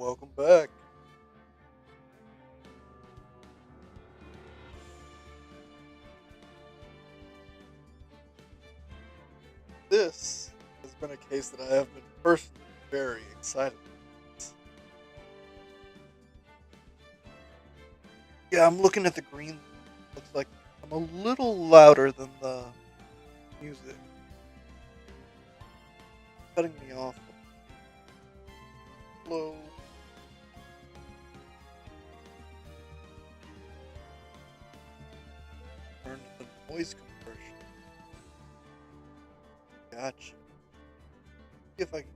Welcome back. This has been a case that I have been personally very excited about. Yeah, I'm looking at the green. Looks like I'm a little louder than the music. Cutting me off. Low. Turn the noise compression. Gotcha. See if I can.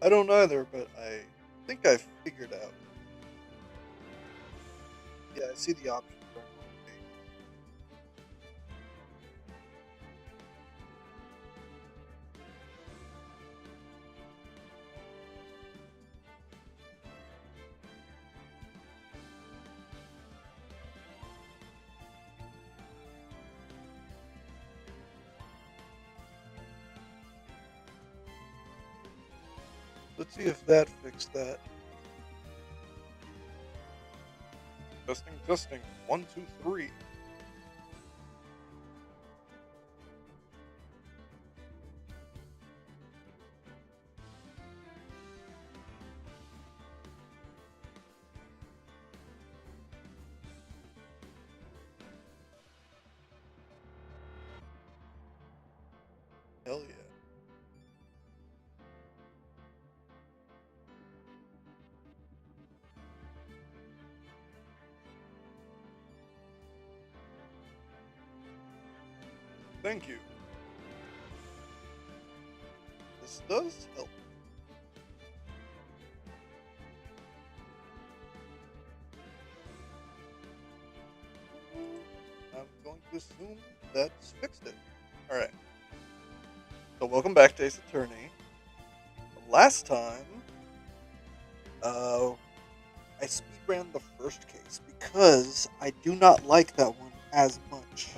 I don't either, but I think I figured out. Yeah, I see the options right on the page. Let's see if that fixed that. Testing, testing. One, two, three. Hell yeah. Thank you. This does help. I'm going to assume that's fixed it. Alright. So welcome back to Ace Attorney. Last time, uh, I speedran the first case because I do not like that one as much.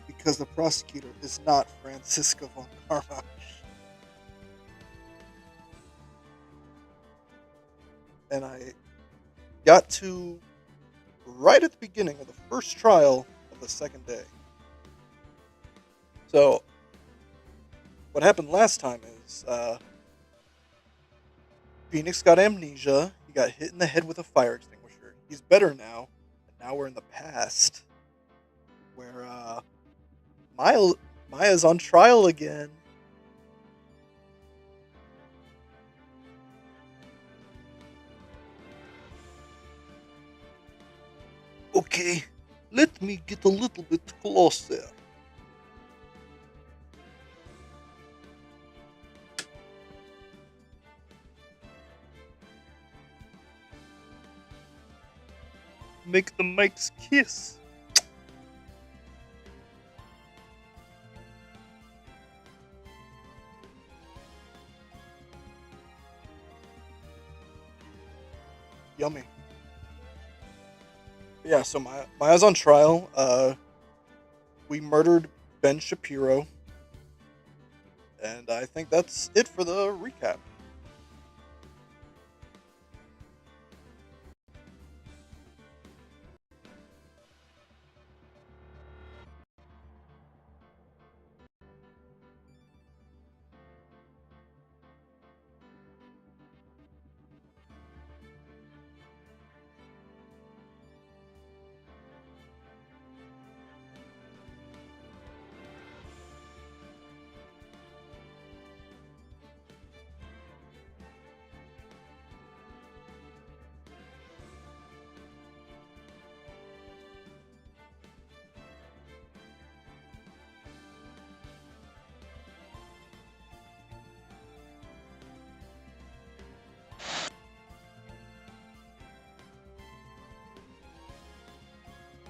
Because the prosecutor is not Francisco von Karma. And I got to right at the beginning of the first trial of the second day. So, what happened last time is, Phoenix got amnesia. He got hit in the head with a fire extinguisher. He's better now. And now we're in the past, where Maya's on trial again. Okay, let me get a little bit closer. Make the mics kiss. Yummy. Yeah, so Maya's on trial. We murdered Ben Shapiro. And I think that's it for the recap.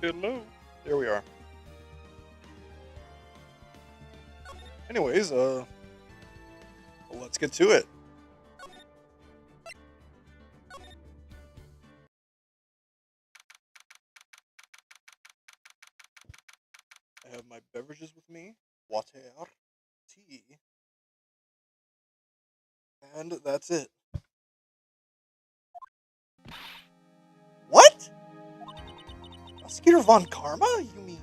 Hello. There we are. Anyways, let's get to it. I have my beverages with me, water, tea, and that's it. What? Prosecutor Von Karma? You mean?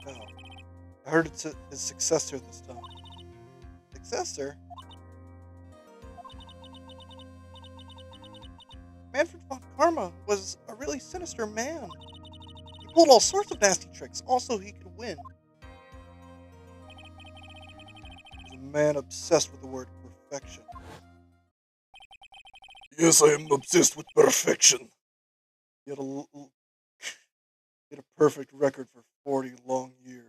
No. I heard it's his successor this time. Successor? Manfred Von Karma was a really sinister man. He pulled all sorts of nasty tricks. Also, he could win. He was a man obsessed with the word perfection. Yes, I am obsessed with perfection. He had he had a perfect record for 40 long years.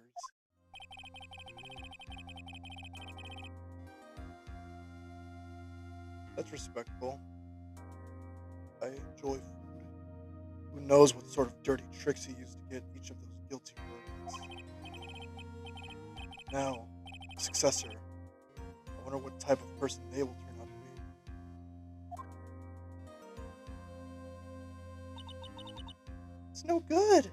That's respectable. I enjoy food. Who knows what sort of dirty tricks he used to get each of those guilty verdicts. Now, successor. I wonder what type of person they will turn out to be. It's no good.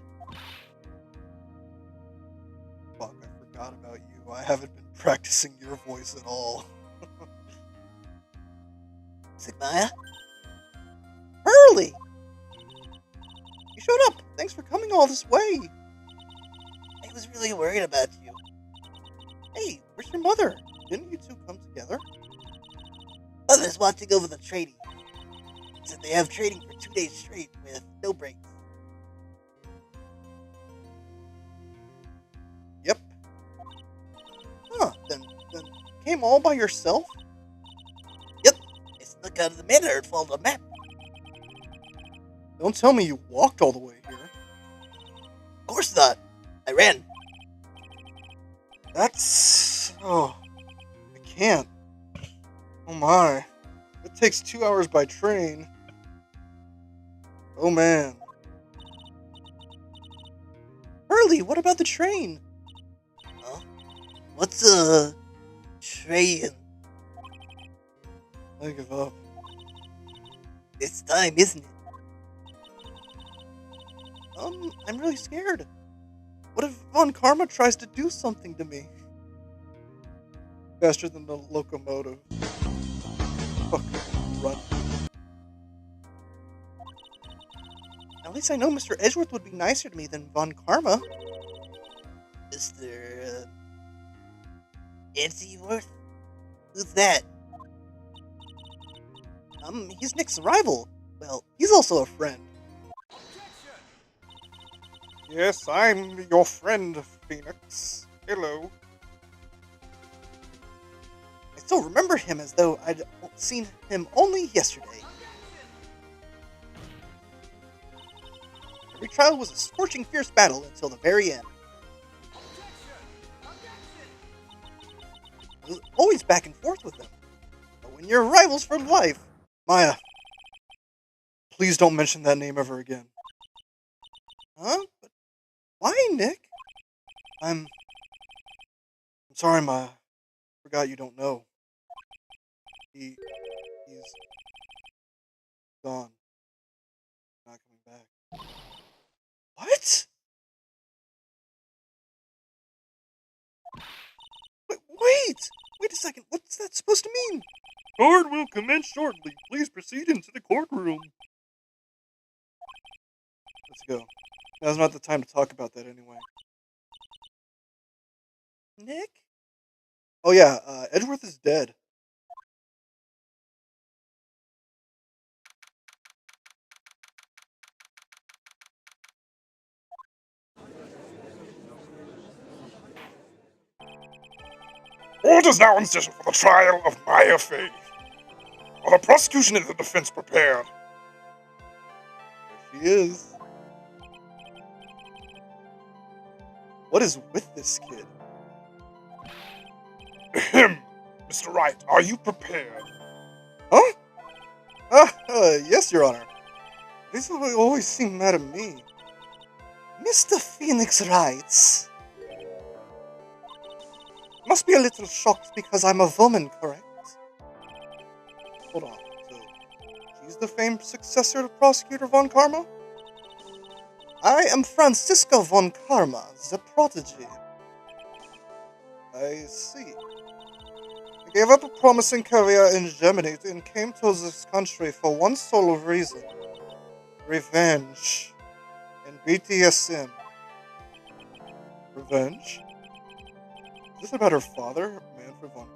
Fuck, I forgot about you. I haven't been practicing your voice at all. Sigmaya? Hurley! You showed up! Thanks for coming all this way! I was really worried about you. Hey, where's your mother? Didn't you two come together? Mother's watching over the trading. Said they have trading for 2 days straight with no breaks. Yep. Huh, then came all by yourself? Yep. I snuck out of the manor and followed a map. Don't tell me you walked all the way here. Of course not. I ran. That's... Oh, I can't. Oh my. It takes 2 hours by train. Oh man. Hurley, what about the train? Huh? What's a train? I give up. It's time, isn't it? I'm really scared. What if Von Karma tries to do something to me? Faster than the locomotive. Fuck, run. At least I know Mr. Edgeworth would be nicer to me than Von Karma. Mr. Edgeworth? Who's that? He's Nick's rival. Well, he's also a friend. Yes, I'm your friend, Phoenix. Hello. I still remember him as though I'd seen him only yesterday. Every trial was a scorching, fierce battle until the very end. I was always back and forth with them. But when you're rivals for life... Maya, please don't mention that name ever again. Huh? But why, Nick? I'm sorry, Maya. Forgot you don't know. He's gone. Not coming back. What? Wait a second. What's that supposed to mean? Court will commence shortly. Please proceed into the courtroom. Let's go. Now's not the time to talk about that anyway. Nick? Oh yeah, Edgeworth is dead. Court is now in session for the trial of Maya Fey. Are the prosecution and the defense prepared? There she is. What is with this kid? Ahem. Mr. Wright, are you prepared? Huh? Yes, Your Honor. These always seem mad at me. Mr. Phoenix writes. Must be a little shocked because I'm a woman, correct? Hold on. So, she's the famed successor to Prosecutor Von Karma? I am Francisco Von Karma, the prodigy. I see. I gave up a promising career in Germany and came to this country for one sole reason. Revenge. And BTSM. Revenge? Is this about her father, Manfred Von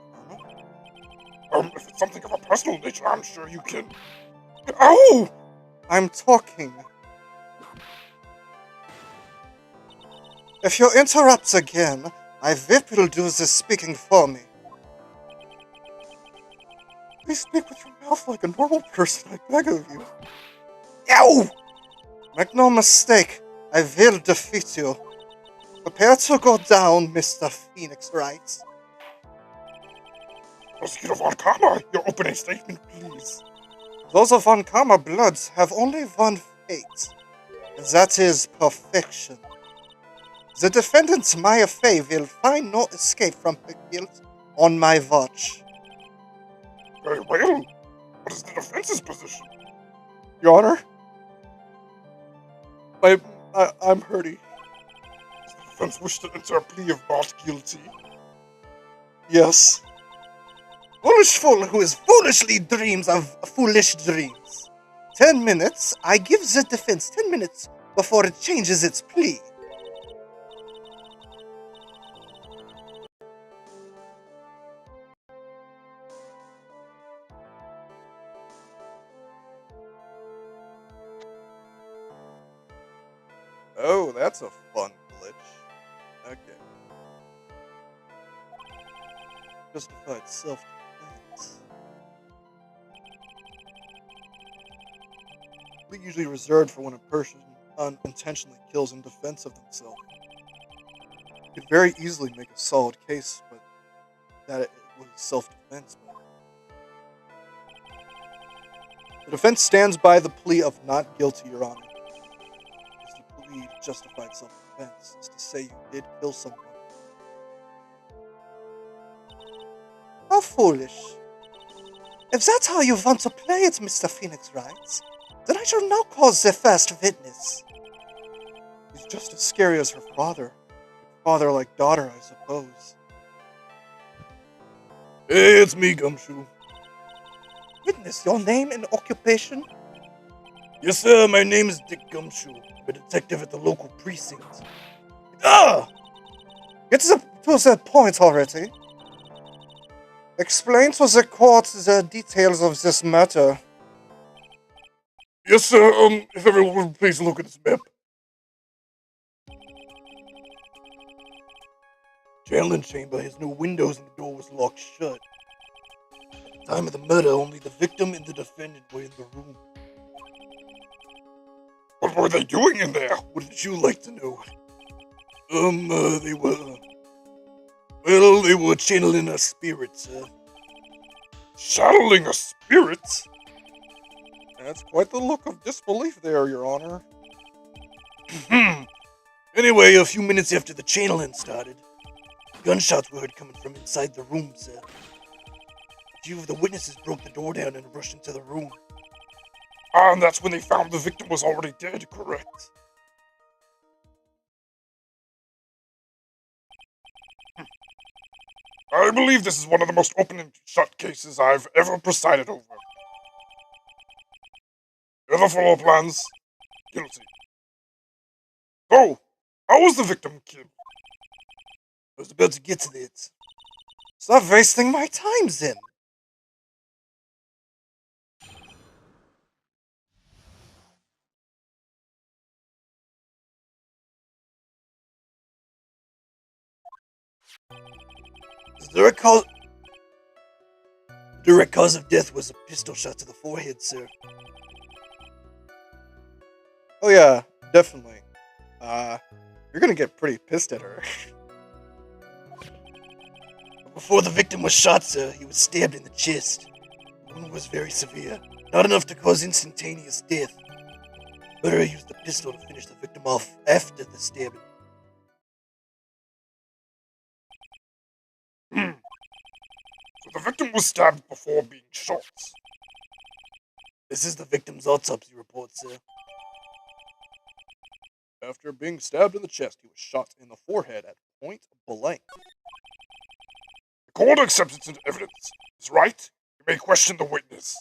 Karma? If it's something of a personal nature, I'm sure you can. Ow! I'm talking. If you interrupt again, I will do the speaking for me. Please speak with your mouth like a normal person, I beg of you. Ow! Make no mistake, I will defeat you. Prepare to go down, Mr. Phoenix Wright. Prosecutor Von Karma, your opening statement, please. Those of Von Karma bloods have only one fate. And that is perfection. The defendant Maya Fey will find no escape from her guilt on my watch. Very well. What is the defense's position? Your Honor? I'm hurting. Does the defense wish to enter a plea of not guilty? Yes. Foolish fool who is foolishly dreams of foolish dreams. 10 minutes. I give the defense 10 minutes before it changes its plea. Oh, that's a fun glitch. Okay. Justified self-defense. Plea usually reserved for when a person unintentionally kills in defense of themselves. You could very easily make a solid case, but that it was self-defense. The defense stands by the plea of not guilty, Your Honor. Justified self-defense is to say you did kill someone. How foolish. If that's how you want to play it, Mr. Phoenix Wright, then I shall now call the first witness. He's just as scary as her father. Father like daughter, I suppose. Hey, it's me, Gumshoe. Witness, your name and occupation? Yes, sir, my name is Dick Gumshoe. I'm a detective at the local precinct. Get to the point already. Explain to the court the details of this matter. Yes, sir, if everyone would please look at this map. Channeling chamber has no windows and the door was locked shut. At the time of the murder, only the victim and the defendant were in the room. What were they doing in there? Wouldn't you like to know? They were channeling a spirit, sir. Channeling a spirit? That's quite the look of disbelief there, Your Honor. Anyway, a few minutes after the channeling started, gunshots were heard coming from inside the room, sir. A few of the witnesses broke the door down and rushed into the room. And that's when they found the victim was already dead, correct? I believe this is one of the most open and shut cases I've ever presided over. The other floor plans, guilty. So, how was the victim killed? I was about to get to that. Stop wasting my time, then. The direct cause of death was a pistol shot to the forehead, sir. Oh yeah, definitely. You're gonna get pretty pissed at her. Before the victim was shot, sir, he was stabbed in the chest. The wound was very severe, not enough to cause instantaneous death. The murderer used the pistol to finish the victim off after the stabbing. victim was stabbed before being shot. This is the victim's autopsy report, sir. After being stabbed in the chest, he was shot in the forehead at point blank. The court accepts it into evidence. It's right. You may question the witness.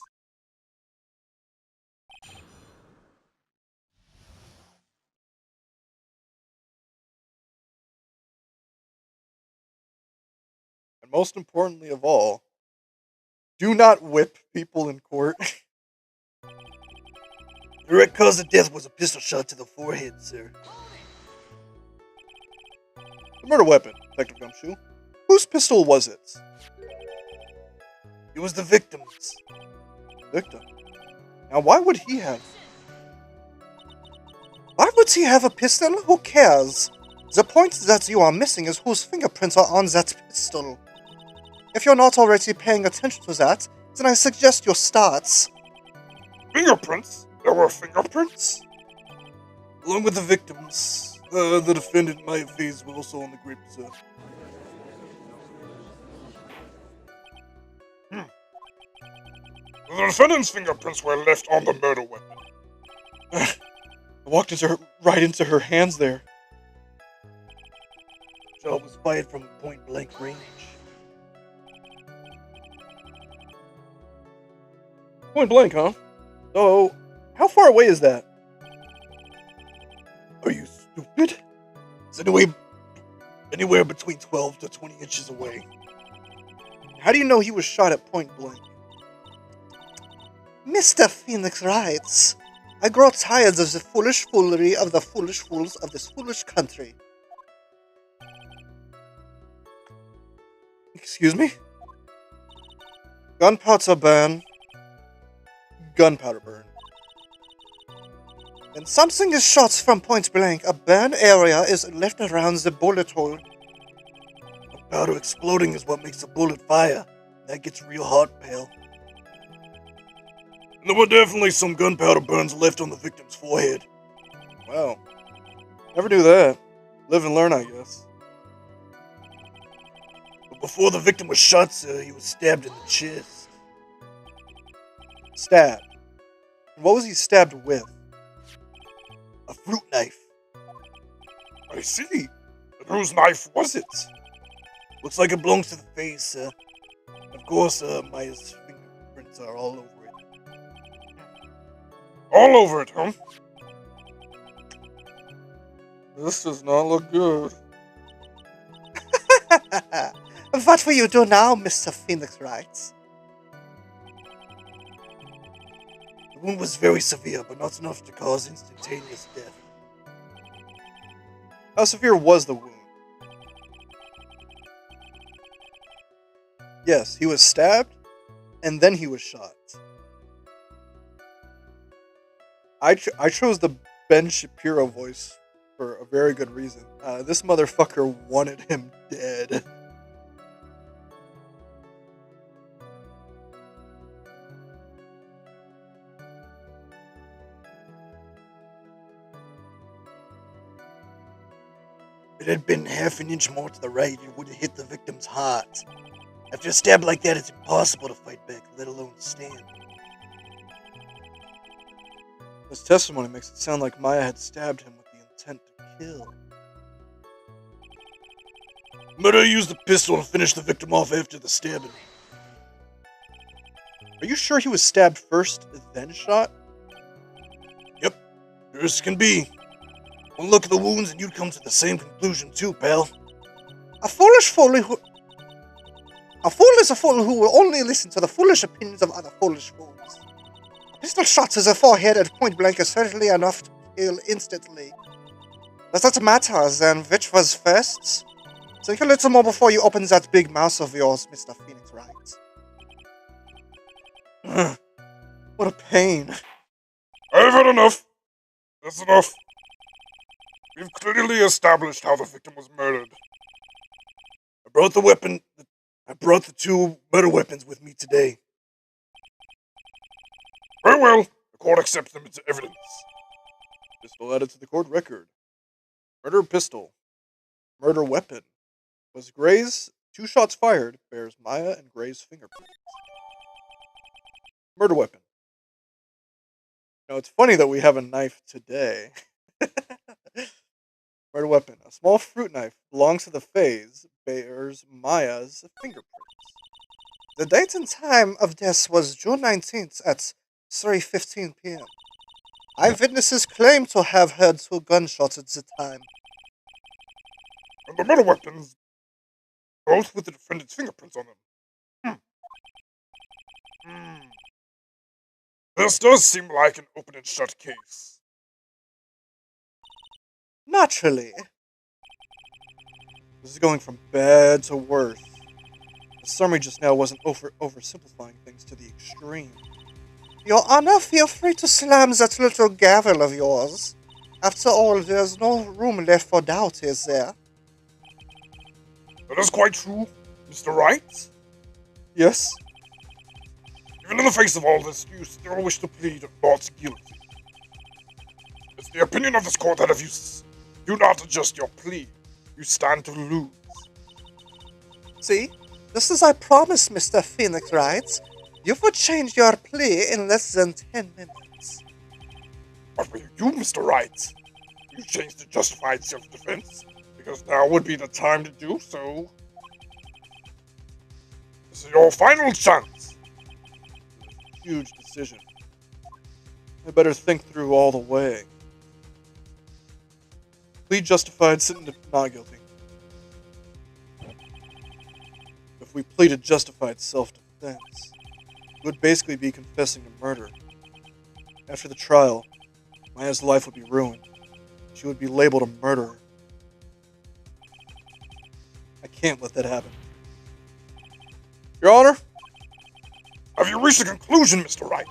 And most importantly of all, do not whip people in court. The direct cause of death was a pistol shot to the forehead, sir. The murder weapon, Detective Gumshoe. Whose pistol was it? It was the victim's. Victim. Now, why would he have? Why would he have a pistol? Who cares? The point that you are missing is whose fingerprints are on that pistol. If you're not already paying attention to that, then I suggest you start. Fingerprints? There were fingerprints? Along with the victims, the defendant, Maya Faze, were also on the grip, sir. The defendant's fingerprints were left on the murder weapon. I walked right into her hands there. Shot was fired from point blank range. Point blank, huh? So, how far away is that? Are you stupid? It's anywhere between 12 to 20 inches away. How do you know he was shot at point blank? Mr. Phoenix writes, I grow tired of the foolish foolery of the foolish fools of this foolish country. Excuse me? Gunpowder burn. Gunpowder burn. When something is shot from point blank, a burn area is left around the bullet hole. Powder exploding is what makes a bullet fire. That gets real hot, pal. And there were definitely some gunpowder burns left on the victim's forehead. Wow. Never knew that. Live and learn, I guess. But before the victim was shot, sir, he was stabbed in the chest. Stabbed. What was he stabbed with? A fruit knife. I see. But whose knife was it? Looks like it belongs to the face, sir. Of course, Maya's fingerprints are all over it. All over it, huh? This does not look good. What will you do now, Mr. Phoenix writes? The wound was very severe, but not enough to cause instantaneous death. How severe was the wound? Yes, he was stabbed, and then he was shot. I chose the Ben Shapiro voice for a very good reason. This motherfucker wanted him dead. If it had been half an inch more to the right, it would have hit the victim's heart. After a stab like that, it's impossible to fight back, let alone stand. This testimony makes it sound like Maya had stabbed him with the intent to kill. Murderer used the pistol to finish the victim off after the stabbing. Are you sure he was stabbed first, then shot? Yep, sure as can be. One look at the wounds and you'd come to the same conclusion too, pal. A fool is a fool who will only listen to the foolish opinions of other foolish fools. A pistol shot to the forehead at point blank is certainly enough to kill instantly. Does it matter then which was first? Think a little more before you open that big mouth of yours, Mr. Phoenix writes. What a pain. I've had enough. That's enough. We've clearly established how the victim was murdered. I brought the two murder weapons with me today. Very well. The court accepts them into evidence. Pistol added to the court record. Murder pistol. Murder weapon. Was Gray's 2 shots fired bears Maya and Gray's fingerprints. Murder weapon. Now, it's funny that we have a knife today. Murder weapon. A small fruit knife belongs to the Fays, bears Maya's fingerprints. The date and time of death was June 19th at 3:15 p.m. Eyewitnesses claim to have heard 2 gunshots at the time. And the murder weapons, both with the defendant's fingerprints on them. This does seem like an open and shut case. Naturally. This is going from bad to worse. The summary just now wasn't oversimplifying things to the extreme. Your Honor, feel free to slam that little gavel of yours. After all, there's no room left for doubt, is there? That is quite true, Mr. Wright. Yes? Even in the face of all this, do you still wish to plead not guilty? It's the opinion of this court that if you do not adjust your plea, you stand to lose. See? Just as I promised, Mr. Phoenix Wright, you would change your plea in less than 10 minutes. But will you, Mr. Wright? You changed to justified self-defense? Because now would be the time to do so. This is your final chance. Huge decision. I better think through all the way. Plead justified, sitting to not guilty. If we pleaded justified self-defense, we would basically be confessing to murder. After the trial, Maya's life would be ruined. She would be labeled a murderer. I can't let that happen. Your Honor, Have you reached a conclusion, Mr. Wright?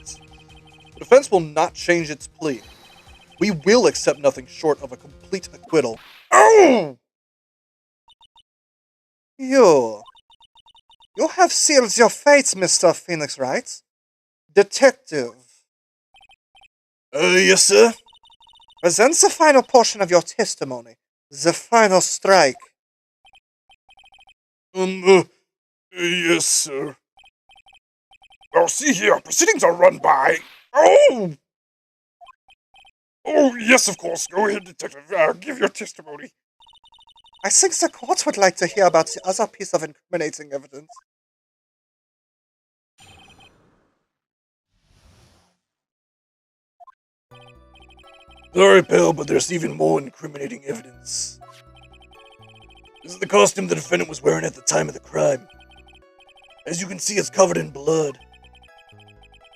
the defense will not change its plea. We will accept nothing short of a complete acquittal. Oh! You have sealed your fate, Mr. Phoenix Wright. Detective, Yes, sir? present the final portion of your testimony. The final strike. Yes, sir. Now see here, proceedings are run by... Oh! Oh, yes, of course. Go ahead, detective. Give your testimony. I think the court would like to hear about the other piece of incriminating evidence. Sorry, pal, but there's even more incriminating evidence. This is the costume the defendant was wearing at the time of the crime. As you can see, it's covered in blood.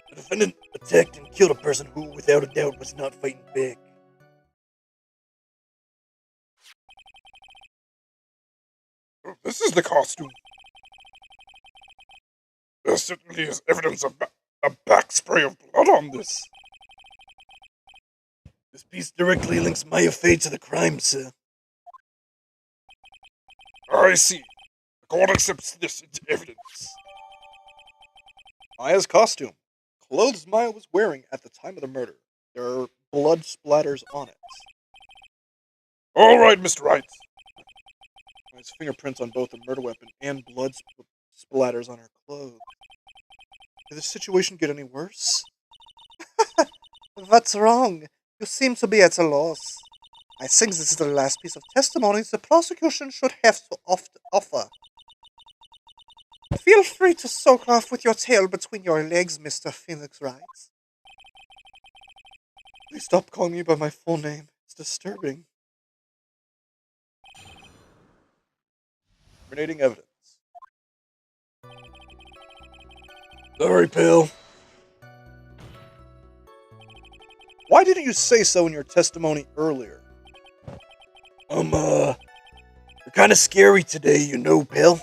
The defendant attacked and killed a person who, without a doubt, was not fighting back. This is the costume. There certainly is evidence of a back spray of blood on this. This piece directly links Maya Fey to the crime, sir. I see. The court accepts this into evidence. Maya's costume. Clothes Maya was wearing at the time of the murder. There are blood splatters on it. All right, Mr. Wright. Maya's fingerprints on both the murder weapon and blood splatters on her clothes. Did the situation get any worse? What's wrong? You seem to be at a loss. I think this is the last piece of testimony the prosecution should have to offer. Feel free to soak off with your tail between your legs, Mr. Phoenix Wright. Please stop calling me by my full name. It's disturbing. Incriminating evidence. Sorry, pal. Why didn't you say so in your testimony earlier? You're kinda scary today, you know, pal.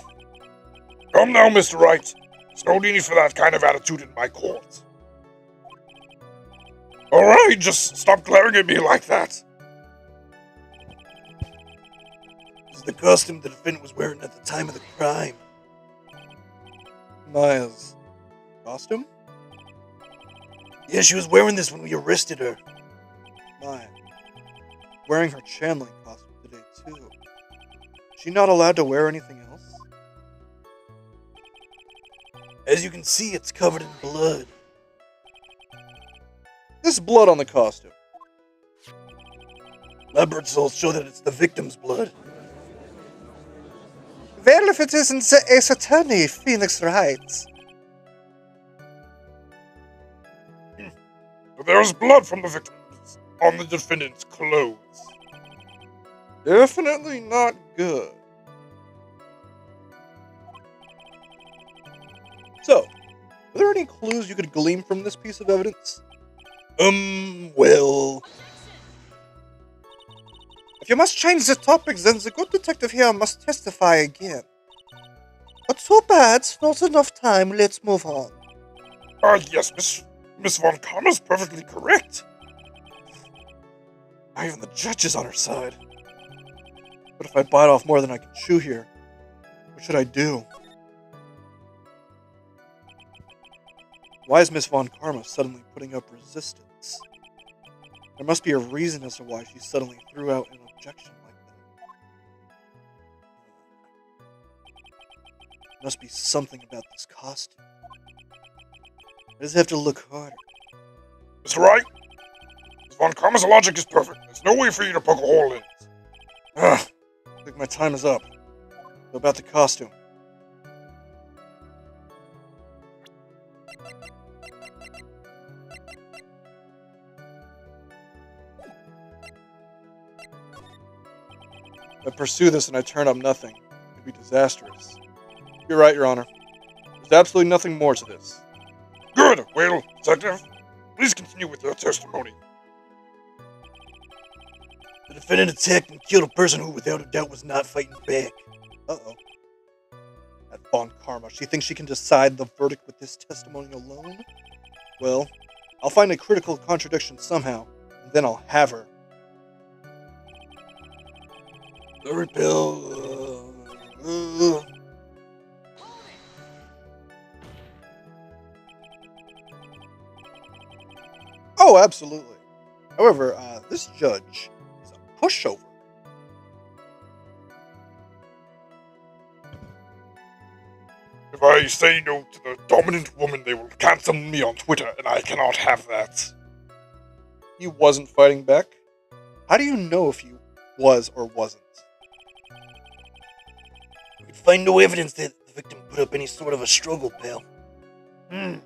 Come now, Mr. Wright. There's no need for that kind of attitude in my court. All right, just stop glaring at me like that. This is the costume the defendant was wearing at the time of the crime. Maya's costume? Yeah, she was wearing this when we arrested her. Maya. Wearing her channeling costume today, too. Is she not allowed to wear anything else? As you can see, it's covered in blood. There's blood on the costume. Lab results show that it's the victim's blood. Well, if it isn't the Ace Attorney, Phoenix writes. There's blood from the victims on the defendant's clothes. Definitely not good. So, are there any clues you could glean from this piece of evidence? Well... If you must change the topic, then the good detective here must testify again. But too bad, not enough time, let's move on. Yes, Miss Von Karma's perfectly correct. Not even the judge is on her side. But if I bite off more than I can chew here, what should I do? Why is Miss Von Karma suddenly putting up resistance? There must be a reason as to why she suddenly threw out an objection like that. Must be something about this costume. I just have to look harder. Mr. Wright, Miss Von Karma's logic is perfect. There's no way for you to poke a hole in it. I think my time is up. So about the costume. If I pursue this and I turn up nothing, it could be disastrous. You're right, Your Honor. There's absolutely nothing more to this. Good. Well, detective, please continue with your testimony. The defendant attacked and killed a person who, without a doubt, was not fighting back. Uh-oh. That Von Karma, she thinks she can decide the verdict with this testimony alone? Well, I'll find a critical contradiction somehow, and then I'll have her. Sorry, pal. Oh, absolutely. However, this judge is a pushover. If I say no to the dominant woman, they will cancel me on Twitter, and I cannot have that. He wasn't fighting back. How do you know if he was or wasn't? We could find no evidence that the victim put up any sort of a struggle, pal. But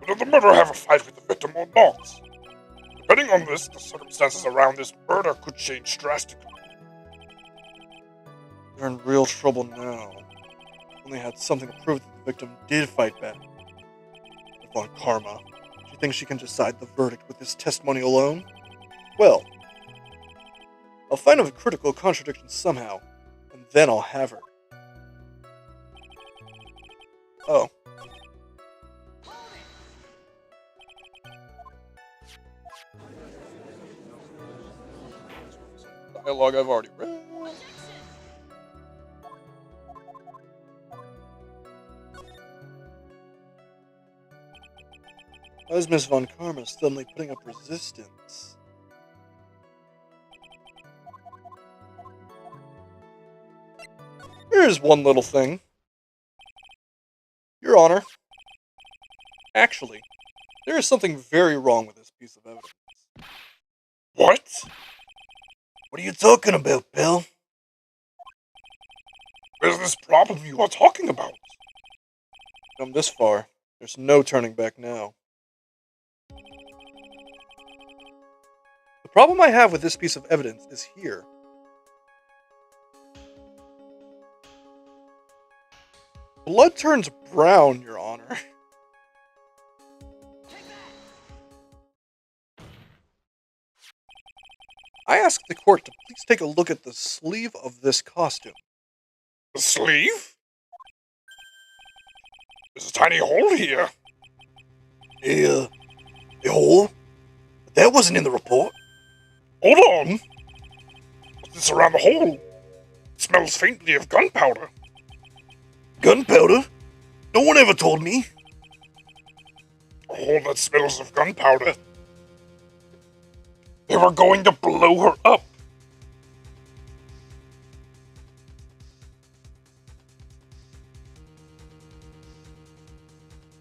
did the murderer have a fight with the victim or not? Depending on this, the circumstances around this murder could change drastically. They're in real trouble now. Only had something to prove that the victim did fight back. But Von Karma, she thinks she can decide the verdict with this testimony alone? Well, I'll find a critical contradiction somehow, and then I'll have her. Oh. Dialogue I've already read. Why is Miss Von Karma suddenly putting up resistance? Here's one little thing. Your Honor. Actually, there is something very wrong with this piece of evidence. What? What are you talking about, pal? Where's this problem you are talking about? Come this far, there's no turning back now. The problem I have with this piece of evidence is here. Blood turns brown, Your Honor. I ask the court to please take a look at the sleeve of this costume. The sleeve? There's a tiny hole here. A hole? But that wasn't in the report. Hold on. What's this around the hole? It smells faintly of gunpowder. Gunpowder? No one ever told me. A hole that smells of gunpowder. They were going to blow her up.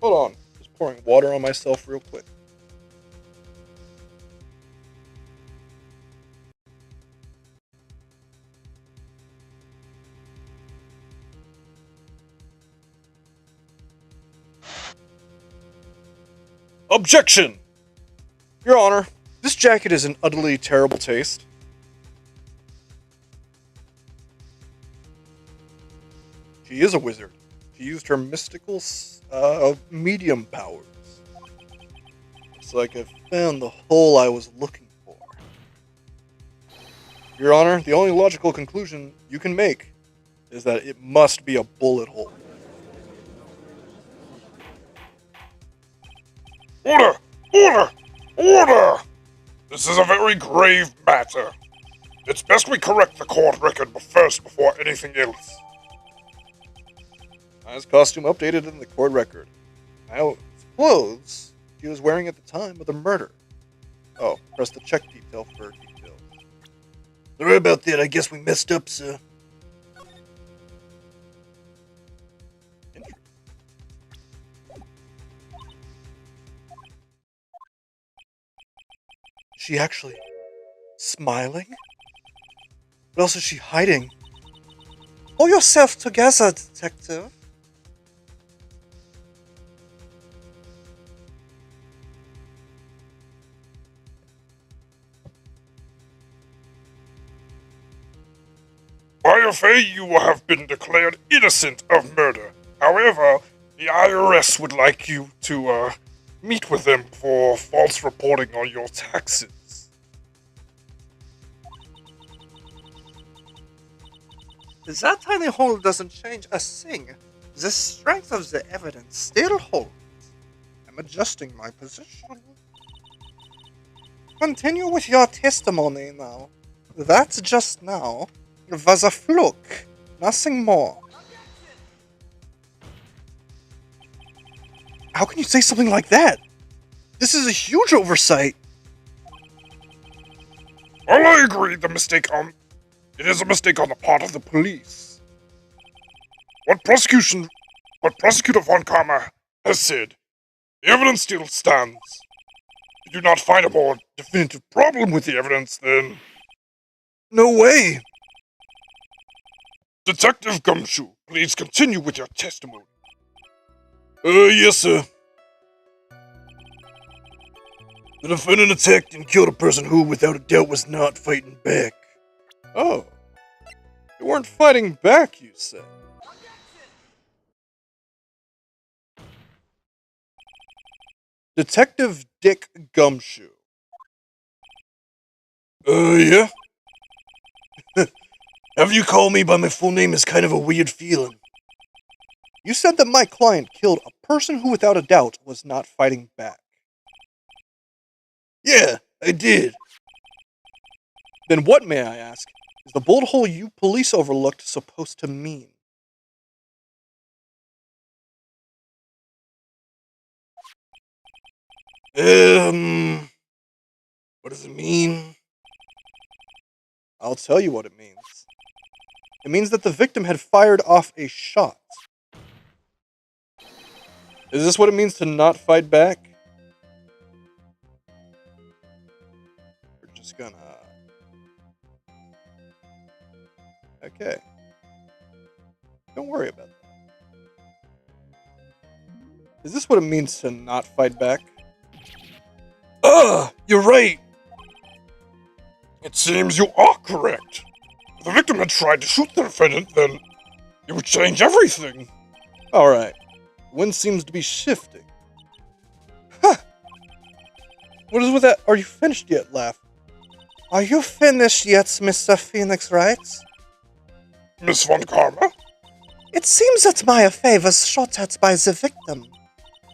Hold on. Just pouring water on myself real quick. Objection! Your Honor, this jacket is an utterly terrible taste. She is a wizard. She used her mystical medium powers. It's like I found the hole I was looking for. Your Honor, the only logical conclusion you can make is that it must be a bullet hole. Order! Order! Order! This is a very grave matter. It's best we correct the court record first before anything else. His costume updated in the court record. Now, clothes she was wearing at the time of the murder. Oh, press the check detail for details. Sorry about that. I guess we messed up, sir. Interesting. Is she actually smiling? What else is she hiding? Pull yourself together, detective. By your fate, you have been declared innocent of murder. However, the IRS would like you to meet with them for false reporting on your taxes. That tiny hole doesn't change a thing. The strength of the evidence still holds. I'm adjusting my position. Continue with your testimony now. That just now was a fluke, nothing more. How can you say something like that? This is a huge oversight. Well, I agree it is a mistake on the part of the police. What Prosecutor Von Karma has said, the evidence still stands. If you do not find a more definitive problem with the evidence, then... No way. Detective Gumshoe, please continue with your testimony. Yes, sir. The defendant attacked and killed a person who, without a doubt, was not fighting back. Oh. You weren't fighting back, you say? Detective Dick Gumshoe. Yeah? Having you call me by my full name is kind of a weird feeling. You said that my client killed a person who, without a doubt, was not fighting back. Yeah, I did. Then what, may I ask, is the bullet hole you police overlooked supposed to mean? What does it mean? I'll tell you what it means. It means that the victim had fired off a shot. Is this what it means to not fight back? We're just gonna... Okay. Don't worry about that. Is this what it means to not fight back? You're right. It seems you are correct. If the victim had tried to shoot the defendant, then it would change everything. Alright. The wind seems to be shifting. Huh! What is with that? Are you finished yet, laugh? Are you finished yet, Mr. Phoenix Wright? Miss Von Karma? It seems that my affair was shot at by the victim.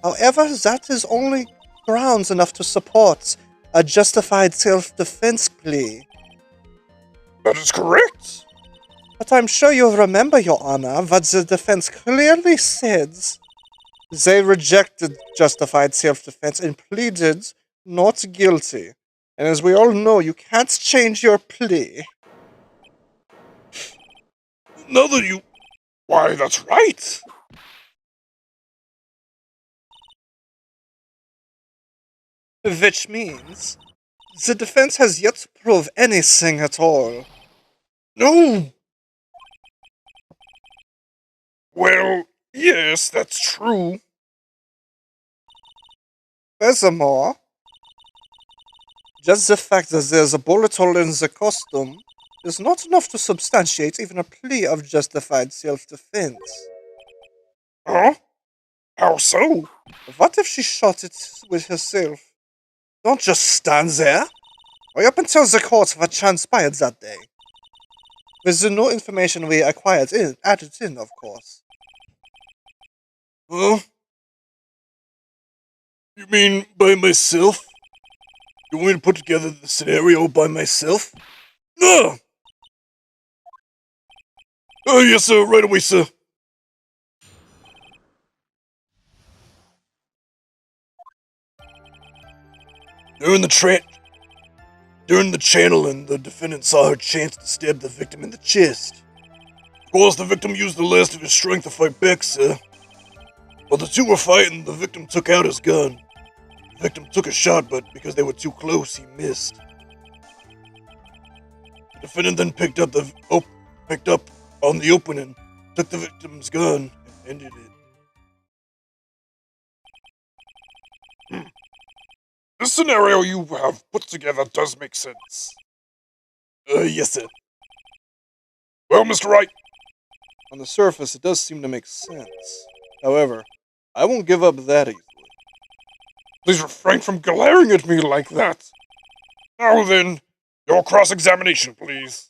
However, that is only grounds enough to support a justified self-defense plea. That is correct. But I'm sure you'll remember, Your Honor, what the defense clearly said. They rejected justified self-defense and pleaded not guilty. And as we all know, you can't change your plea. Now that you... Why, that's right. Which means the defense has yet to prove anything at all. No! Well, yes, that's true. Furthermore, just the fact that there's a bullet hole in the costume is not enough to substantiate even a plea of justified self-defense. Huh? How so? What if she shot it with herself? Don't just stand there. Or up until the court what transpired that day. With the new information we added in, of course. Huh? You mean by myself? You want me to put together the scenario by myself? No! Oh, yes, sir. Right away, sir. During the channeling, the defendant saw her chance to stab the victim in the chest. Of course, the victim used the last of his strength to fight back, sir. While the two were fighting, the victim took out his gun. The victim took a shot, but because they were too close, he missed. The defendant then picked up on the opening, took the victim's gun, and ended it. The scenario you have put together does make sense. Yes, sir. Well, Mr. Wright, On the surface, it does seem to make sense. However, I won't give up that easily. please refrain from glaring at me like that. Now then, your cross-examination, please.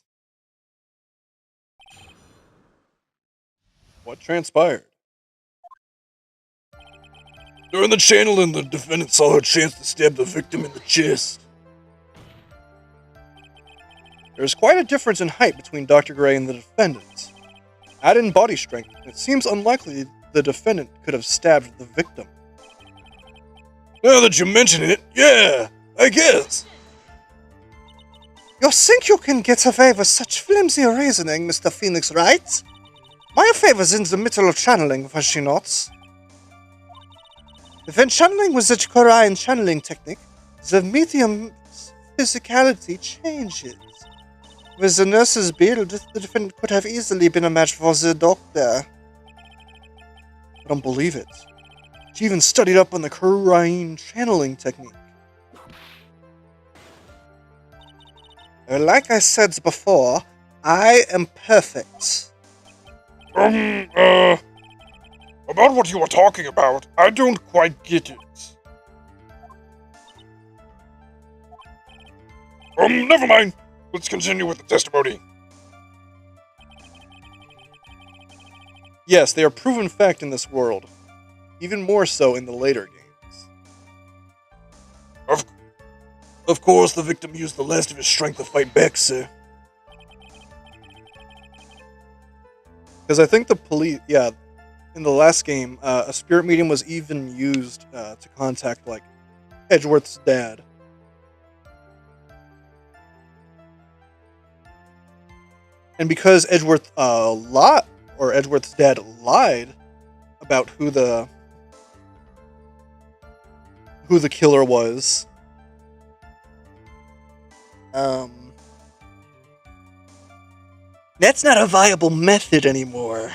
What transpired? During the channeling, the defendant saw her chance to stab the victim in the chest. There's quite a difference in height between Dr. Gray and the defendant. Add in body strength, it seems unlikely the defendant could have stabbed the victim. Now that you mention it, yeah, I guess. You think you can get away with such flimsy reasoning, Mr. Phoenix, right? Maya Favor's in the middle of channeling, was she not? When channeling was the Korean channeling technique, the medium's physicality changes. With the nurse's build, the defendant could have easily been a match for the doctor. I don't believe it. She even studied up on the Korean channeling technique. Like I said before, I am perfect. About what you were talking about, I don't quite get it. Never mind. Let's continue with the testimony. Yes, they are proven fact in this world. Even more so in the later games. Of course, the victim used the last of his strength to fight back, sir. Because I think the police, in the last game, a spirit medium was even used to contact, like, Edgeworth's dad. And because Edgeworth's dad lied about who the killer was, that's not a viable method anymore.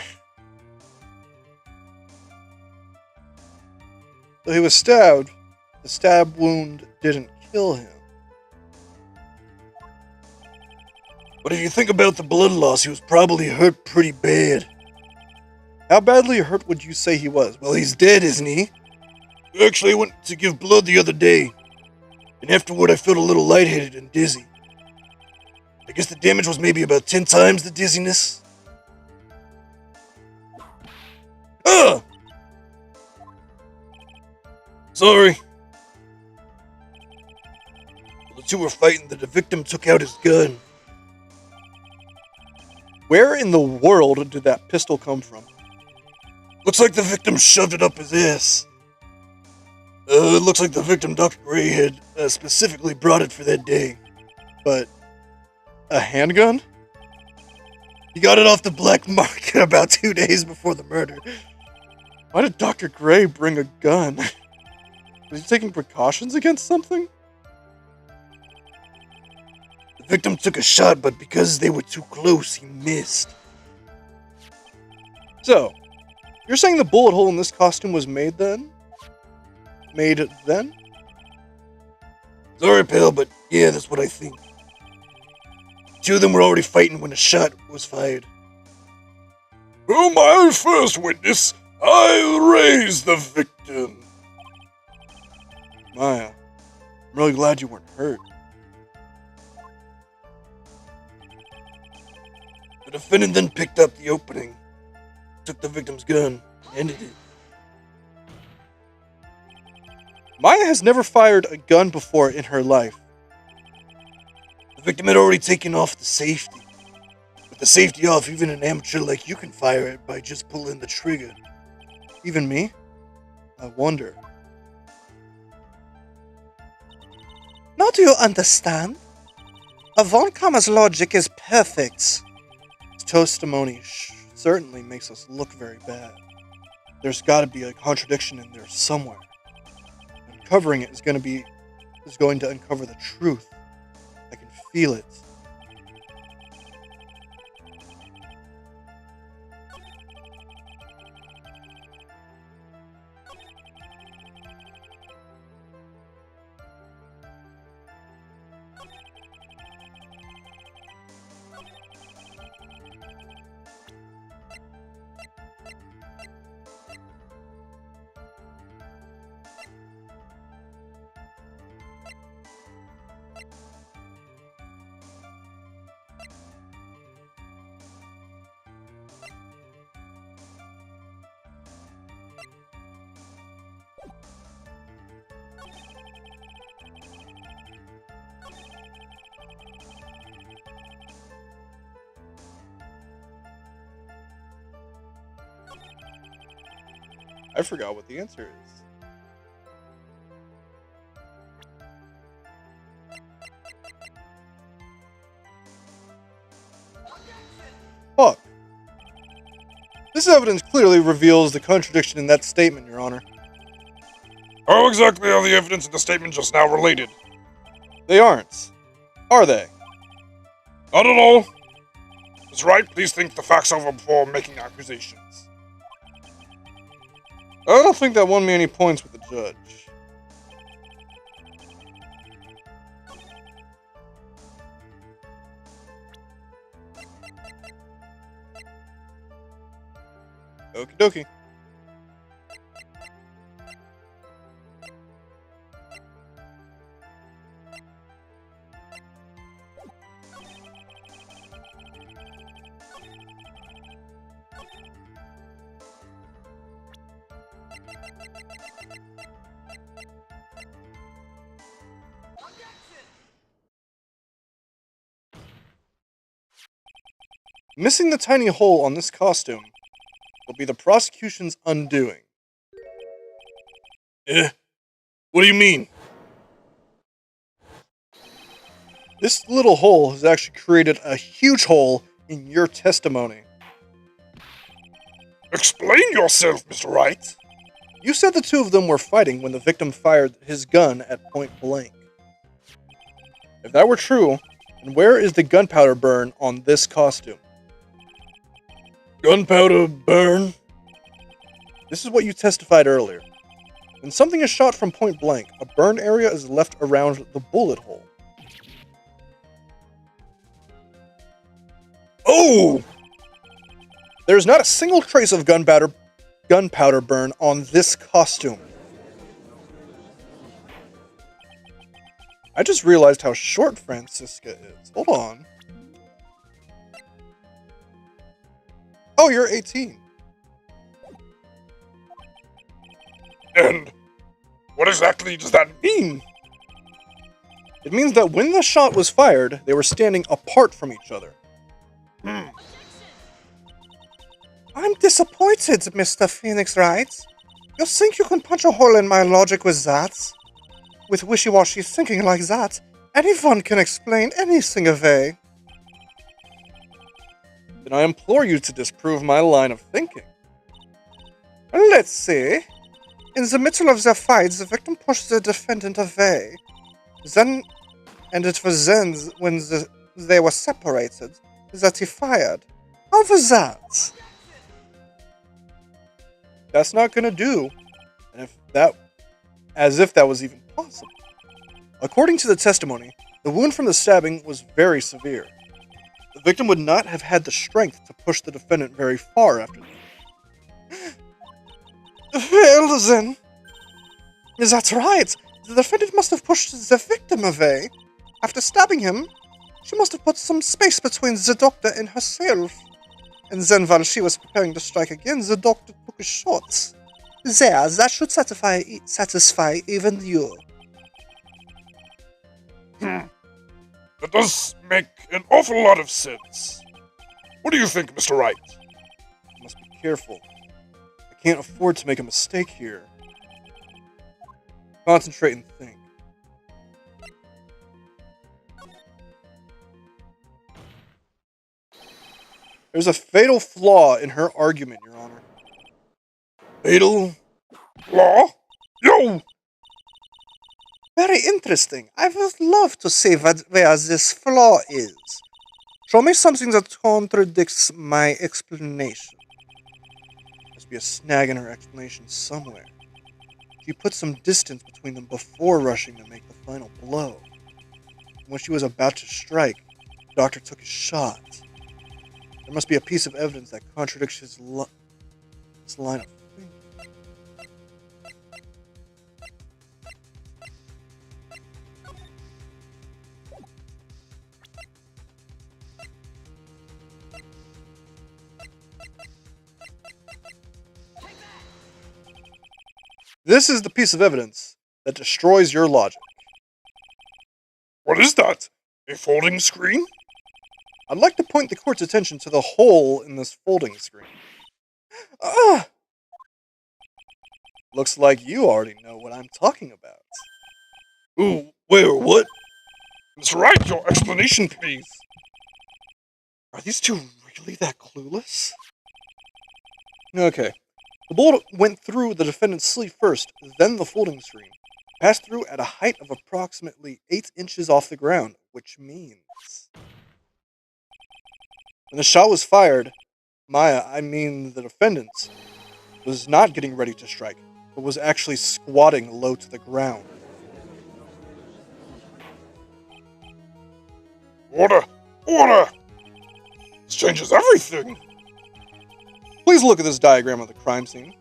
So he was stabbed. The stab wound didn't kill him. But if you think about the blood loss, he was probably hurt pretty bad. How badly hurt would you say he was? Well, he's dead, isn't he? Actually, I went to give blood the other day, and afterward I felt a little lightheaded and dizzy. I guess the damage was maybe about 10 times the dizziness. Ah! Sorry. While the two were fighting, the victim took out his gun. Where in the world did that pistol come from? Looks like the victim shoved it up his ass. It looks like the victim, Dr. Gray, had specifically brought it for that day. But a handgun? He got it off the black market about 2 days before the murder. Why did Dr. Gray bring a gun? Was he taking precautions against something? The victim took a shot, but because they were too close, he missed. So, you're saying the bullet hole in this costume was made then? Made then? Sorry, pal, but yeah, that's what I think. Two of them were already fighting when a shot was fired. Oh, my first witness, I'll raise the victim. Maya, I'm really glad you weren't hurt. The defendant then picked up the opening, took the victim's gun, and ended it. Maya has never fired a gun before in her life. The victim had already taken off the safety. With the safety off, even an amateur like you can fire it by just pulling the trigger. Even me? I wonder. Now do you understand? Von Kammer's logic is perfect. His testimony certainly makes us look very bad. There's got to be a contradiction in there somewhere. Uncovering it is going to uncover the truth. I can feel it. I forgot what the answer is. Fuck. This evidence clearly reveals the contradiction in that statement, Your Honor. How exactly are the evidence in the statement just now related? They aren't. Are they? Not at all. Ms. Wright, please think the facts over before making accusations. I don't think that won me any points with the judge. Okie dokie. Missing the tiny hole on this costume will be the prosecution's undoing. What do you mean? This little hole has actually created a huge hole in your testimony. Explain yourself, Mr. Wright. You said the two of them were fighting when the victim fired his gun at point blank. If that were true, then where is the gunpowder burn on this costume? Gunpowder burn? This is what you testified earlier. When something is shot from point blank, a burn area is left around the bullet hole. Oh! There's not a single trace of gunpowder burn on this costume. I just realized how short Francisca is. Hold on. Oh, you're 18. And what exactly does that mean? It means that when the shot was fired, they were standing apart from each other. I'm disappointed, Mr. Phoenix Wright. You think you can punch a hole in my logic with that? With wishy-washy thinking like that, anyone can explain anything away. Then I implore you to disprove my line of thinking. Let's see. In the middle of their fight, the victim pushed the defendant away. It was then when they were separated that he fired. How was that? That's not gonna do. As if that was even possible. According to the testimony, the wound from the stabbing was very severe. The victim would not have had the strength to push the defendant very far after that. Well, then. That's right. The defendant must have pushed the victim away. After stabbing him, she must have put some space between the doctor and herself. And then while she was preparing to strike again, the doctor took a shot. There, that should satisfy even you. That does make an awful lot of sense. What do you think, Mr. Wright? I must be careful. I can't afford to make a mistake here. Concentrate and think. There's a fatal flaw in her argument, Your Honor. Fatal? Law? Yo! Very interesting. I would love to see where this flaw is. Show me something that contradicts my explanation. Must be a snag in her explanation somewhere. She put some distance between them before rushing to make the final blow. When she was about to strike, the doctor took a shot. There must be a piece of evidence that contradicts his line of thinking. This is the piece of evidence that destroys your logic. What is that? A folding screen? I'd like to point the court's attention to the hole in this folding screen. Looks like you already know what I'm talking about. Ooh, where, what? Mr. Wright, your explanation, please. Are these two really that clueless? Okay. The bullet went through the defendant's sleeve first, then the folding screen. Passed through at a height of approximately 8 inches off the ground, which means... When the shot was fired, the defendant, was not getting ready to strike, but was actually squatting low to the ground. Order! Order! This changes everything! Please look at this diagram of the crime scene.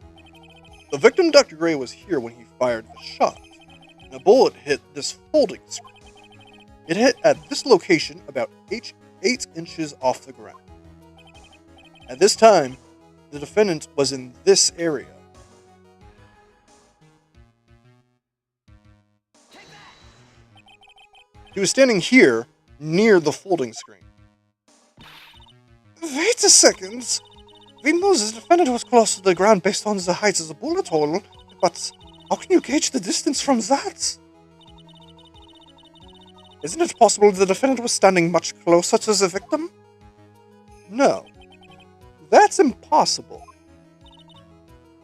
The victim, Dr. Gray, was here when he fired the shot. And the bullet hit this folding screen. It hit at this location about 8 inches off the ground. At this time, the defendant was in this area. He was standing here, near the folding screen. Wait a second. We know the defendant was close to the ground based on the height of the bullet hole, but how can you gauge the distance from that? Isn't it possible the defendant was standing much closer to the victim? No. That's impossible.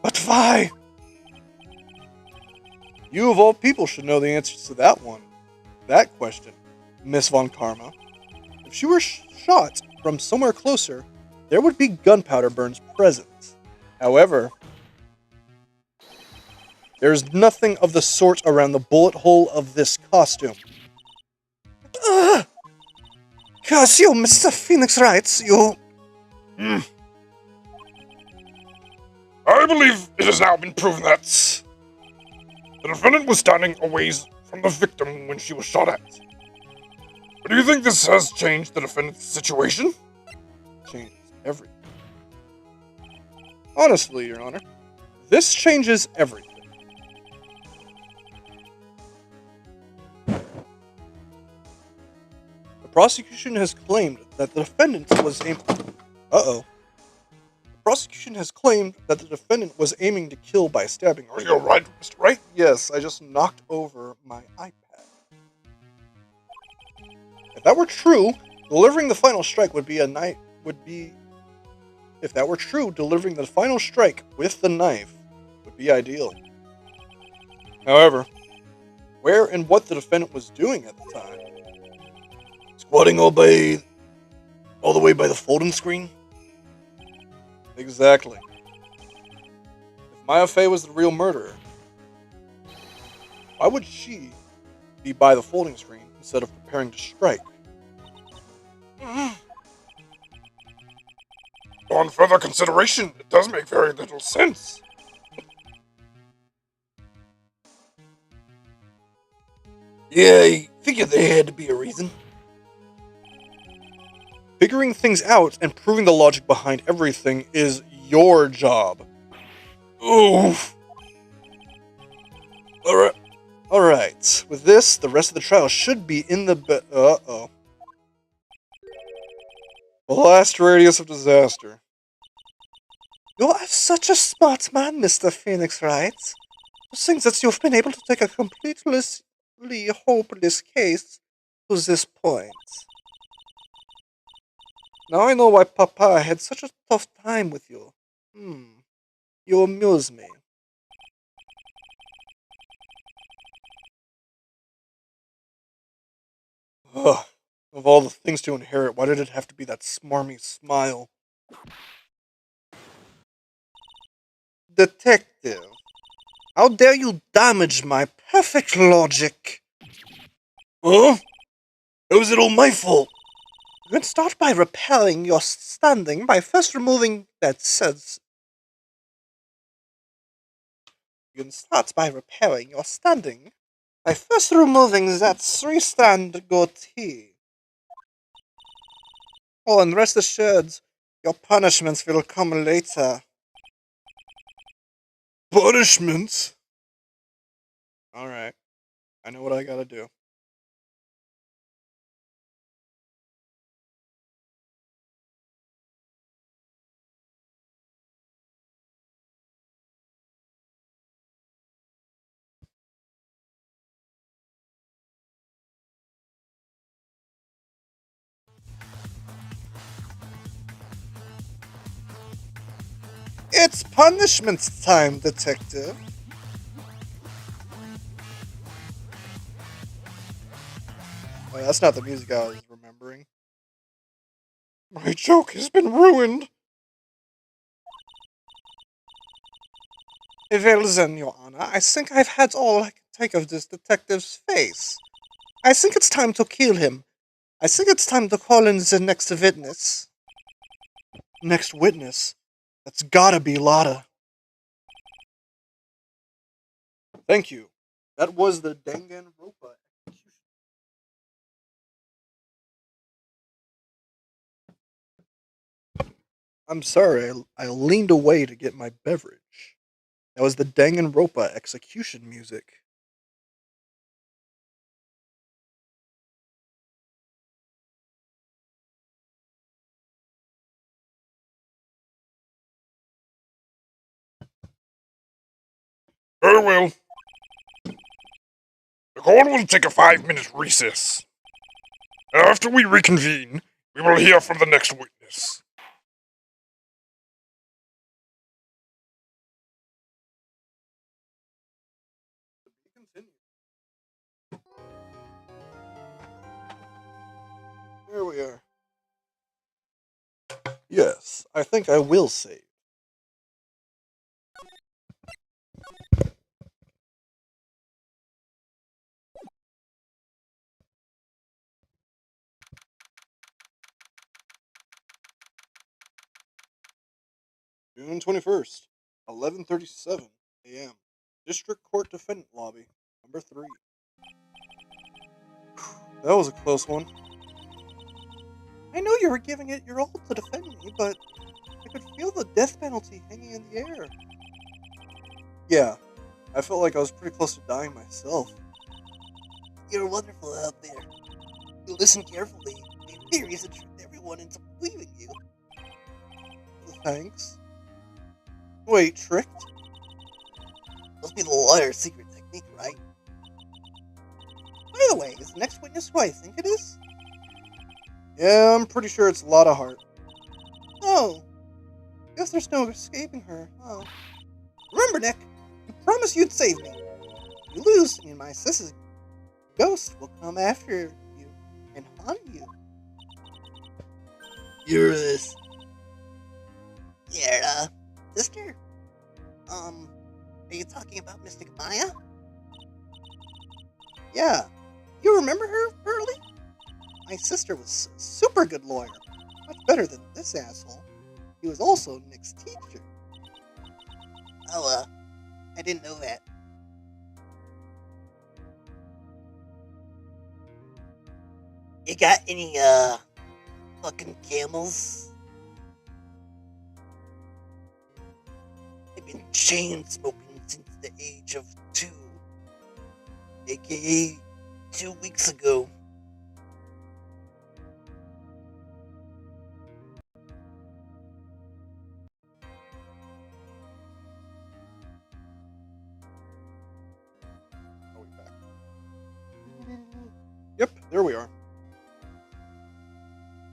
But why? You of all people should know the answers to that one. That question, Miss Von Karma. If she were shot from somewhere closer, there would be gunpowder burns present. However, there's nothing of the sort around the bullet hole of this costume. Cause you, Mr. Phoenix Wright, you... I believe it has now been proven that the defendant was standing a ways from the victim when she was shot at. But do you think this has changed the defendant's situation? Changes everything. Honestly, Your Honor, this changes everything. The prosecution has claimed that the defendant was aiming... The prosecution has claimed that the defendant was aiming to kill by stabbing. Are you alright, Mr. Wright? Yes, I just knocked over my iPad. If that were true, delivering the final strike would be If that were true, delivering the final strike with the knife would be ideal. However, where and what the defendant was doing at the time. Squatting all the way by the folding screen? Exactly. If Maya Fey was the real murderer, why would she be by the folding screen instead of preparing to strike? On further consideration, it does make very little sense. Yeah, I figured there had to be a reason. Figuring things out and proving the logic behind everything is your job. Oof. Alright, with this, the rest of the trial should be in the uh-oh. Blast radius of disaster. You are such a smart man, Mr. Phoenix Wright. To think that you've been able to take a completely hopeless case to this point. Now I know why Papa had such a tough time with you. You amuse me. Ugh. Of all the things to inherit, why did it have to be that smarmy smile? Detective, how dare you damage my perfect logic? Huh? How is it all my fault? You can start by repelling your standing by first removing that says. You can start by repairing your standing by first removing that three-strand goatee. Oh, and rest assured, your punishments will come later. Punishments? Alright. I know what I gotta do. It's punishment time, detective. Oh, that's not the music I was remembering. My joke has been ruined. Well then, Your Honor, I think I've had all I can take of this detective's face. I think it's time to kill him. I think it's time to call in the next witness. Next witness? That's gotta be Lotta. Thank you. That was the Danganronpa execution. I'm sorry, I leaned away to get my beverage. That was the Danganronpa execution music. Very well. The court will take a 5-minute recess. After we reconvene, we will hear from the next witness. Here we are. Yes, I think I will save. June 21st, 11:37 a.m. District Court Defendant Lobby, number 3. That was a close one. I know you were giving it your all to defend me, but I could feel the death penalty hanging in the air. Yeah, I felt like I was pretty close to dying myself. You're wonderful out there. You listen carefully. My theories have tricked everyone into believing you. Thanks. Wait, tricked? Must be the lawyer's secret technique, right? By the way, is the next witness who I think it is? Yeah, I'm pretty sure it's Lotta Hart. Oh. Guess there's no escaping her. Oh. Remember, Nick, you promised you'd save me. you lose, and my sister's ghost will come after you and haunt you. You're this. Yeah, sister? Are you talking about Mystic Maya? Yeah. You remember her, Burley? My sister was a super good lawyer. Much better than this asshole. He was also Nick's teacher. Oh, I didn't know that. You got any, fucking camels? I've been chain smoking since the age of 2. AKA 2 weeks ago. Are we back? Yep, there we are.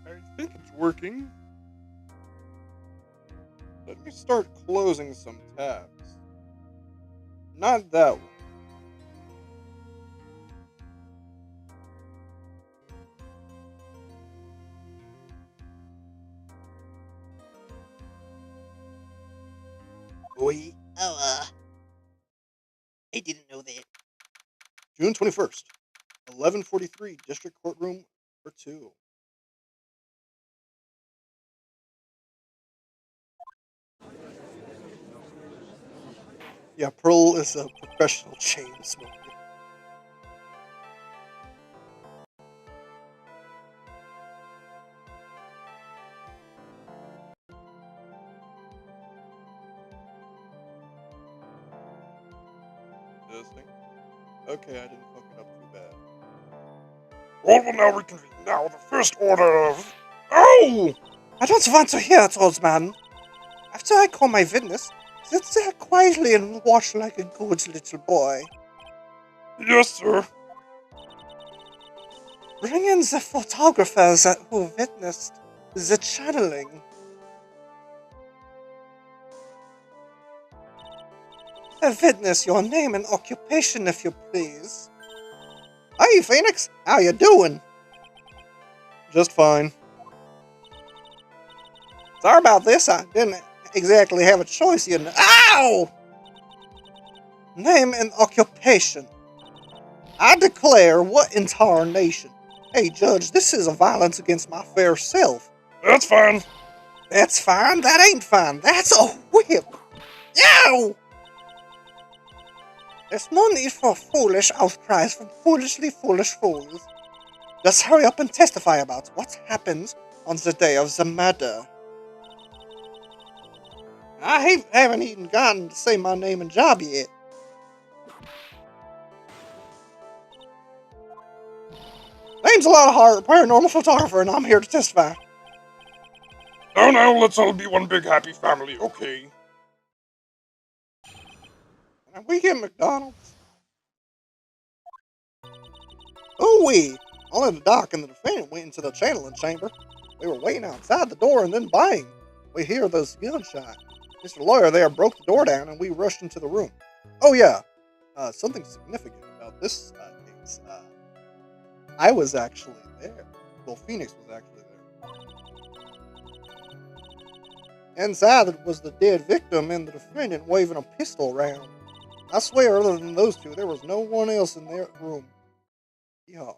I think it's working. Let me start closing some tabs. Not that one. Boy, I didn't know that. June 21st, 11:43, District Courtroom number 2. Yeah, Pearl is a professional chain smoker. Testing. Okay, I didn't fuck it up too bad. All will now reconvene. Now, the first order of... Oh! I don't want to hear it, old man. After I call my witness, sit there quietly and watch like a good little boy. Yes, sir. Bring in the photographers who witnessed the channeling. Witness your name and occupation, if you please. Hey, Phoenix, how you doing? Just fine. Sorry about this, I didn't exactly have a choice, you know. Ow! Name and occupation. I declare what in tarnation. Hey, Judge, this is a violence against my fair self. That's fine. That's fine, that ain't fine, that's a whip. Yow! There's no need for foolish outcries from foolishly foolish fools. Just hurry up and testify about what happened on the day of the murder. I haven't even gotten to say my name and job yet. Name's a lot of heart, paranormal photographer, and I'm here to testify. No, let's all be one big happy family, okay? Can we get McDonald's? Ooh-wee! Only the doc and the defendant went into the channeling chamber. We were waiting outside the door, and then bang! We hear those gunshots. Mr. Lawyer there broke the door down, and we rushed into the room. Oh yeah, something significant about this case. I was actually there. Well, Phoenix was actually there. Inside was the dead victim and the defendant waving a pistol around. I swear, other than those two, there was no one else in that room. Yeah.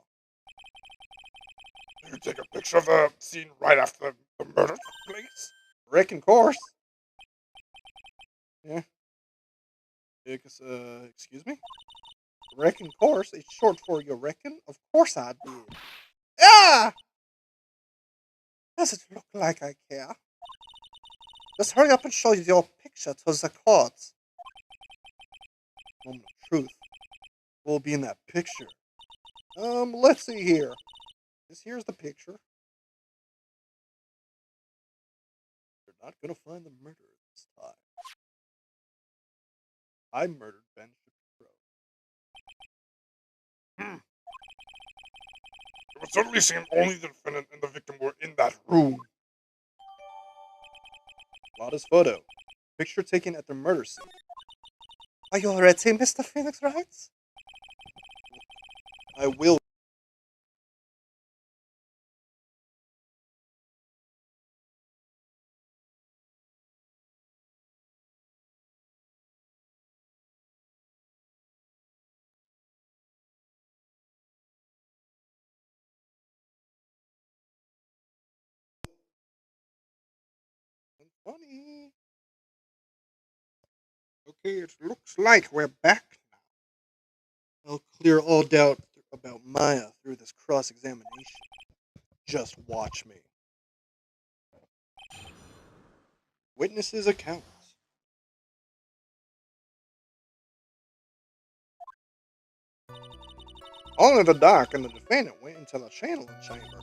Did you take a picture of the scene right after the murder took place? Reckon course. Yeah. Excuse me? Reckon course is short for you reckon? Of course I did. Ah! Does it look like I care? Just hurry up and show your picture to the courts. Moment of truth will be in that picture. Let's see here. Here's the picture. You're not gonna find the murderer this time. I murdered Ben Shapiro. It would certainly seem only the defendant and the victim were in that room. Lada's photo. Picture taken at the murder scene. Are you ready, Mr. Phoenix Wright? I will. Funny. Okay, it looks like we're back. I'll clear all doubt about Maya through this cross-examination. Just watch me. Witnesses' accounts. Only the doc and the defendant went into the channeling chamber.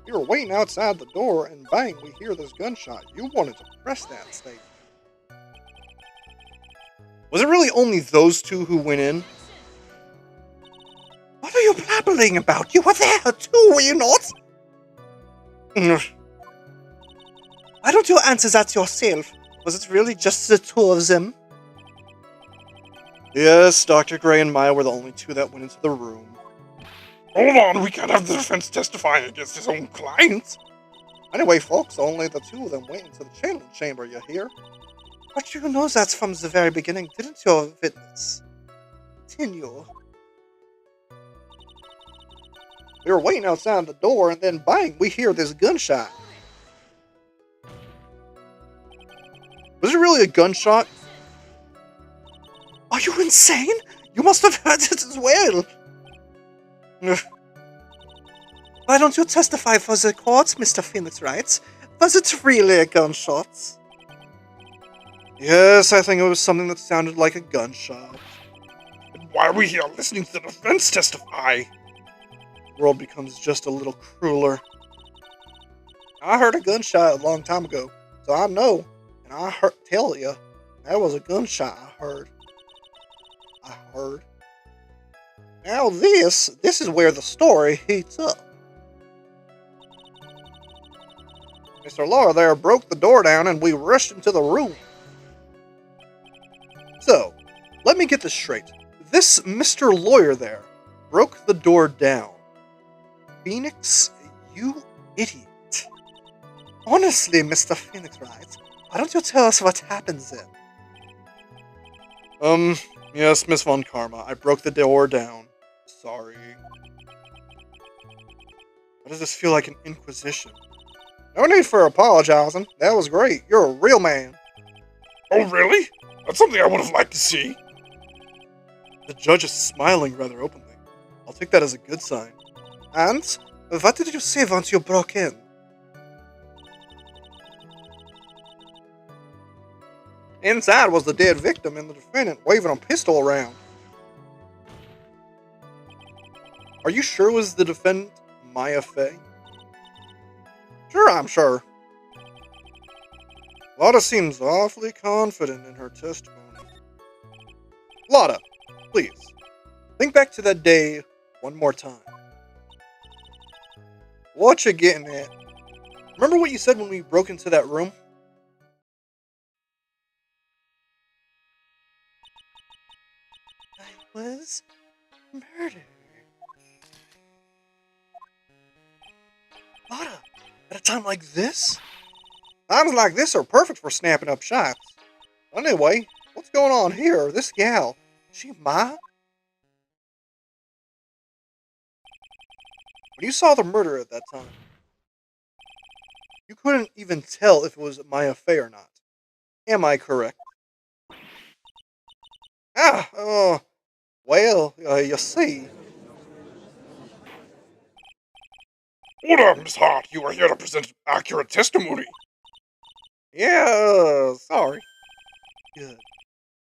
We were waiting outside the door, and bang, we hear this gunshot. You wanted to press that statement. Was it really only those two who went in? What are you blabbering about? You were there too, were you not? Why don't you answer that yourself? Was it really just the two of them? Yes, Dr. Gray and Maya were the only two that went into the room. Hold on, we can't have the defense testifying against his own client. Anyway, folks, only the two of them went into the channeling chamber, you hear? But you know that from the very beginning, didn't you, witness? Continue. We were waiting outside the door, and then bang, we hear this gunshot. Was it really a gunshot? Are you insane? You must have heard it as well. Why don't you testify for the court, Mr. Phoenix Wright? Was it really a gunshot? Yes, I think it was something that sounded like a gunshot. And why are we here listening to the defense testify? The world becomes just a little crueler. I heard a gunshot a long time ago, so I know. And I tell you, that was a gunshot I heard. Now this is where the story heats up. Mr. Laura there broke the door down and we rushed into the room. So, let me get this straight. This Mr. Lawyer there broke the door down. Phoenix, you idiot. Honestly, Mr. Phoenix Wright, why don't you tell us what happens then? Yes, Miss Von Karma, I broke the door down. Sorry. Why does this feel like an inquisition? No need for apologizing. That was great. You're a real man. Oh, really? That's something I would have liked to see. The judge is smiling rather openly. I'll take that as a good sign. And what did you say once you broke in? Inside was the dead victim and the defendant waving a pistol around. Are you sure it was the defendant, Maya Fey? Sure, I'm sure. Lotta seems awfully confident in her testimony. Lotta, please, think back to that day one more time. What you getting at? Remember what you said when we broke into that room? I was murdered. Lotta, at a time like this? Times like this are perfect for snapping up shots. Anyway, what's going on here? This gal, she Maya? When you saw the murder at that time, you couldn't even tell if it was Maya Fey or not. Am I correct? You see. Order, Miss Hart. You are here to present accurate testimony. Yeah, sorry. Good.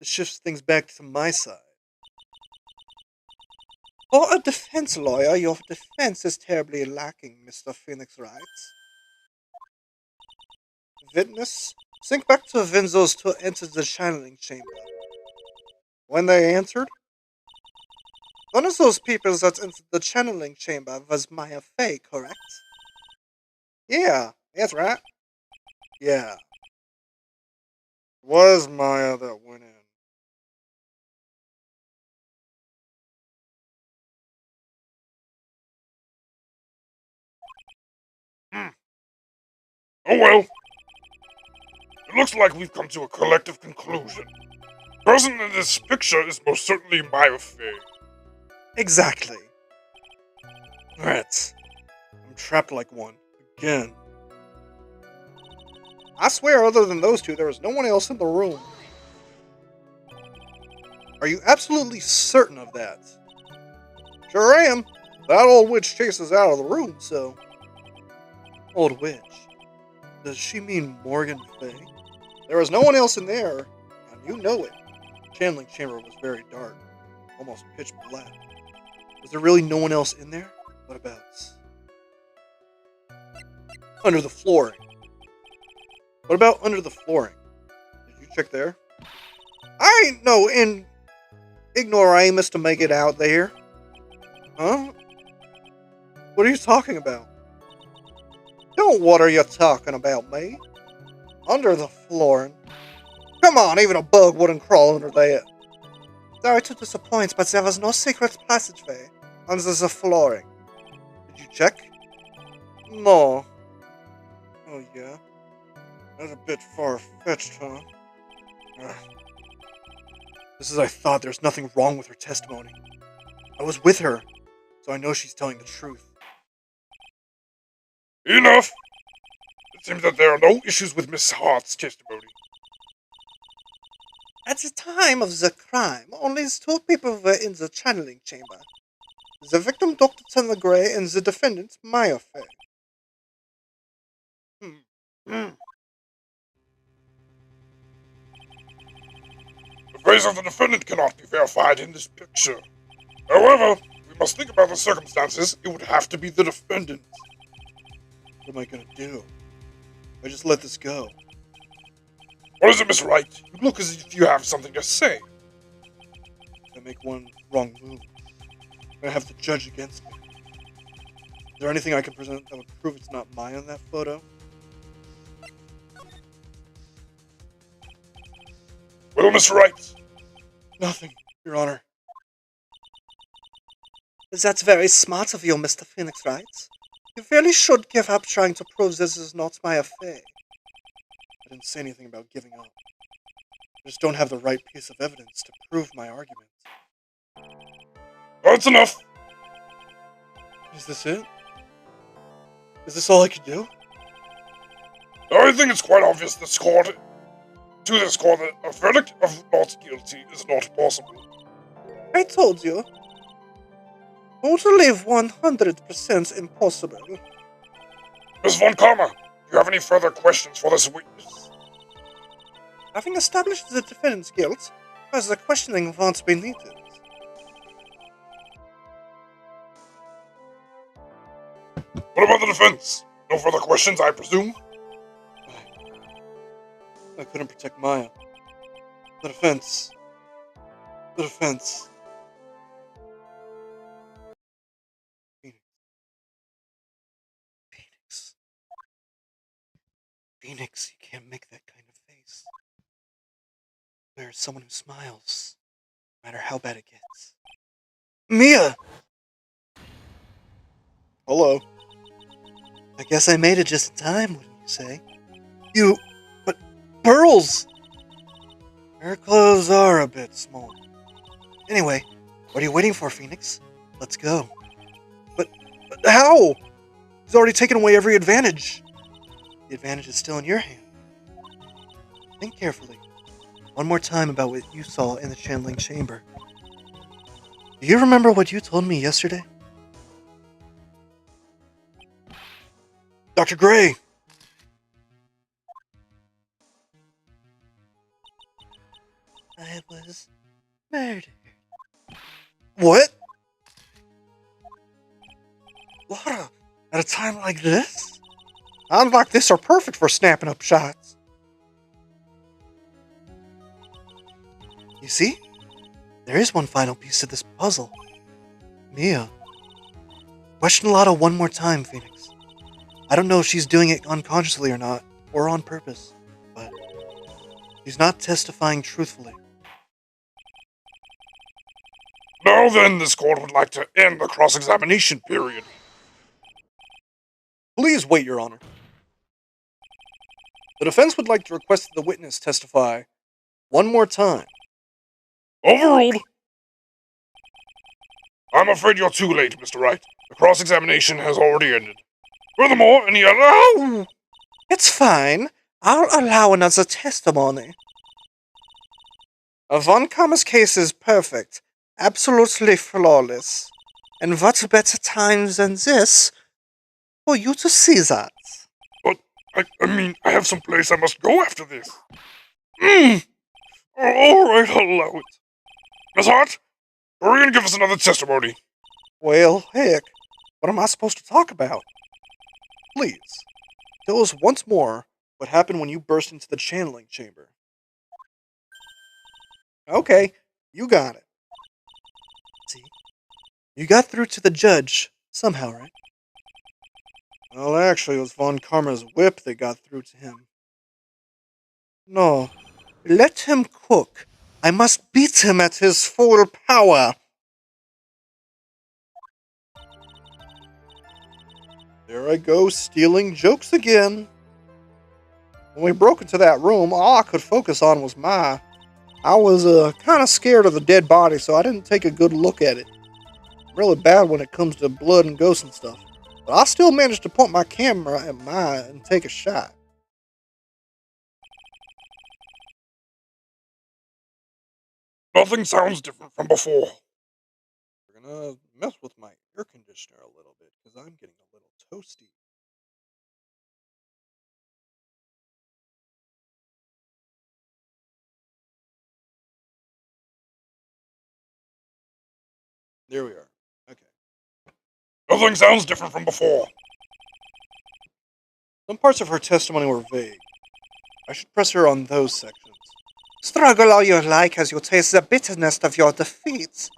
It shifts things back to my side. For a defense lawyer, your defense is terribly lacking, Mr. Phoenix Wright. Witness, think back to when those two entered the channeling chamber. When they entered, one of those people that entered the channeling chamber was Maya Fey, correct? Yeah, that's right. Yeah. It was Maya that went in. Oh well. It looks like we've come to a collective conclusion. The person in this picture is most certainly Maya Fey. Exactly. Rats. I'm trapped like one. Again. I swear, other than those two, there was no one else in the room. Are you absolutely certain of that? Sure am. That old witch chased us out of the room, so... Old witch? Does she mean Morgan Fay? There was no one else in there, and you know it. The channeling chamber was very dark, almost pitch black. Was there really no one else in there? What about under the flooring? What about under the flooring? Did you check there? I ain't no ignoramus to make it out there. Huh? What are you talking about? What are you talking about, me? Under the flooring? Come on, even a bug wouldn't crawl under there. Sorry to disappoint, but there was no secret passageway under the flooring. Did you check? No. Oh, yeah? That's a bit far-fetched, huh? Ugh. Just as I thought, there's nothing wrong with her testimony. I was with her, so I know she's telling the truth. Enough! It seems that there are no issues with Miss Hart's testimony. At the time of the crime, only 2 people were in the channeling chamber. The victim, Dr. Turner Gray, and the defendant, Maya Fey. The face of the defendant cannot be verified in this picture. However, we must think about the circumstances. It would have to be the defendant. What am I gonna do? I just let this go. What is it, Miss Wright? You look as if you have something to say. If I make one wrong move, I have the judge against me. Is there anything I can present that would prove it's not Maya in that photo? Well, Miss Wright. Nothing, Your Honor. That's very smart of you, Mr. Phoenix Wright. You really should give up trying to prove this is not Maya Fey. I didn't say anything about giving up. I just don't have the right piece of evidence to prove my argument. That's enough. Is this it? Is this all I could do? I think it's quite obvious that a verdict of not guilty is not possible. I told you. Totally 100% impossible. Miss Von Karma, do you have any further questions for this witness? Having established the defendant's guilt, further questioning won't be needed. What about the defense? No further questions, I presume? I couldn't protect Maya. The defense. The defense. Phoenix. Phoenix, you can't make that kind of face. There's someone who smiles, no matter how bad it gets. Mia! Hello. I guess I made it just in time, wouldn't you say? But pearls! Her clothes are a bit small. Anyway, what are you waiting for, Phoenix? Let's go. But how? He's already taken away every advantage. The advantage is still in your hand. Think carefully. One more time about what you saw in the channeling chamber. Do you remember what you told me yesterday? Dr. Gray! I was murdered. What? Lara, at a time like this? Times like this are perfect for snapping up shots. You see? There is one final piece to this puzzle. Mia. Question Lotto one more time, Phoenix. I don't know if she's doing it unconsciously or not, or on purpose, but she's not testifying truthfully. Now then, this court would like to end the cross-examination period. Please wait, Your Honor. The defense would like to request that the witness testify one more time. Overruled. I'm afraid you're too late, Mr. Wright. The cross-examination has already ended. Furthermore, any other... Oh, it's fine. I'll allow another testimony. Von Karma's case is perfect. Absolutely flawless. And what better time than this for you to see that? But, I mean, I have some place I must go after this. All right, I'll allow it. Miss Hart, hurry and give us another testimony. Well, heck, what am I supposed to talk about? Please, tell us once more what happened when you burst into the channeling chamber. Okay, you got it. See? You got through to the judge somehow, right? Well, actually, it was Von Karma's whip that got through to him. No, let him cook. I must beat him at his full power. There I go, stealing jokes again. When we broke into that room, all I could focus on was I was kind of scared of the dead body, so I didn't take a good look at it. I'm really bad when it comes to blood and ghosts and stuff. But I still managed to point my camera at Maya and take a shot. Nothing sounds different from before. We're gonna mess with my air conditioner a little bit, because I'm getting a little toasty. There we are. Okay. Nothing sounds different from before. Some parts of her testimony were vague. I should press her on those sections. Struggle all you like as you taste the bitterness of your defeat.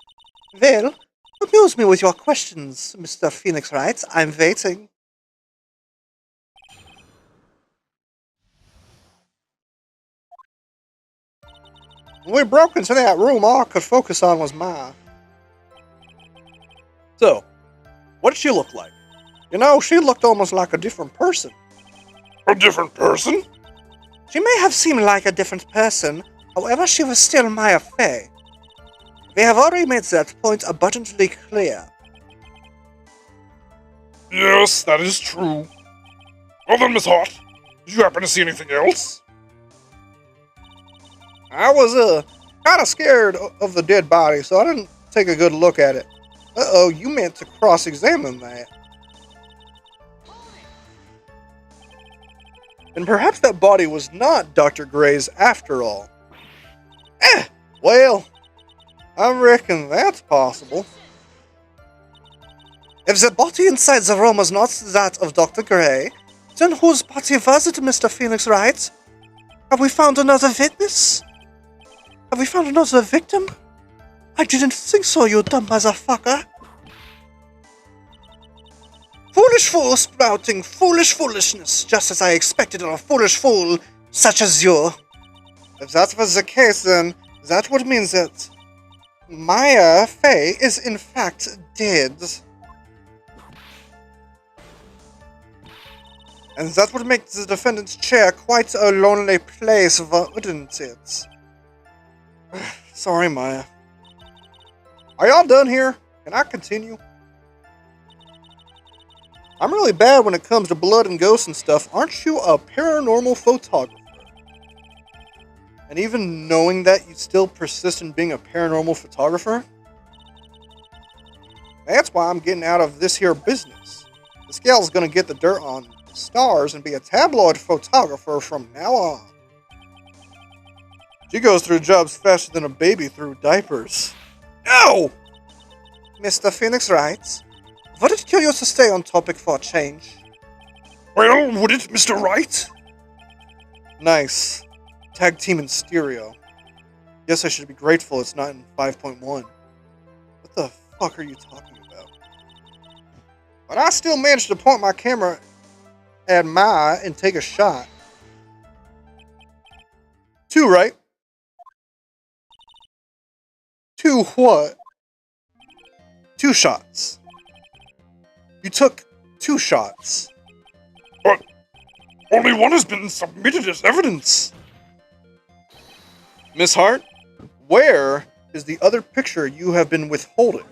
Well, amuse me with your questions, Mr. Phoenix Wright. I'm waiting. When we broke into that room, all I could focus on was Maya. So, what did she look like? You know, she looked almost like a different person. A different person? She may have seemed like a different person, however, she was still Maya Fey. We have already made that point abundantly clear. Yes, that is true. Well then, Miss Hart, did you happen to see anything else? I was, kind of scared of the dead body, so I didn't take a good look at it. Uh-oh, you meant to cross-examine that. And perhaps that body was not Dr. Gray's after all. Well, I reckon that's possible. If the body inside the room was not that of Dr. Gray, then whose body was it, Mr. Phoenix Wright? Have we found another witness? Have we found another victim? I didn't think so, you dumb motherfucker. Foolish fool sprouting foolish foolishness, just as I expected of a foolish fool such as you. If that was the case, then that would mean that Maya Fey is in fact dead. And that would make the defendant's chair quite a lonely place, wouldn't it? Sorry, Maya. Are y'all done here? Can I continue? I'm really bad when it comes to blood and ghosts and stuff. Aren't you a paranormal photographer? And even knowing that, you still persist in being a paranormal photographer? That's why I'm getting out of this here business. This gal's gonna get the dirt on stars and be a tabloid photographer from now on. She goes through jobs faster than a baby through diapers. Ow! Mr. Phoenix Wright, would it kill you to stay on topic for a change? Well, would it, Mr. Wright? Nice. Tag team in stereo. Guess I should be grateful it's not in 5.1. What the fuck are you talking about? But I still managed to point my camera at Maya and take a shot. 2, right? 2 what? 2 shots. You took 2 shots. What Only one has been submitted as evidence. Miss Hart, where is the other picture you have been withholding?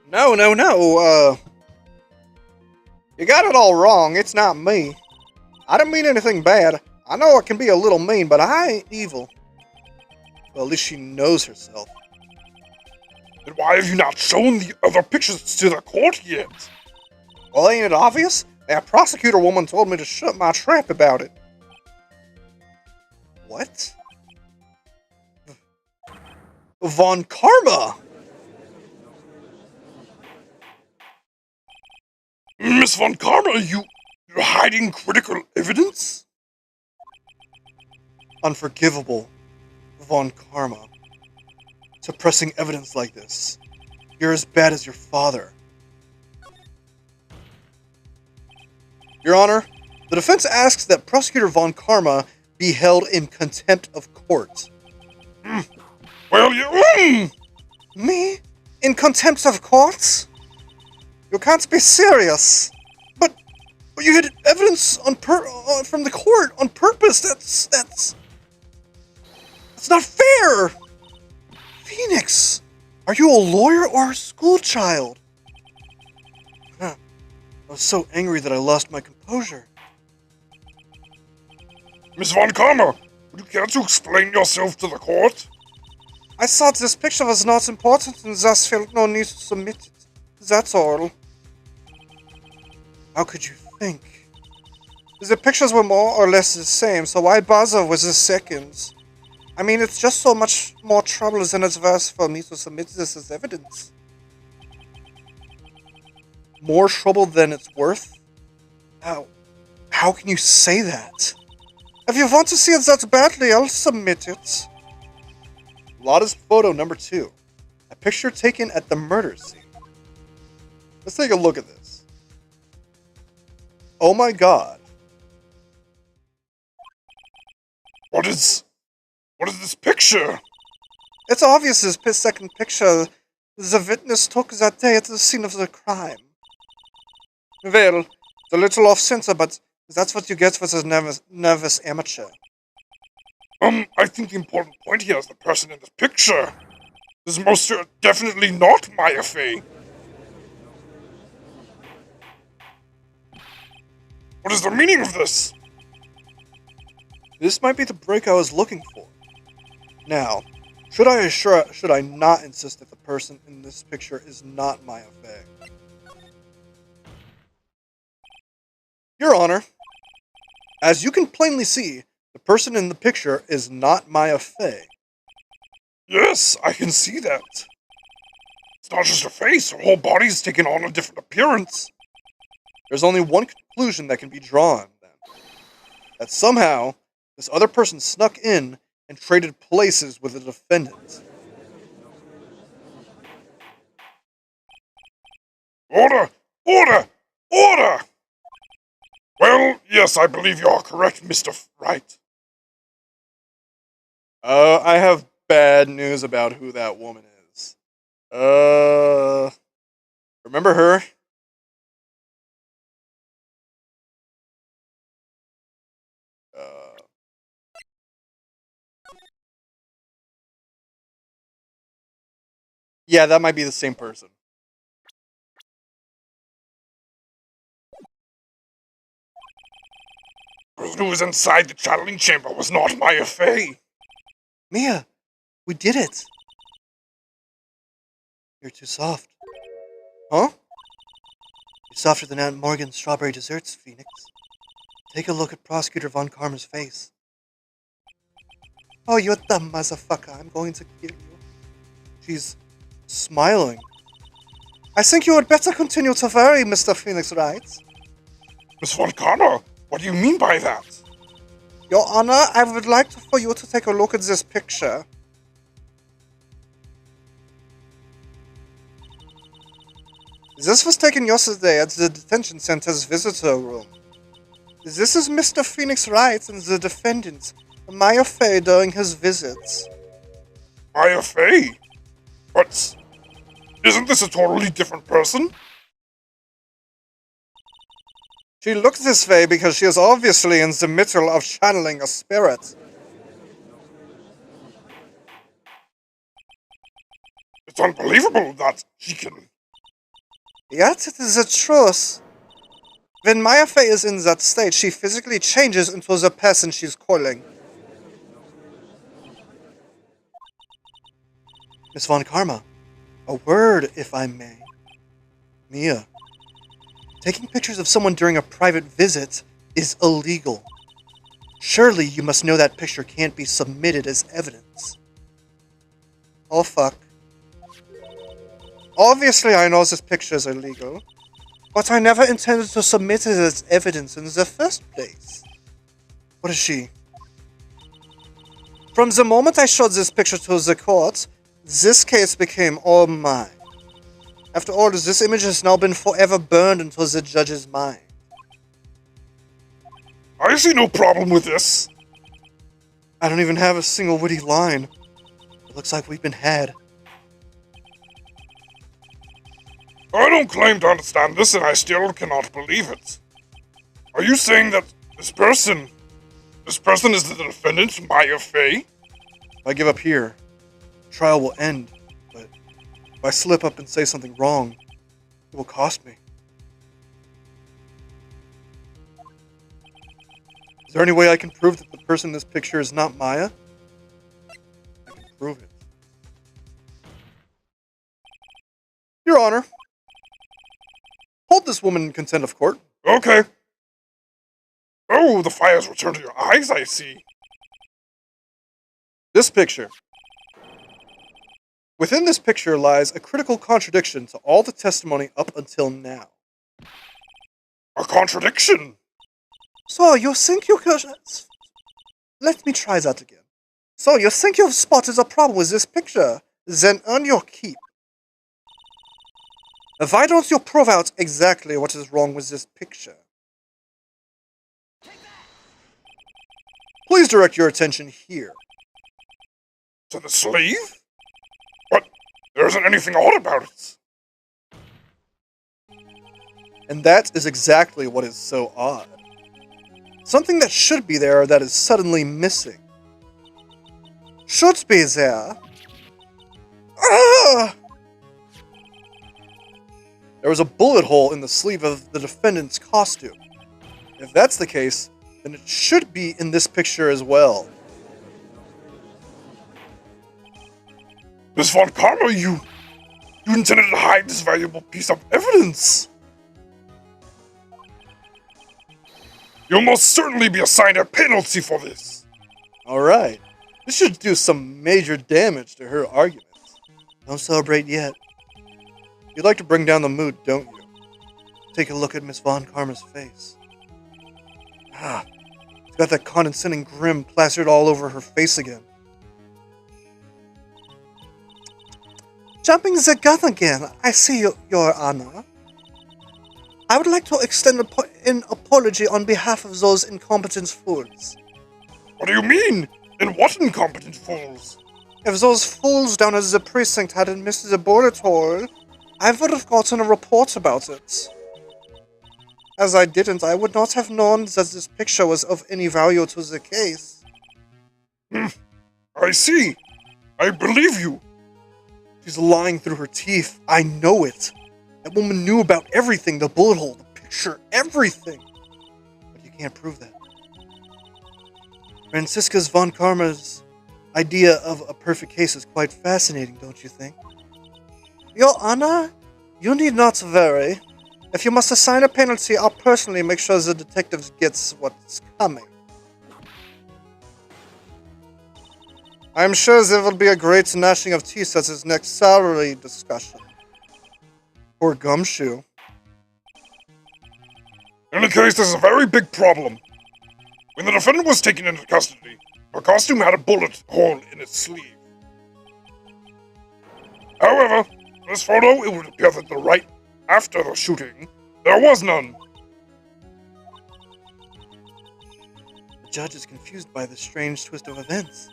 No. You got it all wrong. It's not me. I didn't mean anything bad. I know I can be a little mean, but I ain't evil. Well, at least she knows herself. Then why have you not shown the other pictures to the court yet? Well, ain't it obvious? That prosecutor woman told me to shut my trap about it. What? Von Karma! Miss Von Karma, you're hiding critical evidence? Unforgivable, Von Karma. Suppressing evidence like this. You're as bad as your father. Your Honor, the defense asks that Prosecutor Von Karma be held in contempt of court. Well, you... Me? In contempt of court? You can't be serious. But you hid evidence from the court on purpose. That's not fair. Phoenix, are you a lawyer or a school child? I was so angry that I lost my composure. Miss Von Karma, would you care to explain yourself to the court? I thought this picture was not important and thus felt no need to submit it. That's all. How could you think? The pictures were more or less the same, so why bother with the seconds? I mean, it's just so much more trouble than it's worth for me to submit this as evidence. More trouble than it's worth? How can you say that? If you want to see it that badly, I'll submit it. Lotta's photo number 2. A picture taken at the murder scene. Let's take a look at this. Oh my god. What is this picture? It's obvious this second picture the witness took that day at the scene of the crime. Well, it's a little off-center, but that's what you get with a nervous amateur. I think the important point here is the person in this picture. This is most definitely not Maya Fey. What is the meaning of this? This might be the break I was looking for. Now, should I not insist that the person in this picture is not Maya Fey? Your Honor, as you can plainly see, the person in the picture is not Maya Fey. Yes, I can see that. It's not just her face, her whole body's taken on a different appearance. There's only one conclusion that can be drawn, then. That somehow, this other person snuck in and traded places with the defendant. Order! Order! Order! Well, yes, I believe you are correct, Mr. Wright. I have bad news about who that woman is. Remember her? Yeah, that might be the same person. The person who was inside the channeling chamber was not Maya Fey. Mia, we did it. You're too soft. Huh? You're softer than Aunt Morgan's strawberry desserts, Phoenix. Take a look at Prosecutor Von Karma's face. Oh, you dumb motherfucker. I'm going to kill you. She's smiling. I think you would better continue to worry, Mr. Phoenix Wright. Miss Von Karma, what do you mean by that? Your Honor, I would like for you to take a look at this picture. This was taken yesterday at the detention center's visitor room. This is Mr. Phoenix Wright and the defendant, Maya Fey, during his visits. Maya Fey? But Isn't this a totally different person? She looks this way because she is obviously in the middle of channeling a spirit. It's unbelievable that she can... Yet it is the truth. When Maya Fey is in that state, she physically changes into the person she's calling. Miss Von Karma, a word, if I may. Mia, taking pictures of someone during a private visit is illegal. Surely you must know that picture can't be submitted as evidence. Oh fuck. Obviously I know this picture is illegal, but I never intended to submit it as evidence in the first place. What is she? From the moment I showed this picture to the court, this case became all mine. After all, this image has now been forever burned into the judge's mind. I see no problem with this. I don't even have a single witty line. It looks like we've been had. I don't claim to understand this, and I still cannot believe it. Are you saying that this person is the defendant, Maya Fey? If I give up here, the trial will end, but if I slip up and say something wrong, it will cost me. Is there any way I can prove that the person in this picture is not Maya? I can prove it. Your Honor, hold this woman in contempt of court. Okay. Oh, the fire's returned to your eyes, I see. This picture. Within this picture lies a critical contradiction to all the testimony up until now. A contradiction? So, you think you could... Let me try that again. So, you think you've spotted a problem with this picture? Then earn your keep. Why don't you prove out exactly what is wrong with this picture? Please direct your attention here. To the sleeve? But there isn't anything odd about it. And that is exactly what is so odd. Something that should be there that is suddenly missing. Should be there. Ah! There was a bullet hole in the sleeve of the defendant's costume. If that's the case, then it should be in this picture as well. Miss Von Karma, you intended to hide this valuable piece of evidence. You'll most certainly be assigned a penalty for this. Alright. This should do some major damage to her arguments. Don't celebrate yet. You'd like to bring down the mood, don't you? Take a look at Miss Von Karma's face. Ah, it's got that condescending grin plastered all over her face again. Jumping the gun again, I see you, Your Honor. I would like to extend an apology on behalf of those incompetent fools. What do you mean? And what incompetent fools? If those fools down at the precinct hadn't missed the bullet hole, I would have gotten a report about it. As I didn't, I would not have known that this picture was of any value to the case. I see. I believe you. She's lying through her teeth. I know it. That woman knew about everything, the bullet hole, the picture, everything. But you can't prove that. Franziska's Von Karma's idea of a perfect case is quite fascinating, don't you think? Your Honor, you need not worry. If you must assign a penalty, I'll personally make sure the detectives gets what's coming. I'm sure there will be a great gnashing of teeth at his next salary discussion. Poor Gumshoe. In any case, this is a very big problem. When the defendant was taken into custody, her costume had a bullet hole in its sleeve. However, in this photo, it would appear that the right after the shooting, there was none. The judge is confused by this strange twist of events.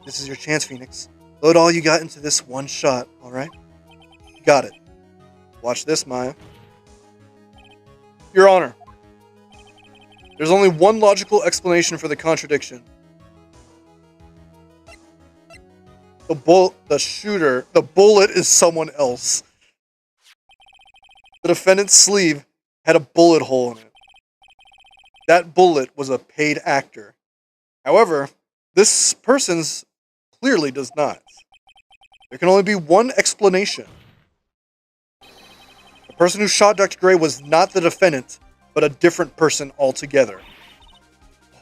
This is your chance, Phoenix. Load all you got into this one shot, alright? Got it. Watch this, Maya. Your Honor, there's only one logical explanation for the contradiction. The bullet is someone else. The defendant's sleeve had a bullet hole in it. That bullet was a paid actor. However, this person's clearly does not. There can only be one explanation. The person who shot Dr. Gray was not the defendant, but a different person altogether.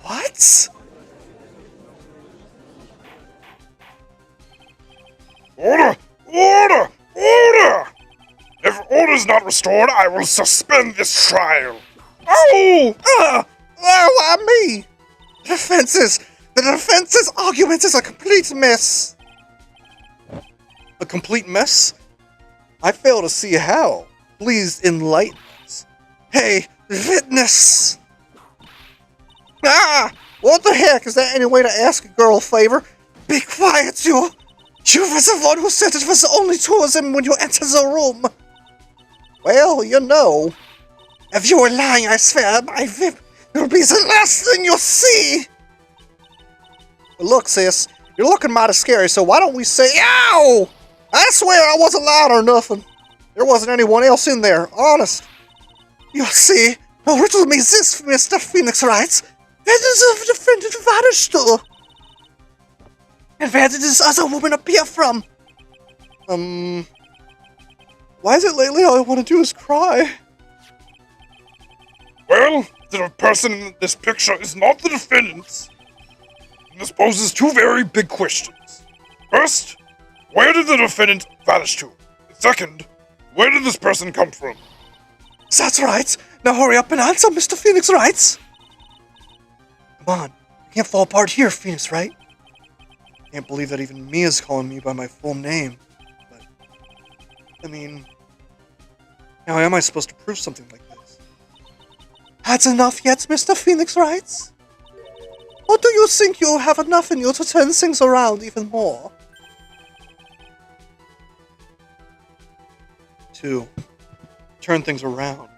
What? Order! Order! Order! If order is not restored, I will suspend this trial. Oh! Why me? The defense's argument is a complete mess. A complete mess? I fail to see how. Please enlighten us. Hey, witness! What the heck? Is there any way to ask a girl a favor? Be quiet, you! You was the one who said it was only two of them when you entered the room. Well, you know. If you were lying, I swear, my whip will be the last thing you'll see. Look, sis, you're looking mighty scary, so why don't we say, ow! I swear I wasn't lying or nothing. There wasn't anyone else in there, honest. You see, riddle me this, Mr. Phoenix writes. Where does the defendant vanish to? And where did this other woman appear from? Why is it lately all I want to do is cry? Well, the person in this picture is not the defendant. And this poses two very big questions. First, where did the defendant vanish to? Second, where did this person come from? That's right. Now hurry up and answer, Mr. Phoenix writes. Come on, I can't fall apart here, Phoenix, right? Can't believe that even Mia's calling me by my full name. But, I mean, how am I supposed to prove something like this? That's enough yet, Mr. Phoenix writes? Or do you think you have enough in you to turn things around even more? To turn things around.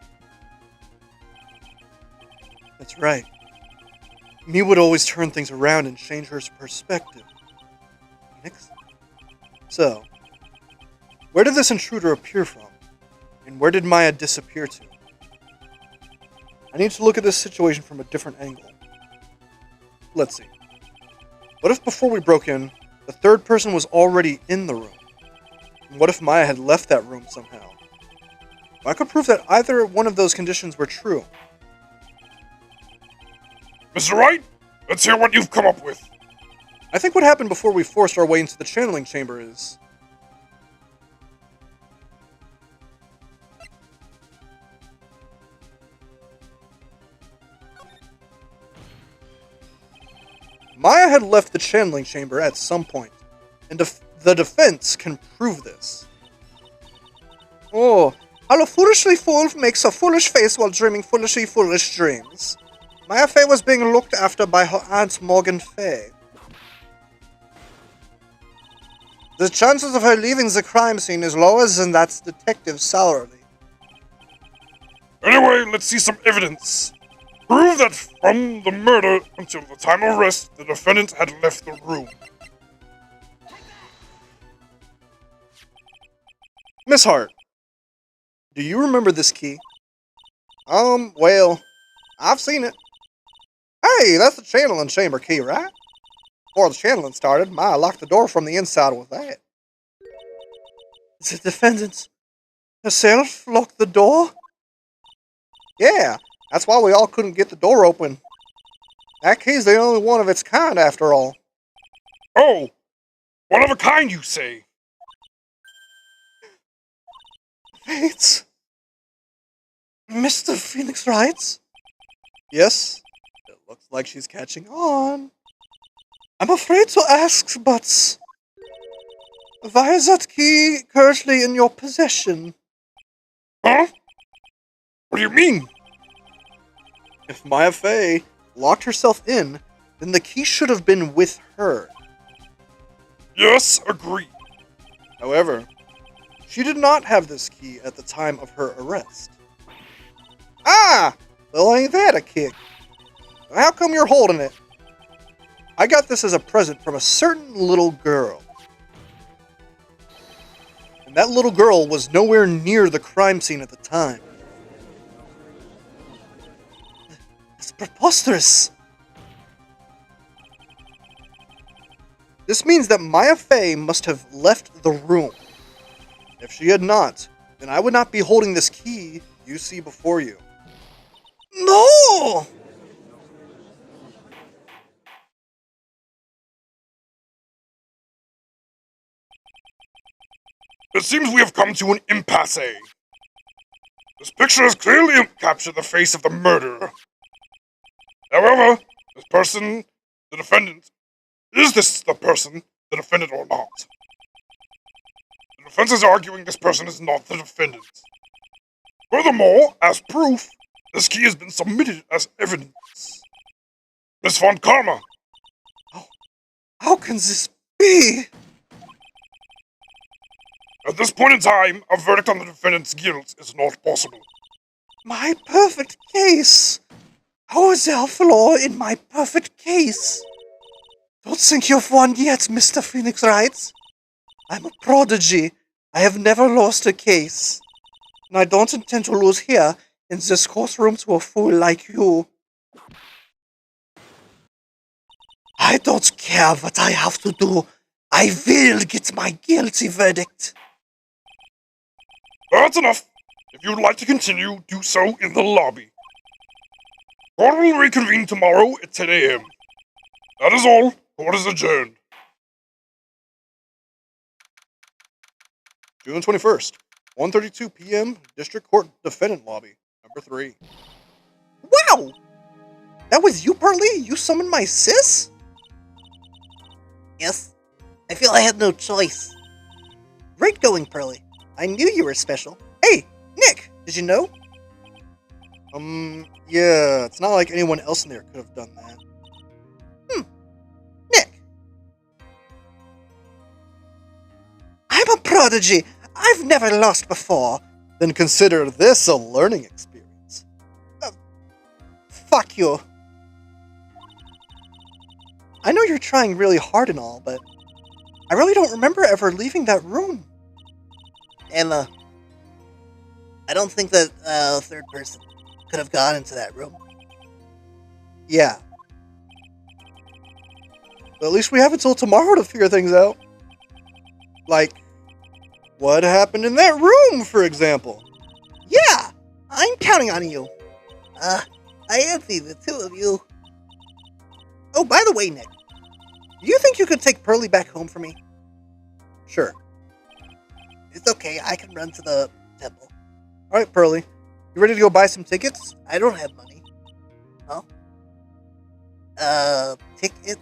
That's right. Mia would always turn things around and change her perspective. Phoenix? So, where did this intruder appear from? And where did Maya disappear to? I need to look at this situation from a different angle. Let's see. What if before we broke in, the third person was already in the room? And what if Maya had left that room somehow? I could prove that either one of those conditions were true. Mr. Wright, let's hear what you've come up with. I think what happened before we forced our way into the channeling chamber is... Maya had left the channeling chamber at some point, and the defense can prove this. Oh, how a foolishly fool makes a foolish face while dreaming foolishly foolish dreams. Maya Fey was being looked after by her aunt Morgan Fey. The chances of her leaving the crime scene is lower than that detective's salary. Anyway, let's see some evidence. Prove that from the murder until the time of arrest, the defendant had left the room. Miss Hart, do you remember this key? Well, I've seen it. Hey, that's the channeling chamber key, right? Before the channeling started, Maya locked the door from the inside with that. The defendant herself locked the door? Yeah, that's why we all couldn't get the door open. That key's the only one of its kind, after all. Oh, one of a kind, you say? Wait. Mr. Phoenix writes? Yes, it looks like she's catching on. I'm afraid to ask, but... why is that key currently in your possession? Huh? What do you mean? If Maya Fey locked herself in, then the key should have been with her. Yes, agreed. However, She did not have this key at the time of her arrest. Ah! Well, ain't that a kick? How come you're holding it? I got this as a present from a certain little girl. And that little girl was nowhere near the crime scene at the time. It's preposterous. This means that Maya Fey must have left the room. If she had not, then I would not be holding this key you see before you. No! It seems we have come to an impasse. This picture has clearly captured the face of the murderer. However, this person, the defendant, is this the person, the defendant, or not? The defense is arguing this person is not the defendant. Furthermore, as proof, this key has been submitted as evidence. Miss Von Karma, How can this be? at this point in time, a verdict on the defendant's guilt is not possible. My perfect case. How is there a flaw in my perfect case? Don't think you've won yet, Mr. Phoenix Wright. I'm a prodigy. I have never lost a case. And I don't intend to lose here in this courtroom to a fool like you. I don't care what I have to do. I will get my guilty verdict. That's enough. If you would like to continue, do so in the lobby. Court will reconvene tomorrow at 10 a.m. That is all. Court is adjourned. June 21st, 1:32 p.m., District Court Defendant Lobby, number 3. Wow! That was you, Pearly? You summoned my sis? Yes, I feel I had no choice. Great going, Pearly. I knew you were special. Hey, Nick, did you know? Yeah, it's not like anyone else in there could have done that. Nick. I'm a prodigy. I've never lost before. Then consider this a learning experience. Fuck you. I know you're trying really hard and all, but I really don't remember ever leaving that room. Emma, I don't think that a third person could have gone into that room. Yeah. But at least we have until tomorrow to figure things out. Like, what happened in that room, for example? Yeah, I'm counting on you. I envy the two of you. Oh, by the way, Nick, do you think you could take Pearly back home for me? Sure. It's okay, I can run to the temple. Alright, Pearly. You ready to go buy some tickets? I don't have money. Huh? Ticket?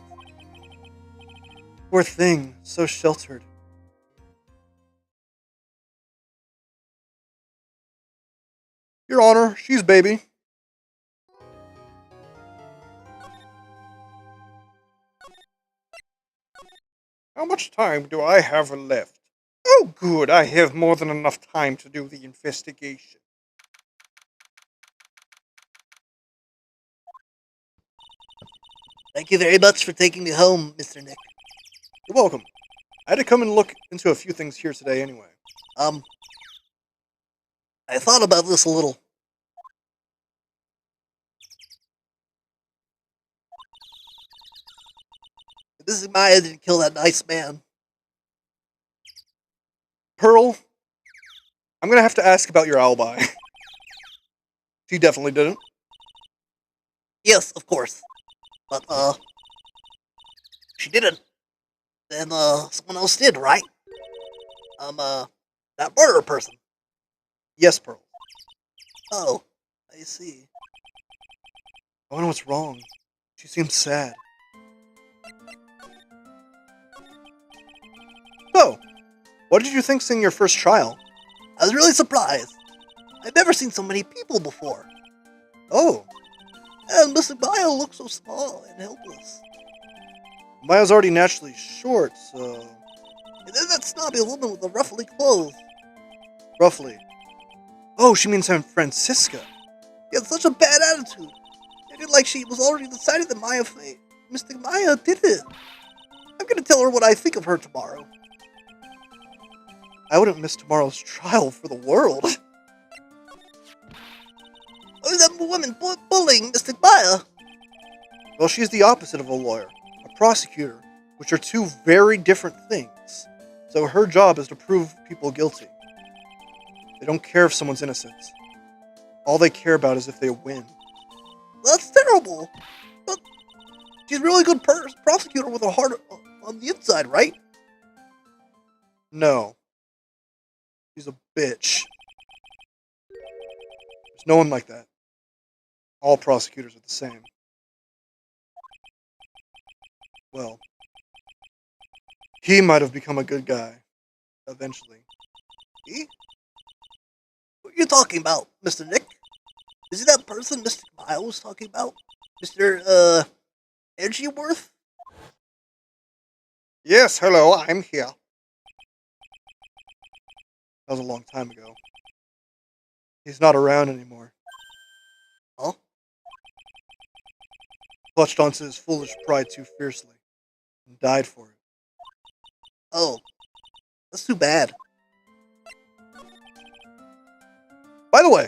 Poor thing, so sheltered. Your Honor, she's baby. How much time do I have left? Oh, good, I have more than enough time to do the investigation. Thank you very much for taking me home, Mr. Nick. You're welcome. I had to come and look into a few things here today anyway. I thought about this a little. Mrs. Maya didn't kill that nice man. Pearl, I'm gonna have to ask about your alibi. She definitely didn't. Yes, of course. But, she didn't. Then, someone else did, right? That murderer person. Yes, Pearl. Oh, I see. I wonder what's wrong. She seems sad. So, what did you think seeing your first trial? I was really surprised. I've never seen so many people before. Oh, And Mr. Maya looks so small and helpless. Maya's already naturally short, so... And then that snobby woman with the ruffly clothes. Roughly. Oh, she means San Francisco. She had such a bad attitude. Acted like she was already decided that Maya Mystic Maya did it. I'm gonna tell her what I think of her tomorrow. I wouldn't miss tomorrow's trial for the world. Oh, that woman bullying Mystic Maya. Well, she's the opposite of a lawyer, a prosecutor, which are two very different things. So her job is to prove people guilty. They don't care if someone's innocent. All they care about is if they win. That's terrible. But she's a really good prosecutor with a heart on the inside, right? No. She's a bitch. There's no one like that. All prosecutors are the same. Well, he might have become a good guy. Eventually. He? What are you talking about, Mr. Nick? Is it that person Mr. Maya was talking about? Mr. Edgeworth? Yes, hello, I'm here. That was a long time ago. He's not around anymore. Huh? Clutched onto his foolish pride too fiercely and died for it. Oh, that's too bad. By the way,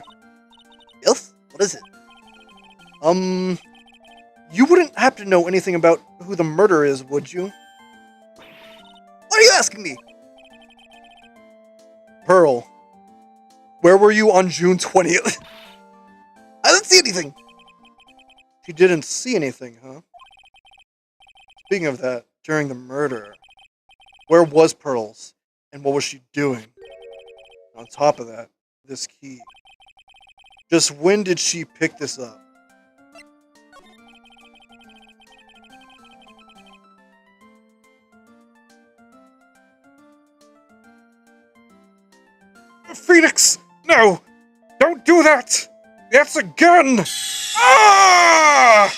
Yes? What is it? you wouldn't happen to know anything about who the murderer is, would you? What are you asking me? Pearl, where were you on June 20th? I didn't see anything. You didn't see anything, huh? Speaking of that, during the murder, where was Pearls, and what was she doing? On top of that, this key. Just when did she pick this up? Phoenix! No! Don't do that! That's a gun! Ah!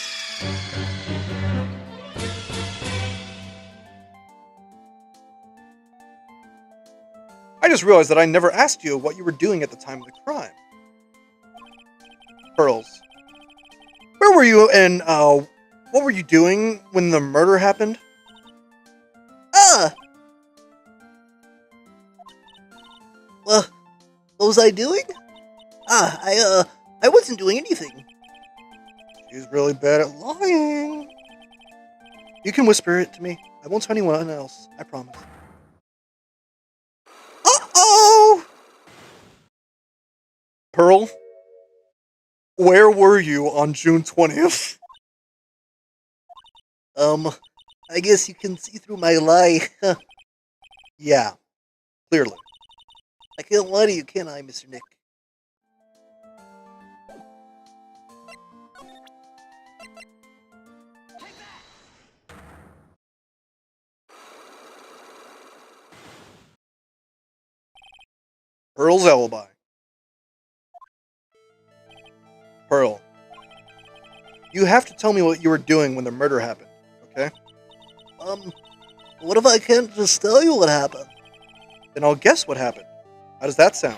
I just realized that I never asked you what you were doing at the time of the crime. Pearls, where were you and, what were you doing when the murder happened? Well, what was I doing? I wasn't doing anything. She's really bad at lying. You can whisper it to me. I won't tell anyone else. I promise. Uh-oh! Pearl, where were you on June 20th? I guess you can see through my lie. Yeah, clearly. I can't lie to you, can I, Mr. Nick? Pearl's alibi. Pearl, you have to tell me what you were doing when the murder happened, okay? What if I can't just tell you what happened? Then I'll guess what happened. How does that sound?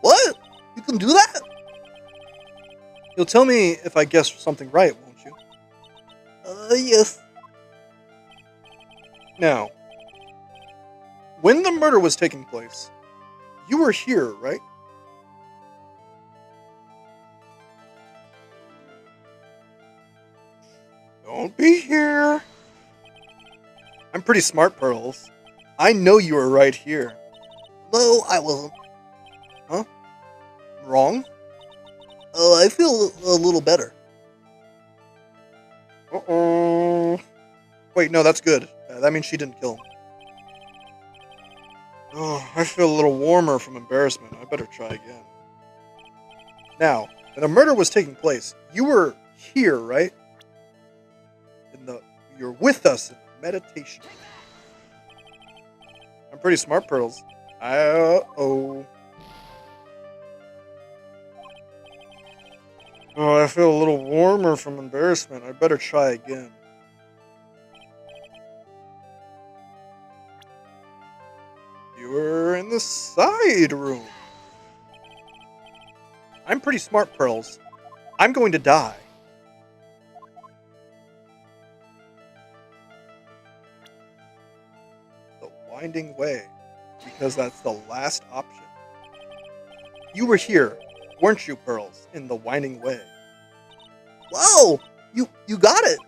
What? You can do that? You'll tell me if I guess something right, won't you? Yes. Now, when the murder was taking place, you were here, right? Don't be here. I'm pretty smart, Pearls. I know you were right here. No, I wasn't. Wrong? Oh, I feel a little better. Uh-oh. Wait, no, that's good. That means she didn't kill him. Oh, I feel a little warmer from embarrassment. I better try again. Now, when the murder was taking place, you were here, right? You're with us in the meditation. I'm pretty smart, Pearls. Uh-oh. Oh, I feel a little warmer from embarrassment. I better try again. You were in the side room. I'm pretty smart, Pearls. I'm going to die. The Winding Way, because that's the last option. You were here, weren't you, Pearls, in the Winding Way? Wow! You got it!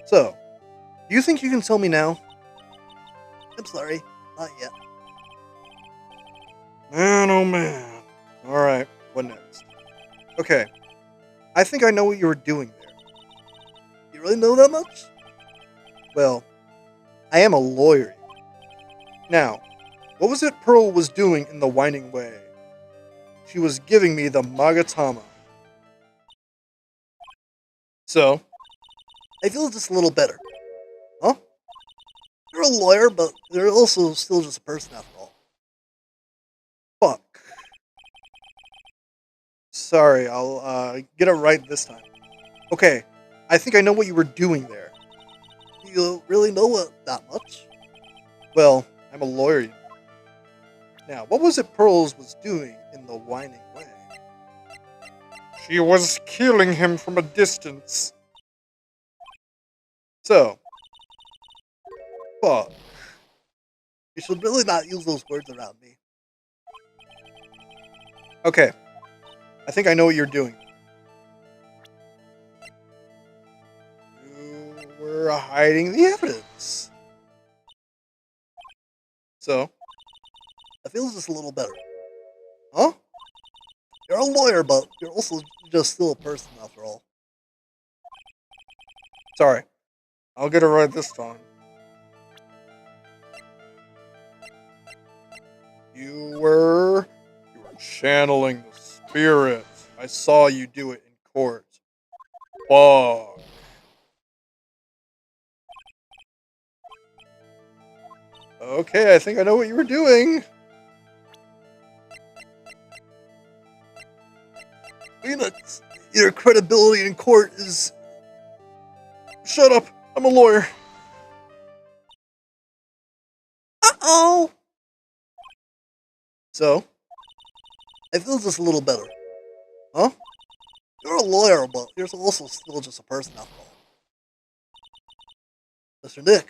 So, do you think you can tell me now? I'm sorry, not yet. Man, oh man. Alright, what next? Okay, I think I know what you were doing there. You really know that much? Well, I am a lawyer. Now, what was it Pearl was doing in the Winding Way? She was giving me the Magatama. So, I feel just a little better. huh? You're a lawyer, but you're also still just a person after all. Fuck. Sorry, I'll get it right this time. Okay, I think I know what you were doing there. You really know it that much? Well, I'm a lawyer. You know. Now, what was it Pearls was doing in the Winding Way? She was killing him from a distance. So, fuck. You should really not use those words around me. Okay, I think I know what you're doing. You were hiding the evidence. So, I feel just a little better. huh? You're a lawyer, but you're also just still a person after all. Sorry, I'll get it right this time. You were channeling the spirit. I saw you do it in court. Fuck. Okay, I think I know what you were doing. Phoenix, your credibility in court is... Shut up. I'm a lawyer. Uh-oh! So, I feel just a little better. huh? You're a lawyer, but you're also still just a person after all. Mr. Nick,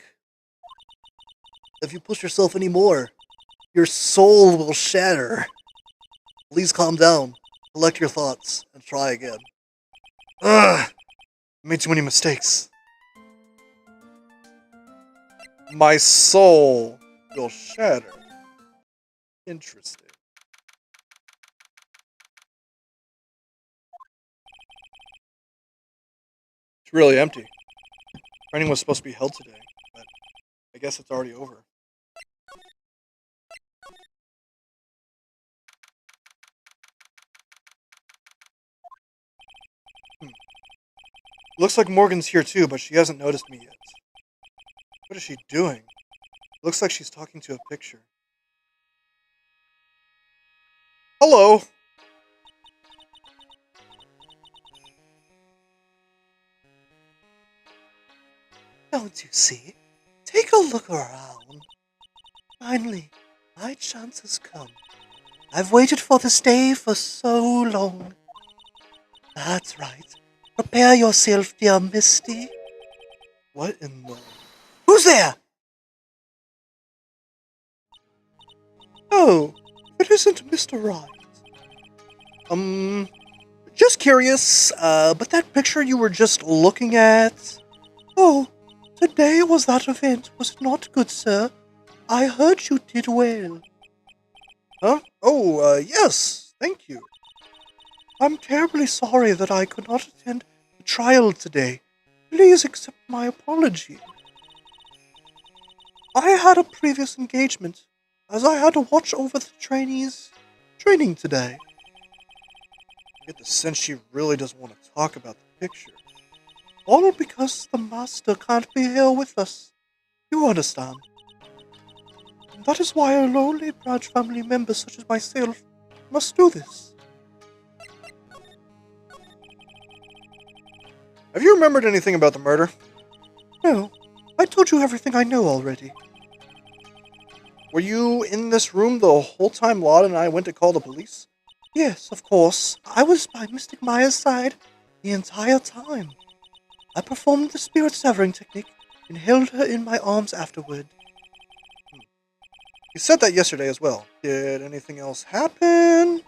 if you push yourself anymore, your soul will shatter. Please calm down, collect your thoughts, and try again. Ugh. I made too many mistakes. My soul will shatter. Interesting. It's really empty. Training was supposed to be held today, but I guess it's already over. Looks like Morgan's here too, but she hasn't noticed me yet. What is she doing? Looks like she's talking to a picture. Hello! Don't you see? Take a look around. Finally, my chance has come. I've waited for this day for so long. That's right. Prepare yourself, dear Misty. What in the... Who's there? Oh, it isn't Mr. Right. Just curious, but that picture you were just looking at... Oh, today was that event, was it not, good sir? I heard you did well. Huh? Oh, yes, thank you. I'm terribly sorry that I could not attend the trial today. Please accept my apology. I had a previous engagement, as I had to watch over the trainees' training today. I get the sense she really doesn't want to talk about the picture. All because the master can't be here with us. You understand? And that is why a lonely branch family member such as myself must do this. Have you remembered anything about the murder? No, I told you everything I know already. Were you in this room the whole time Laud and I went to call the police? Yes, of course. I was by Mystic Maya's side the entire time. I performed the spirit severing technique and held her in my arms afterward. You said that yesterday as well. Did anything else happen?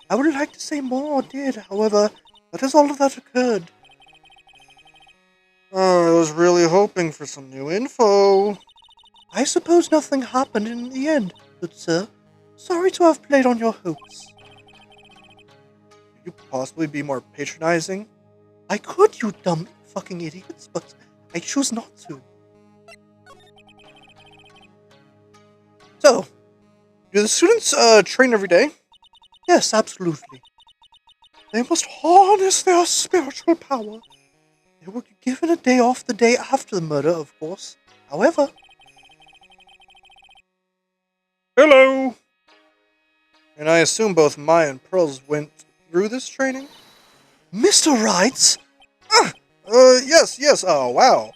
I would like to say more did, however, that is all that occurred. I was really hoping for some new info. I suppose nothing happened in the end, good sir. Sorry to have played on your hopes. Could you possibly be more patronizing? I could, you dumb fucking idiots, but I choose not to. So, do the students train every day? Yes, absolutely. They must harness their spiritual power. They were given a day off the day after the murder, of course. However, Hello! And I assume both Maya and Pearls went through this training? Mr. Wrights, Yes. Oh, wow.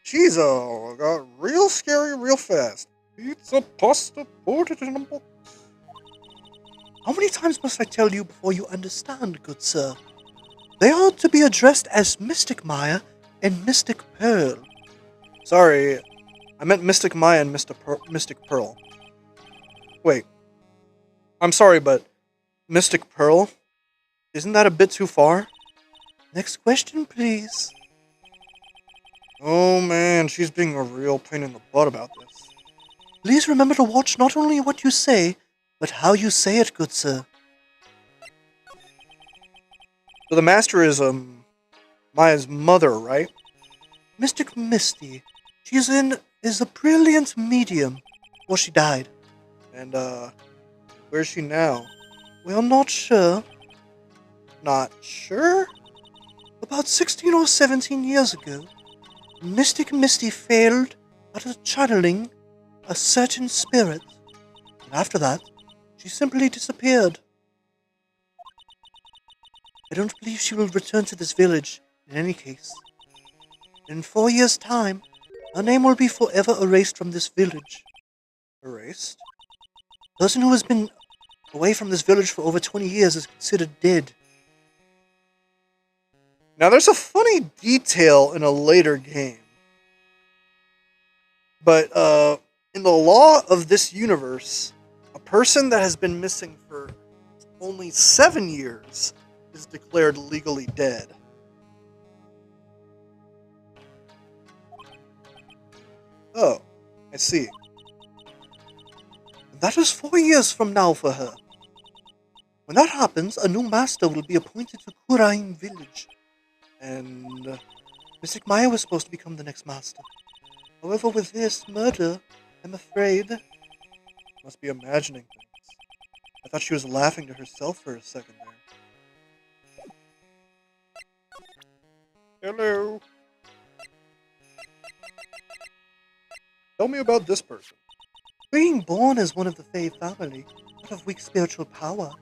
She's got real scary real fast. It's a pasta ported in a box. how many times must I tell you before you understand, good sir? They are to be addressed as Mystic Maya and Mystic Pearl. Sorry, I meant Mystic Maya and Mystic Pearl. Wait. I'm sorry, but Mystic Pearl? Isn't that a bit too far? Next question, please. Oh man, she's being a real pain in the butt about this. Please remember to watch not only what you say, but how you say it, good sir. So the master is, Maya's mother, right? Mystic Misty. Is a brilliant medium. Well, she died. And, where's she now? We're not sure. Not sure? About 16 or 17 years ago, Mystic Misty failed at channeling a certain spirit. And after that, she simply disappeared. I don't believe she will return to this village, in any case. In 4 years' time, her name will be forever erased from this village. Erased? The person who has been away from this village for over 20 years is considered dead. Now there's a funny detail in a later game. But, in the law of this universe, a person that has been missing for only 7 years is declared legally dead. Oh, I see. And that is 4 years from now for her. When that happens, a new master will be appointed to Kurain village. And Mystic Maya was supposed to become the next master. However, with this murder, I'm afraid... must be imagining things. I thought she was laughing to herself for a second there. Hello. Tell me about this person. Being born as one of the Fae family, out of weak spiritual power,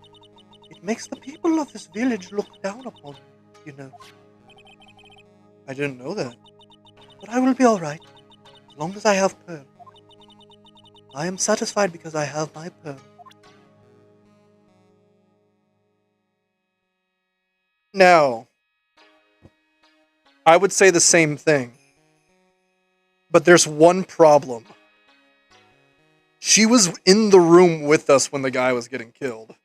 it makes the people of this village look down upon, you know. I didn't know that. But I will be alright, as long as I have Pearl. I am satisfied because I have my Pearl. Now, I would say the same thing. But there's one problem. She was in the room with us when the guy was getting killed.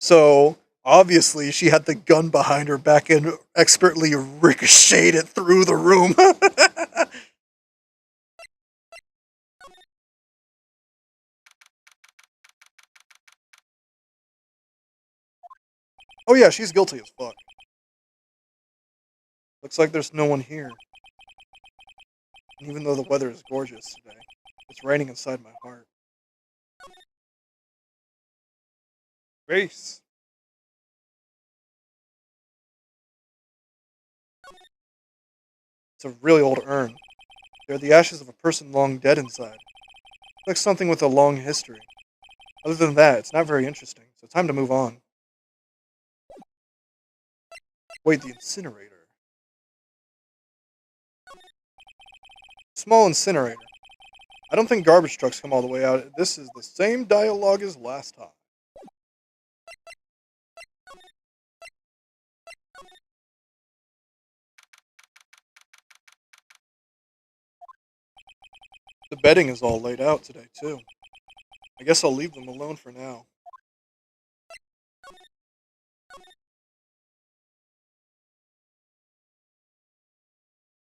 So, obviously, she had the gun behind her back and expertly ricocheted it through the room. Oh yeah, she's guilty as fuck. Looks like there's no one here. And even though the weather is gorgeous today, it's raining inside my heart. Grace. It's a really old urn. They're the ashes of a person long dead inside. Like something with a long history. Other than that, it's not very interesting, so time to move on. Wait, the incinerator. Small incinerator. I don't think garbage trucks come all the way out. This is the same dialogue as last time. The bedding is all laid out today, too. I guess I'll leave them alone for now.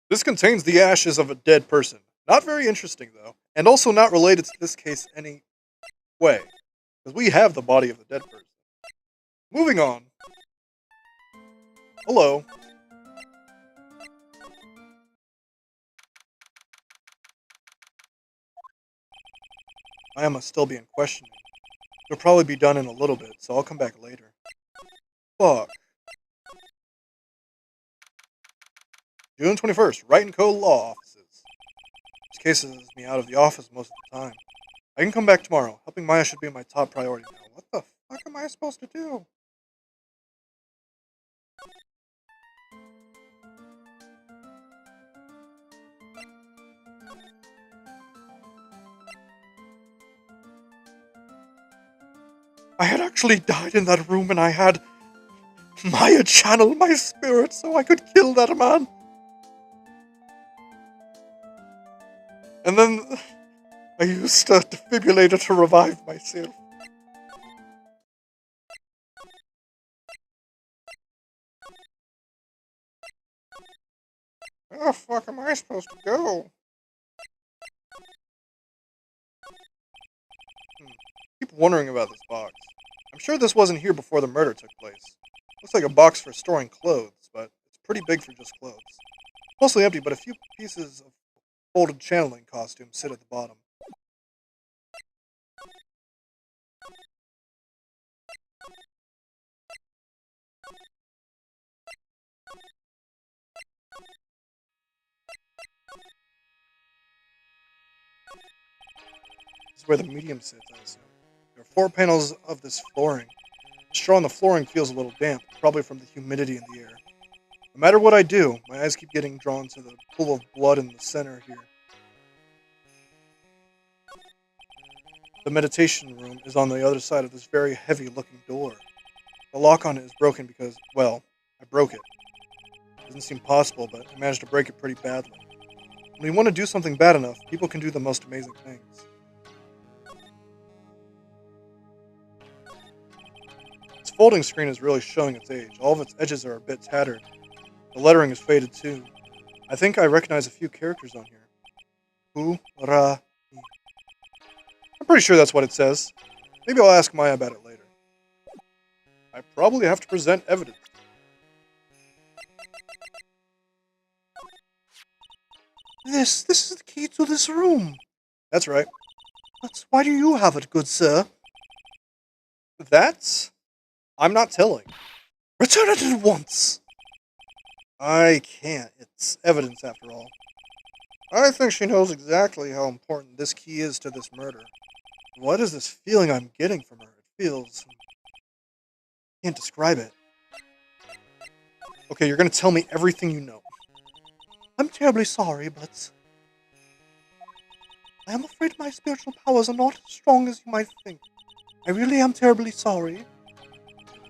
This contains the ashes of a dead person. Not very interesting, though, and also not related to this case any way, because we have the body of the dead person. Moving on. Hello. I must still be in questioning. It'll probably be done in a little bit, so I'll come back later. Fuck. June 21st, Wright and Co. Law Offices. This case is me out of the office most of the time. I can come back tomorrow. Helping Maya should be my top priority now. What the fuck am I supposed to do? I had actually died in that room and I had Maya channel my spirit so I could kill that man. And then I used a defibrillator to revive myself. Where the fuck am I supposed to go? Keep wondering about this box. I'm sure this wasn't here before the murder took place. Looks like a box for storing clothes, but it's pretty big for just clothes. Mostly empty, but a few pieces of folded channeling costume sit at the bottom. This is where the medium sits, I assume. There are 4 panels of this flooring. The straw on the flooring feels a little damp, probably from the humidity in the air. No matter what I do, my eyes keep getting drawn to the pool of blood in the center here. The meditation room is on the other side of this very heavy-looking door. The lock on it is broken because, well, I broke it. It doesn't seem possible, but I managed to break it pretty badly. When you want to do something bad enough, people can do the most amazing things. This folding screen is really showing its age. All of its edges are a bit tattered. The lettering is faded too. I think I recognize a few characters on here. Hu-ra. I'm pretty sure that's what it says. Maybe I'll ask Maya about it later. I probably have to present evidence. This is the key to this room. That's right. But why do you have it, good sir? That's... I'm not telling. Return it at once. I can't. It's evidence after all. I think she knows exactly how important this key is to this murder. What is this feeling I'm getting from her? It feels... can't describe it. Okay, you're gonna tell me everything you know. I'm terribly sorry, but I am afraid my spiritual powers are not as strong as you might think. I really am terribly sorry.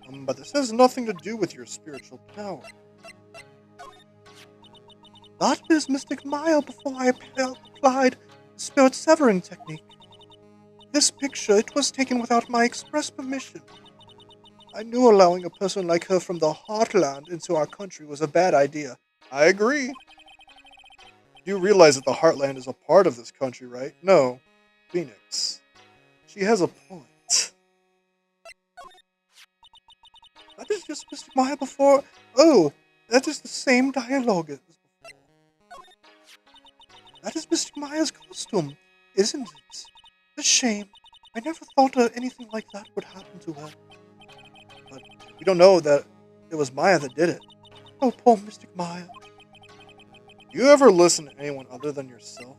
But this has nothing to do with your spiritual power. That is Mystic Maya before I applied the spirit severing technique. This picture, it was taken without my express permission. I knew allowing a person like her from the Heartland into our country was a bad idea. I agree. You realize that the Heartland is a part of this country, right? No. Phoenix. She has a point. That is just Mystic Maya before... Oh, that is the same dialogue as before. That is Mystic Maya's costume, isn't it? A shame. I never thought anything like that would happen to her. But we don't know that it was Maya that did it. Oh, poor Mystic Maya. You ever listen to anyone other than yourself?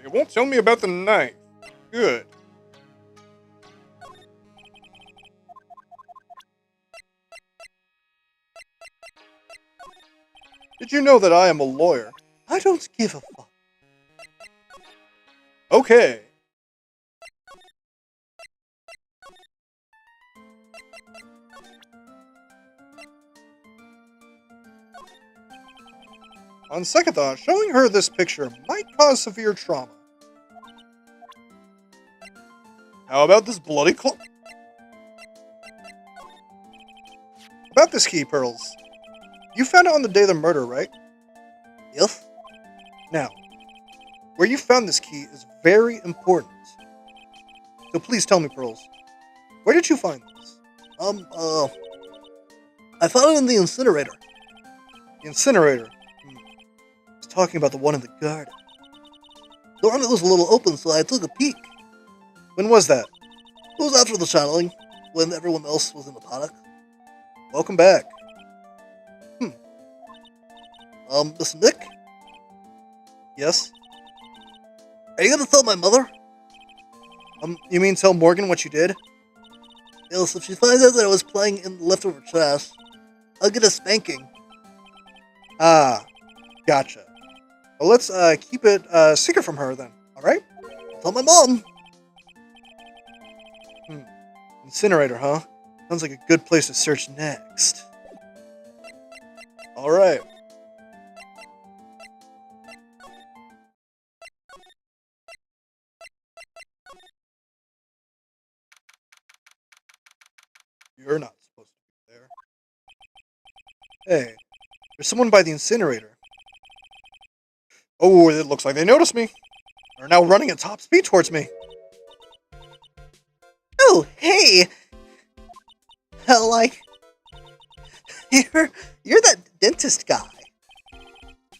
You won't tell me about the knife. Good. Did you know that I am a lawyer? I don't give a fuck. Okay. On second thought, showing her this picture might cause severe trauma. How about this bloody About this key, Pearls. You found it on the day of the murder, right? Yes? Now, where you found this key is very important. So please tell me, Pearls. Where did you find this? I found it in the incinerator. The incinerator. I was talking about the one in the garden. The one that was a little open, so I took a peek. When was that? It was after the channeling, when everyone else was in the paddock. Welcome back. Miss Nick? Yes? Are you gonna tell my mother? You mean tell Morgan what you did? Yes, if she finds out that I was playing in the leftover trash, I'll get a spanking. Ah, gotcha. Well, let's keep it secret from her then, alright? Tell my mom. Incinerator, huh? Sounds like a good place to search next. Alright. You're not supposed to be there. Hey, there's someone by the incinerator. Oh, it looks like they noticed me. They're now running at top speed towards me. Oh, hey! Like, you're that dentist guy.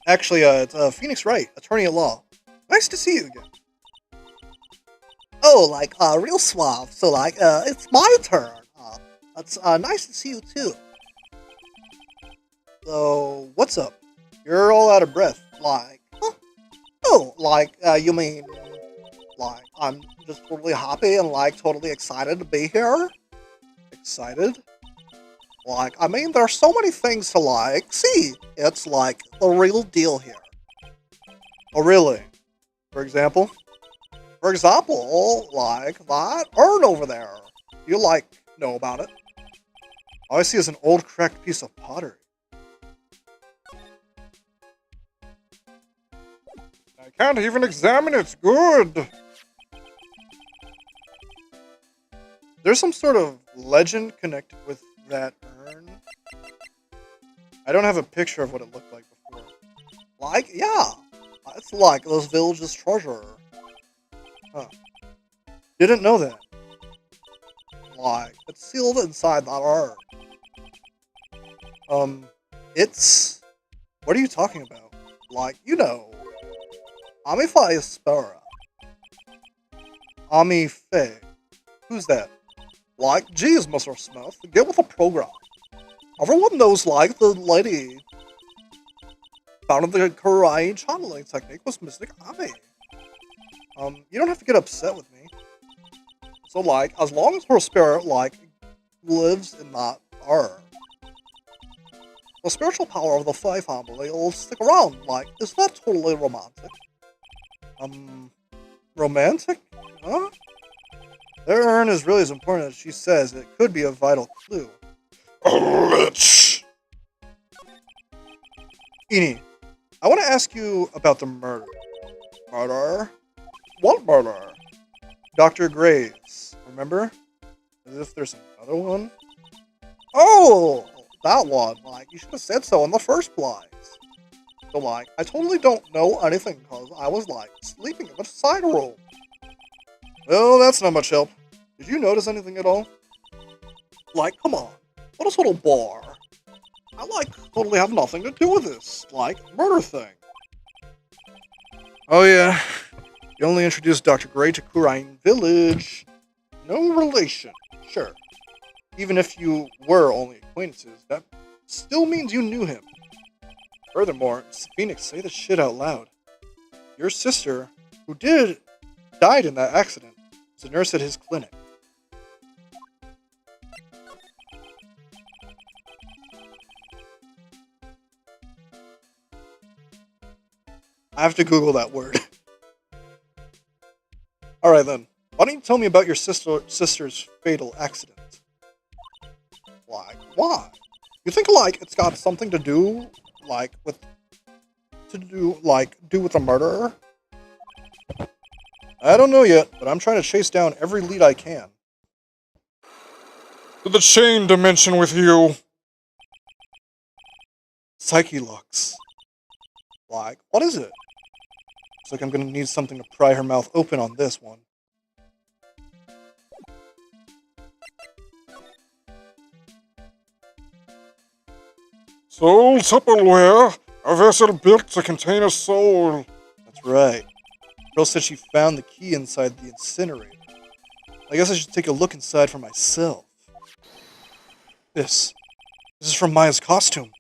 Actually, it's Phoenix Wright, attorney at law. Nice to see you again. Oh, like, real suave. So, like, it's my turn. It's nice to see you too. So, what's up? You're all out of breath. Like, huh? Oh, like, you mean, like, I'm just totally happy and, like, totally excited to be here? Excited? Like, I mean, there's so many things to like. See, it's like the real deal here. Oh, really? For example? For example, like that urn over there. You, like, know about it? All I see is an old cracked piece of pottery. I can't even examine it. Good. There's some sort of legend connected with that urn. I don't have a picture of what it looked like before. Like, yeah. It's like this village's treasure. Huh. Didn't know that. Like, it's sealed inside that urn. It's... What are you talking about? Like, you know. Amify Spera. Ami Faye. Who's that? Like, geez, Mr. Smith, get with the program. Everyone knows, like, the lady founded the Kurai channeling technique was Mystic Ami. You don't have to get upset with me. So, like, as long as her spirit, like, lives in that urn, the spiritual power of the Fae family will stick around. Like, is that totally romantic? Romantic? Huh? Their urn is really as important as she says. It could be a vital clue. Lich. Ini, I want to ask you about the murder. Murder? What murder? Dr. Gray's, remember? As if there's another one? Oh, that one. Like, you should have said so in the first place. So, like, I totally don't know anything because I was, like, sleeping in the side room. Well, that's not much help. Did you notice anything at all? Like, come on. What a total bore. I, like, totally have nothing to do with this, like, murder thing. Oh, yeah. You only introduced Dr. Gray to Kurain Village. No relation, sure. Even if you were only acquaintances, that still means you knew him. Furthermore, Phoenix, say the shit out loud. Your sister, who died in that accident, was a nurse at his clinic. I have to Google that word. Alright then. Why don't you tell me about your sister's fatal accident? Like, why? You think, like, it's got something to do, like, with... do with a murderer? I don't know yet, but I'm trying to chase down every lead I can. To the chain dimension with you. Psyche Lux. Like, what is it? Looks like I'm gonna need something to pry her mouth open on this one. Soul Tupperware, a vessel built to contain a soul. That's right. Girl said she found the key inside the incinerator. I guess I should take a look inside for myself. This is from Maya's costume.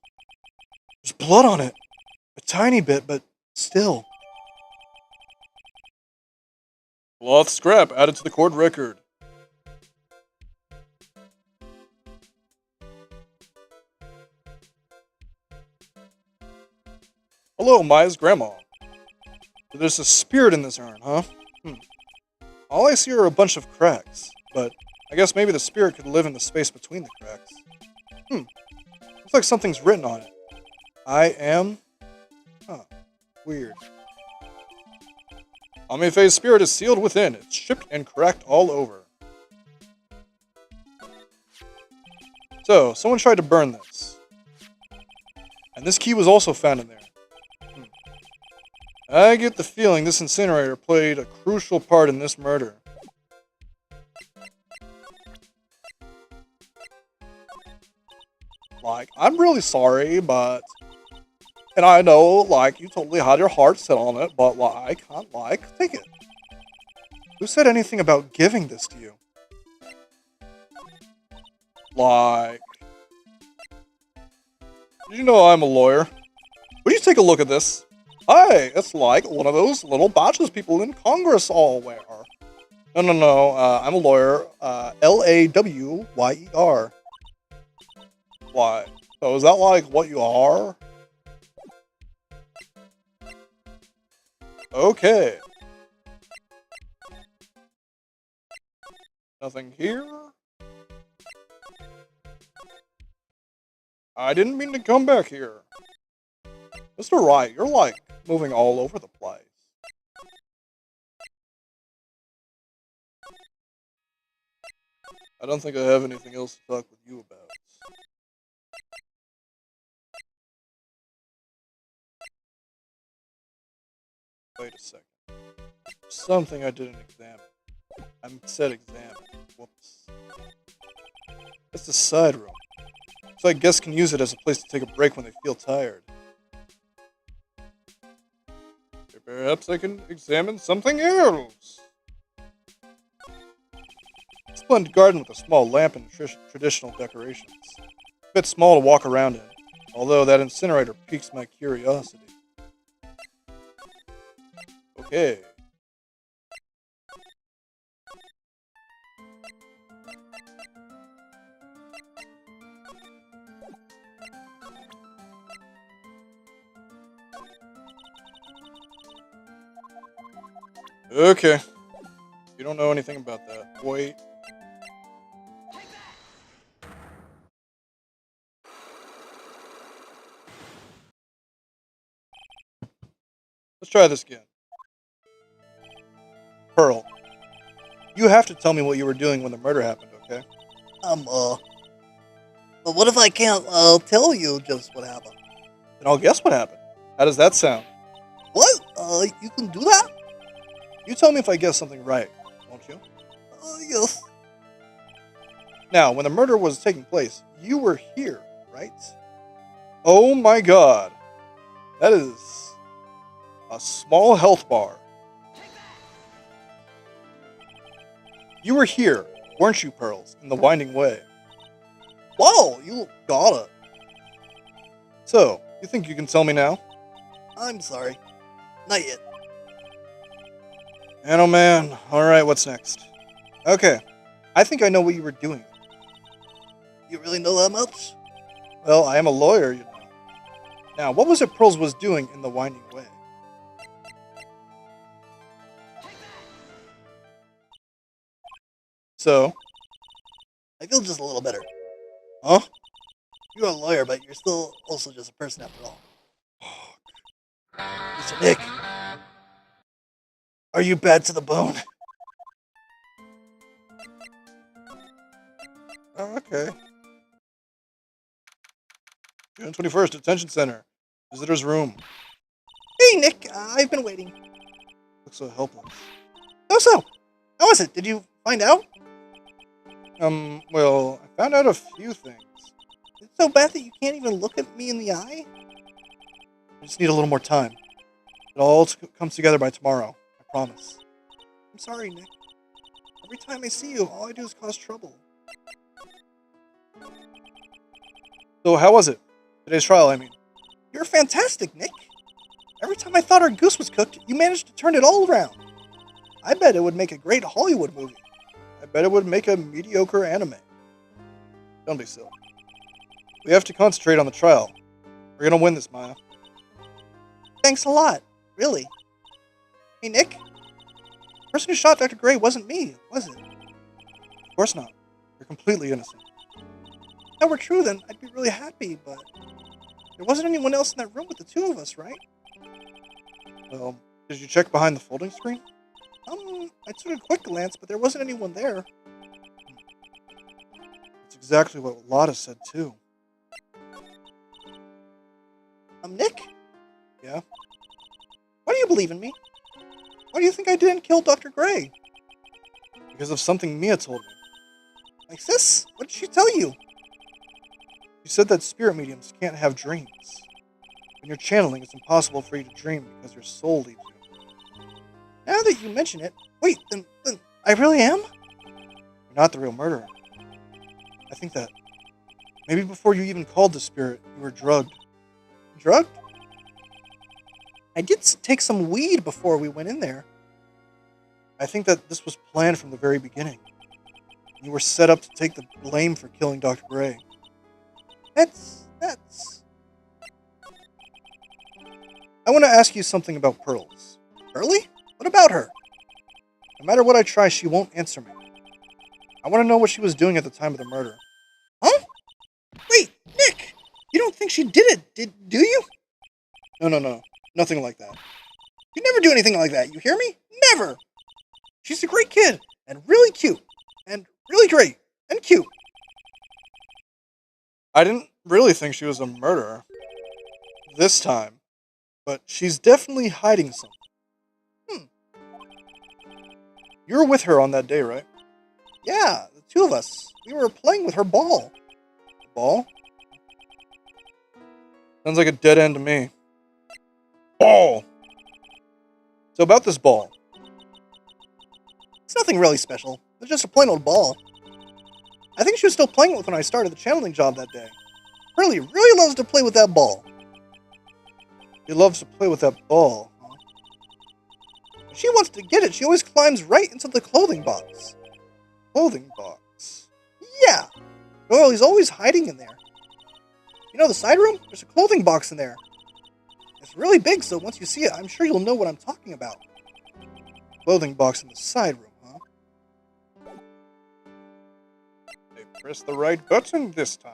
There's blood on it. A tiny bit, but still. Cloth scrap added to the court record. Hello, Maya's grandma. So there's a spirit in this urn, huh? All I see are a bunch of cracks, but I guess maybe the spirit could live in the space between the cracks. Looks like something's written on it. I am... Huh. Weird. Amifei's spirit is sealed within. It's chipped and cracked all over. So, someone tried to burn this. And this key was also found in there. I get the feeling this incinerator played a crucial part in this murder. Like, I'm really sorry, but... And I know, like, you totally had your heart set on it, but, like, I can't, like, take it. Who said anything about giving this to you? Like... Did you know I'm a lawyer? Would you take a look at this? Hi, it's like one of those little badges people in Congress all wear. No, I'm a lawyer. L-A-W-Y-E-R. Why? So is that like what you are? Okay. Nothing here? I didn't mean to come back here. Mr. Wright, you're like moving all over the place. I don't think I have anything else to talk with you about. Wait a second. Something I didn't examine. I said examine. Whoops. That's the side room. So I guess can use it as a place to take a break when they feel tired. Perhaps I can examine something else. Splendid garden with a small lamp and traditional decorations. A bit small to walk around in, although that incinerator piques my curiosity. Okay. Okay. You don't know anything about that. Wait. Let's try this again. Pearl, you have to tell me what you were doing when the murder happened, okay? But what if I can't, tell you just what happened? Then I'll guess what happened. How does that sound? What? You can do that? You tell me if I guess something right, won't you? Yes. Now, when the murder was taking place, you were here, right? Oh my god. That is a small health bar. You were here, weren't you, Pearls, in the Winding Way? Whoa, you got it. So, you think you can tell me now? I'm sorry. Not yet. Man, oh man. Alright, what's next? Okay, I think I know what you were doing. You really know that much? Well, I am a lawyer, you know. Now, what was it Pearls was doing in the Winding Way? So, I feel just a little better. huh? You're a lawyer, but you're still also just a person after all. Mr. Nick, are you bad to the bone? Oh, okay. June 21st, Detention Center. Visitor's room. Hey, Nick, I've been waiting. Looks so helpless. So, how was it? Did you find out? Well, I found out a few things. It's so bad that you can't even look at me in the eye? I just need a little more time. It all comes together by tomorrow. I promise. I'm sorry, Nick. Every time I see you, all I do is cause trouble. So, how was it? Today's trial, I mean. You're fantastic, Nick. Every time I thought our goose was cooked, you managed to turn it all around. I bet it would make a great Hollywood movie. I bet it would make a mediocre anime. Don't be silly. We have to concentrate on the trial. We're gonna win this, Maya. Thanks a lot. Really. Hey, Nick. The person who shot Dr. Gray wasn't me, was it? Of course not. You're completely innocent. If that were true, then I'd be really happy, but there wasn't anyone else in that room with the two of us, right? Well, did you check behind the folding screen? I took a quick glance, but there wasn't anyone there. That's exactly what Lotta said, too. Nick? Yeah? Why do you believe in me? Why do you think I didn't kill Dr. Gray? Because of something Mia told me. Like this? What did she tell you? She said that spirit mediums can't have dreams. When you're channeling, it's impossible for you to dream because your soul leaves you. Now that you mention it, wait, then I really am? You're not the real murderer. I think that maybe before you even called the spirit, you were drugged. Drugged? I did take some weed before we went in there. I think that this was planned from the very beginning. You were set up to take the blame for killing Dr. Gray. That's... I want to ask you something about Pearls. Pearly? What about her? No matter what I try, she won't answer me. I want to know what she was doing at the time of the murder. Huh? Wait, Nick! You don't think she did it, do you? No. Nothing like that. You never do anything like that, you hear me? Never! She's a great kid, and really cute, and really great, and cute. I didn't really think she was a murderer. This time. But she's definitely hiding something. You were with her on that day, right? Yeah, the two of us. We were playing with her ball. Ball? Sounds like a dead end to me. Ball! So about this ball. It's nothing really special. It's just a plain old ball. I think she was still playing with it when I started the channeling job that day. Pearly really loves to play with that ball. She loves to play with that ball, huh? If she wants to get it, she always climbs right into the clothing box. Clothing box? Yeah! Pearly's always hiding in there. You know the side room? There's a clothing box in there. It's really big, so once you see it, I'm sure you'll know what I'm talking about. Clothing box in the side room, huh? They pressed the right button this time.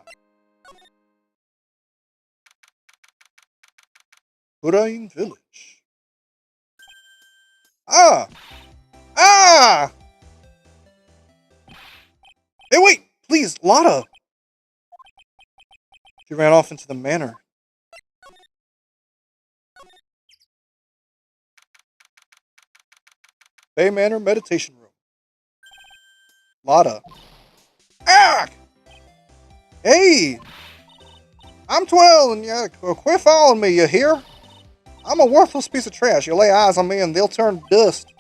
Hurain Village. Ah! Hey, wait! Please, Lotta! She ran off into the manor. Bay Manor Meditation Room. Lotta. Ah! Hey! I'm 12 and you quit following me, you hear? I'm a worthless piece of trash. You lay eyes on me and they'll turn to dust.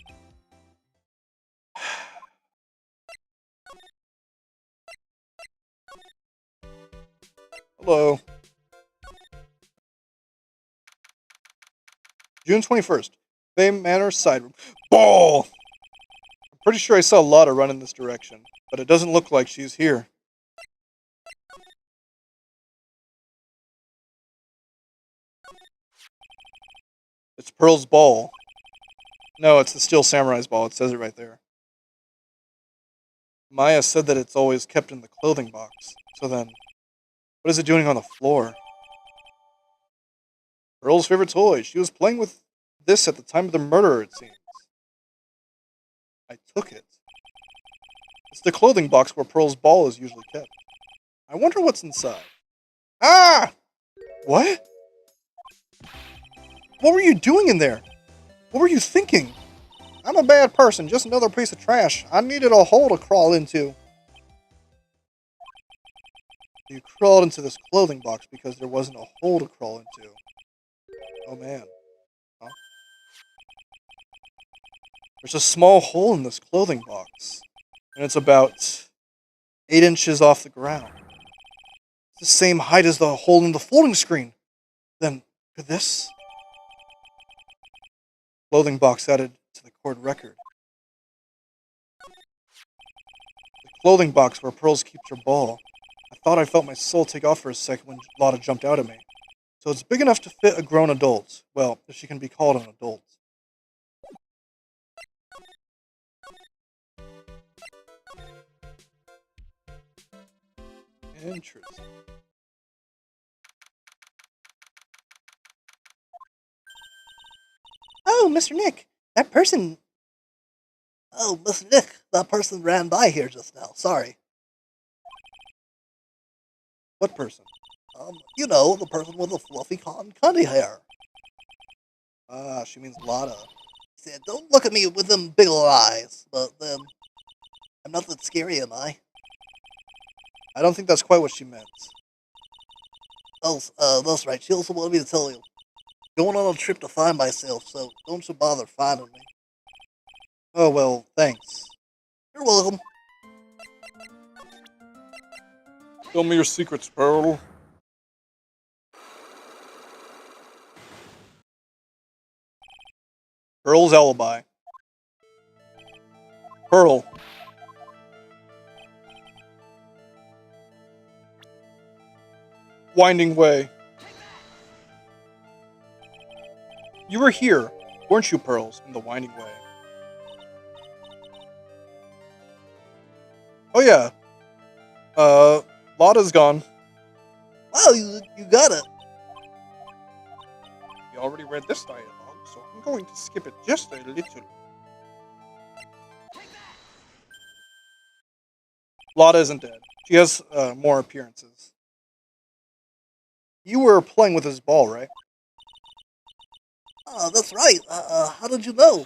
Hello. June 21st. Bay Manor side room. Ball! I'm pretty sure I saw Lotta run in this direction, but it doesn't look like she's here. It's Pearl's ball. No, it's the Steel Samurai's ball. It says it right there. Maya said that it's always kept in the clothing box. So then, what is it doing on the floor? Pearl's favorite toy. She was playing with this at the time of the murder, it seems. I took it. It's the clothing box where Pearl's ball is usually kept. I wonder what's inside. Ah! What? What were you doing in there? What were you thinking? I'm a bad person, just another piece of trash. I needed a hole to crawl into. You crawled into this clothing box because there wasn't a hole to crawl into. Oh man. Huh? There's a small hole in this clothing box. And it's about 8 inches off the ground. It's the same height as the hole in the folding screen. Then, could this? Clothing box added to the cord record. The clothing box where Pearls keeps her ball. I thought I felt my soul take off for a second when Lotta jumped out at me. So it's big enough to fit a grown adult. Well, if she can be called an adult. Interesting. Oh, Mr. Nick, that person... Oh, Mr. Nick, that person ran by here just now. Sorry. What person? You know, the person with the fluffy cotton candy hair. Ah, she means Lotta. He said, don't look at me with them big old eyes. But then, I'm not that scary, am I? I don't think that's quite what she meant. Oh, that's right. She also wanted me to tell you. Going on a trip to find myself, so don't you bother finding me. Oh, well, thanks. You're welcome. Tell me your secrets, Pearl. Pearl's alibi. Pearl. Winding Way. You were here, weren't you, Pearls, in the Winding Way? Oh yeah. Lotta's gone. Wow, you got it. We already read this dialogue, so I'm going to skip it just a little. Lotta isn't dead. She has more appearances. You were playing with his ball, right? Oh, that's right. How did you know?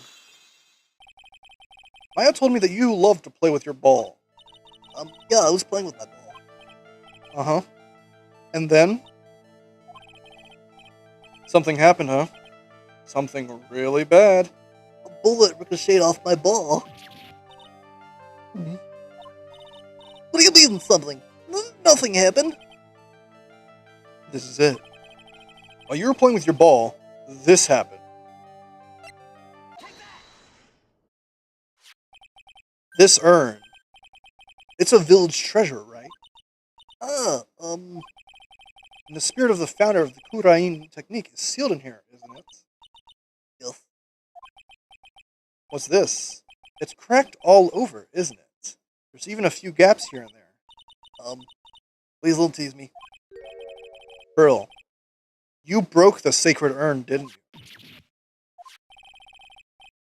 Maya told me that you love to play with your ball. Yeah, I was playing with my ball. Uh-huh. And then? Something happened, huh? Something really bad. A bullet ricocheted off my ball. Mm-hmm. What do you mean, something? Nothing happened. This is it. While you were playing with your ball, this happened. This urn. It's a village treasure, right? And the spirit of the founder of the Kurain technique is sealed in here, isn't it? Yes. What's this? It's cracked all over, isn't it? There's even a few gaps here and there. Please don't tease me. Pearl, you broke the sacred urn, didn't you?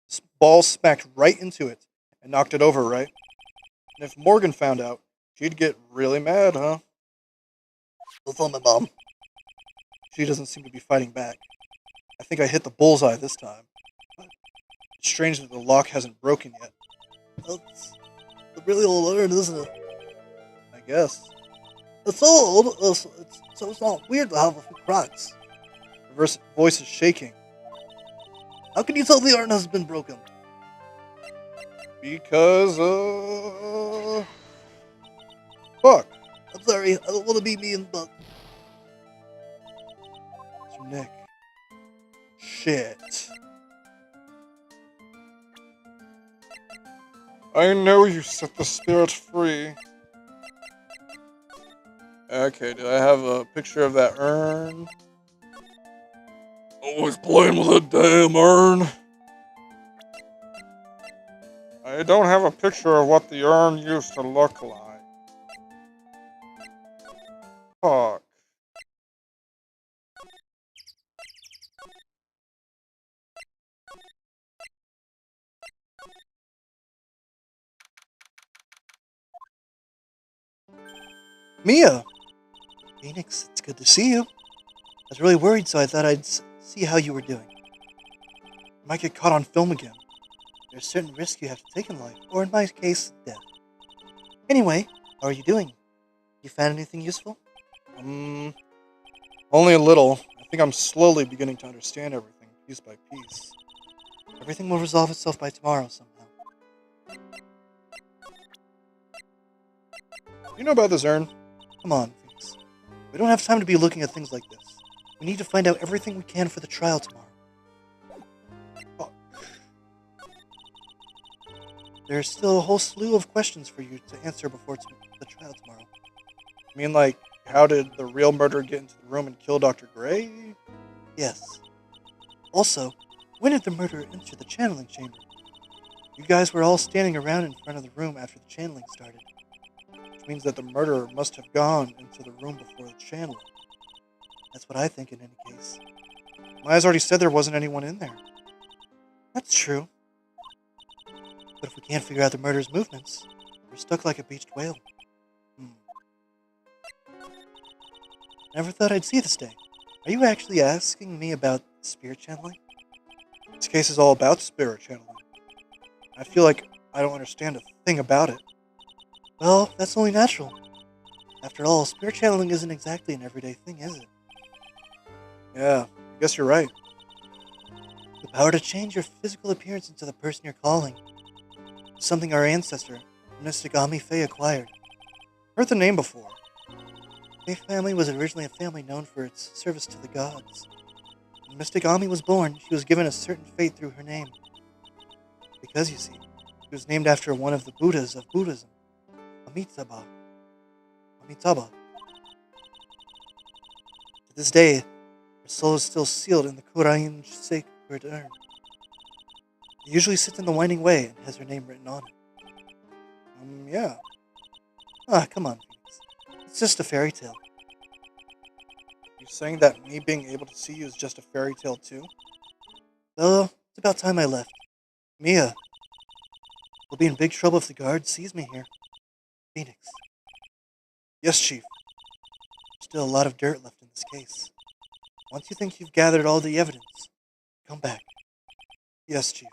This ball smacked right into it and knocked it over, right? And if Morgan found out, she'd get really mad, huh? Don't tell my mom. She doesn't seem to be fighting back. I think I hit the bullseye this time. But it's strange that the lock hasn't broken yet. That's a really old urn, isn't it? I guess. It's so old, so it's not weird to have a few cracks. Her voice is shaking. How can you tell the urn has been broken? Because, fuck. I'm sorry, I don't want to be mean, but... Mr. Nick. Shit. I know you set the spirit free. Okay, do I have a picture of that urn? Always playing with a damn urn. I I don't have a picture of what the urn used to look like. Fuck. Mia! Phoenix, it's good to see you. I was really worried, so I thought I'd see how you were doing. You might get caught on film again. There's certain risks you have to take in life, or in my case, death. Anyway, how are you doing? You found anything useful? Only a little. I think I'm slowly beginning to understand everything, piece by piece. Everything will resolve itself by tomorrow somehow. You know about this urn? Come on, Phoenix. We don't have time to be looking at things like this. We need to find out everything we can for the trial tomorrow. Oh. There's still a whole slew of questions for you to answer before the trial tomorrow. I mean, like, how did the real murderer get into the room and kill Dr. Gray? Yes. Also, when did the murderer enter the channeling chamber? You guys were all standing around in front of the room after the channeling started. Which means that the murderer must have gone into the room before the channeling. That's what I think in any case. Maya's already said there wasn't anyone in there. That's true. But if we can't figure out the murderer's movements, we're stuck like a beached whale. Never thought I'd see this day. Are you actually asking me about spirit channeling? This case is all about spirit channeling. I feel like I don't understand a thing about it. Well, that's only natural. After all, spirit channeling isn't exactly an everyday thing, is it? Yeah, I guess you're right. The power to change your physical appearance into the person you're calling. Something our ancestor, Mystic Ami Faye, acquired. Heard the name before. The Faye family was originally a family known for its service to the gods. When Mystic Ami was born, she was given a certain fate through her name. Because, you see, she was named after one of the Buddhas of Buddhism, Amitabha. To this day, her soul is still sealed in the Kurain sacred urn. It usually sits in the winding way and has her name written on it. Yeah. Ah, come on, Phoenix. It's just a fairy tale. You're saying that me being able to see you is just a fairy tale too? Well, it's about time I left. Mia, we'll be in big trouble if the guard sees me here. Phoenix. Yes, Chief. There's still a lot of dirt left in this case. Once you think you've gathered all the evidence, come back. Yes, Chief.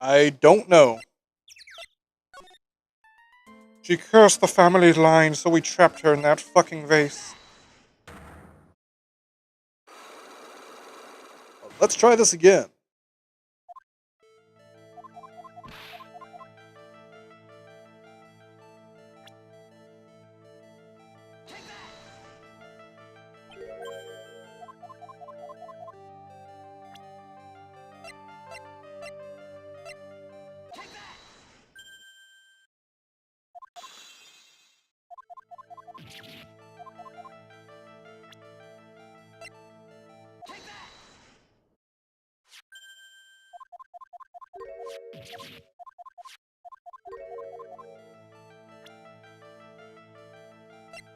I don't know. She cursed the family line, so we trapped her in that fucking vase. Let's try this again.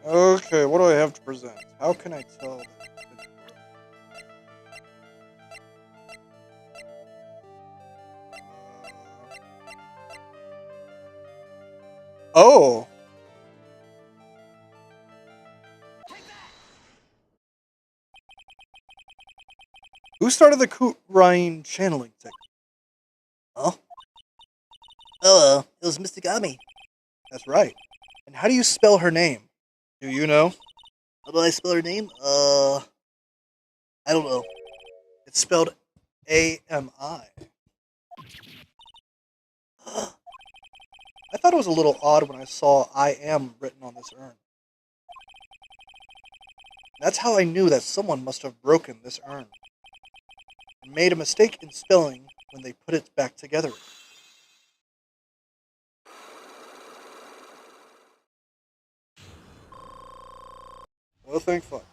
Okay, what do I have to present? How can I tell that it's been Oh! Who started the Kurain channeling technique? Oh? Oh, it was Mystic Ami. That's right. And how do you spell her name? Do you know? How do I spell her name? I don't know. It's spelled A-M-I. I thought it was a little odd when I saw I am written on this urn. That's how I knew that someone must have broken this urn and made a mistake in spelling when they put it back together. Oh, thank fuck.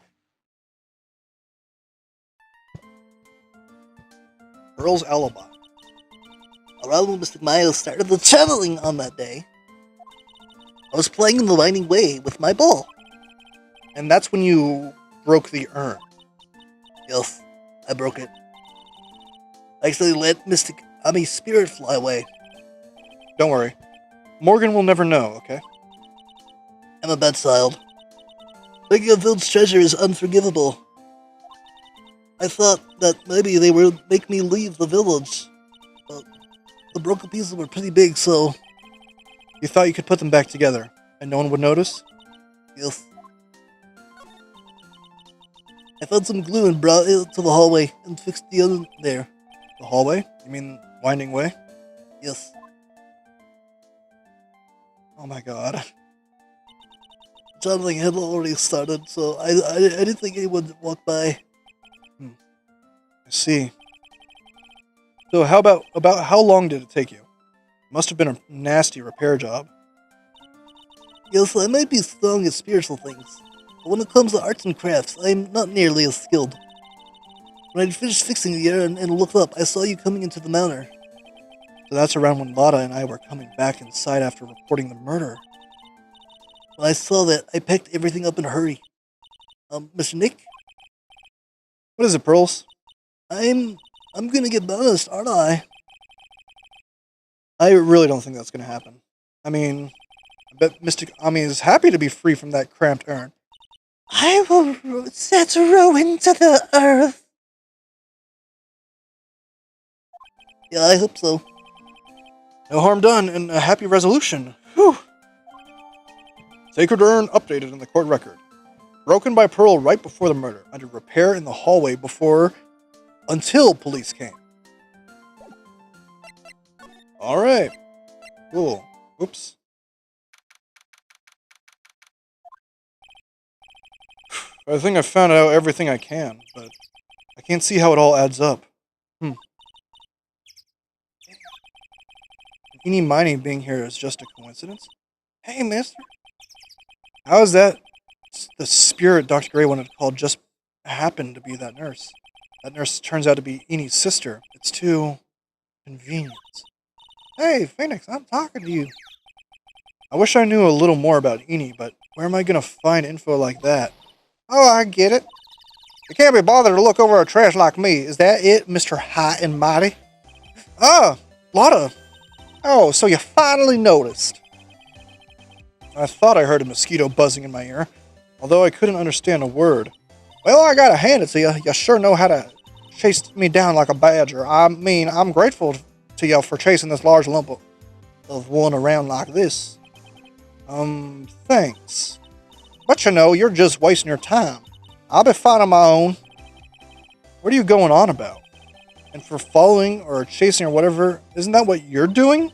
Pearl's alibi. Around when Mr. Miles started the channeling on that day, I was playing in the winding way with my ball. And that's when you broke the urn. Yes, I broke it. I actually let Mystic Ami's spirit fly away. Don't worry. Morgan will never know, okay? I'm a bad child. Breaking a village treasure is unforgivable. I thought that maybe they would make me leave the village, but the broken pieces were pretty big, so You thought you could put them back together, and no one would notice? yes. I found some glue and brought it to the hallway and fixed the other there. The hallway? You mean winding way? Yes. Oh my god. Channeling had already started, so I didn't think anyone would walk by. I see. So about how long did it take you? Must have been a nasty repair job. Yes, I might be strong at spiritual things, but when it comes to arts and crafts, I'm not nearly as skilled. When I finished fixing the air and looked up, I saw you coming into the manor. So that's around when Lotta and I were coming back inside after reporting the murder. When I saw that, I packed everything up in a hurry. Mr. Nick, What is it, Pearls? I'm gonna get bonused, aren't I? I really don't think that's going to happen. I mean, I bet Mystic Ami is happy to be free from that cramped urn. I will set ruin to the earth. Yeah, I hope so. No harm done and a happy resolution. Whew. Sacred urn updated in the court record. Broken by Pearl right before the murder, under repair in the hallway until police came. Alright. Cool. Oops. I think I found out everything I can, but I can't see how it all adds up. Eeny Miny being here is just a coincidence? Hey, mister. How is that the spirit Dr. Gray wanted to call just happened to be that nurse? That nurse turns out to be Eenie's sister. It's too convenient. Hey, Phoenix, I'm talking to you. I wish I knew a little more about Eenie, but where am I going to find info like that? Oh, I get it. You can't be bothered to look over our trash like me. Is that it, Mr. High and Mighty? Ah, Lotta. Oh, so you finally noticed. I thought I heard a mosquito buzzing in my ear, although I couldn't understand a word. Well, I gotta hand it to you. You sure know how to chase me down like a badger. I mean, I'm grateful to you for chasing this large lump of one around like this. Thanks. But you know, you're just wasting your time. I'll be fine on my own. What are you going on about? And for following or chasing or whatever, isn't that what you're doing?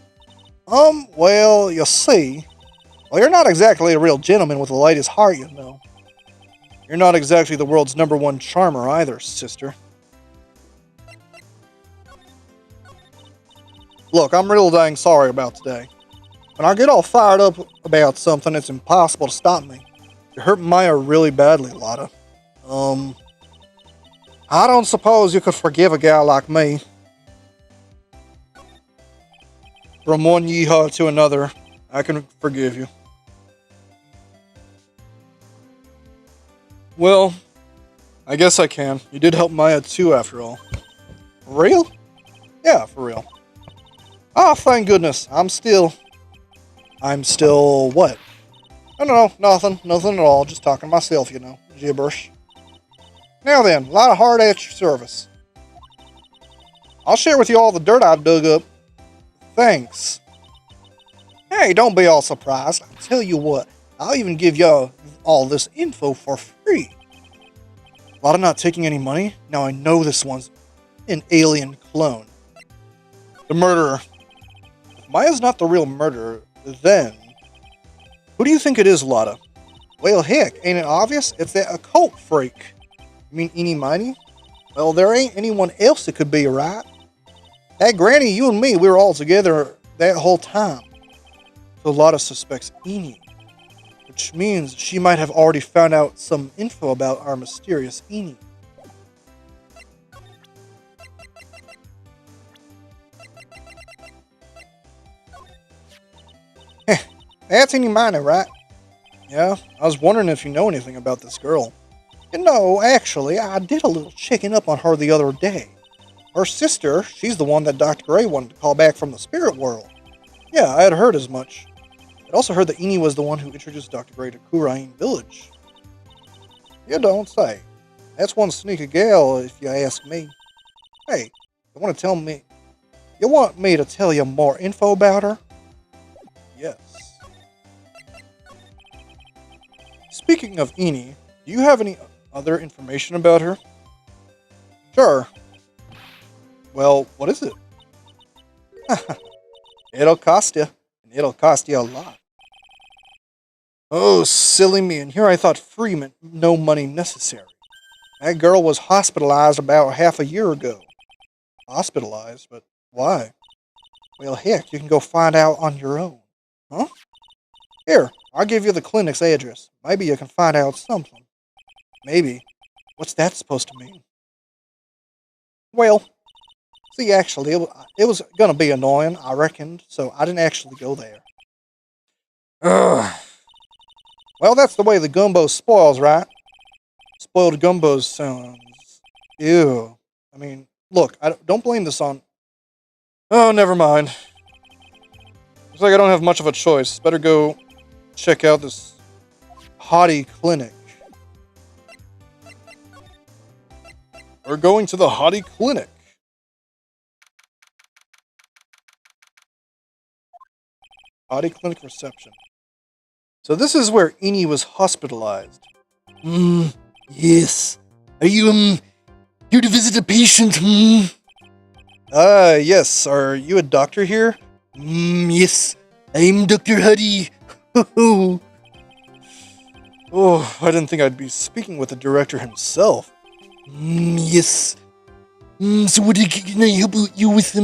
Well, you see. Well, you're not exactly a real gentleman with the lightest heart, you know. You're not exactly the world's #1 charmer either, sister. Look, I'm real dang sorry about today. When I get all fired up about something, it's impossible to stop me. You hurt Maya really badly, Lotta. I don't suppose you could forgive a gal like me. From one yeehaw to another, I can forgive you. Well, I guess I can. You did help Maya too, after all. For real? Yeah, for real. Oh, thank goodness. I'm still what? No, nothing at all. Just talking to myself, you know. Gibberish. Now then, a lot of heart at your service. I'll share with you all the dirt I dug up. Thanks. Hey, don't be all surprised. I'll tell you what, I'll even give you all this info for free. Lotta not taking any money? Now I know this one's an alien clone. The murderer. If Maya's not the real murderer, then who do you think it is, Lotta? Well, heck, ain't it obvious? It's that occult freak. You mean Eenie Miny? Well, there ain't anyone else that could be, right? Hey, Granny, you and me, we were all together that whole time. So Lotta suspects Eenie. which means she might have already found out some info about our mysterious Eni. That's Eni Minor, right? Yeah, I was wondering if you know anything about this girl. You know, actually, I did a little checking up on her the other day. Her sister, she's the one that Dr. Gray wanted to call back from the spirit world. Yeah, I had heard as much. I'd also heard that Eni was the one who introduced Dr. Gray to Kurain Village. You don't say. That's one sneaky gal, if you ask me. Hey, you want to tell me... You want me to tell you more info about her? Yes. Speaking of Eni, do you have any other information about her? Sure. Well, what is it? It'll cost you, and it'll cost you a lot. Oh, silly me, and here I thought free meant no money necessary. That girl was hospitalized about half a year ago. Hospitalized? But why? Well, heck, you can go find out on your own. Huh? Here, I'll give you the clinic's address. Maybe you can find out something. Maybe. What's that supposed to mean? Well, see, actually, it was going to be annoying, I reckoned, so I didn't actually go there. Ugh. Well, that's the way the gumbo spoils, right? Spoiled gumbo sounds. Ew. I mean, look, don't blame this on... Oh, never mind. Looks like I don't have much of a choice. Better go check out this hottie clinic. We're going to the hottie clinic. Hottie clinic reception. So this is where Eni was hospitalized. Yes. Are you, here to visit a patient, Yes. Are you a doctor here? Yes. I'm Dr. Huddy. Ho. Oh, I didn't think I'd be speaking with the director himself. Yes. So what can I help you with,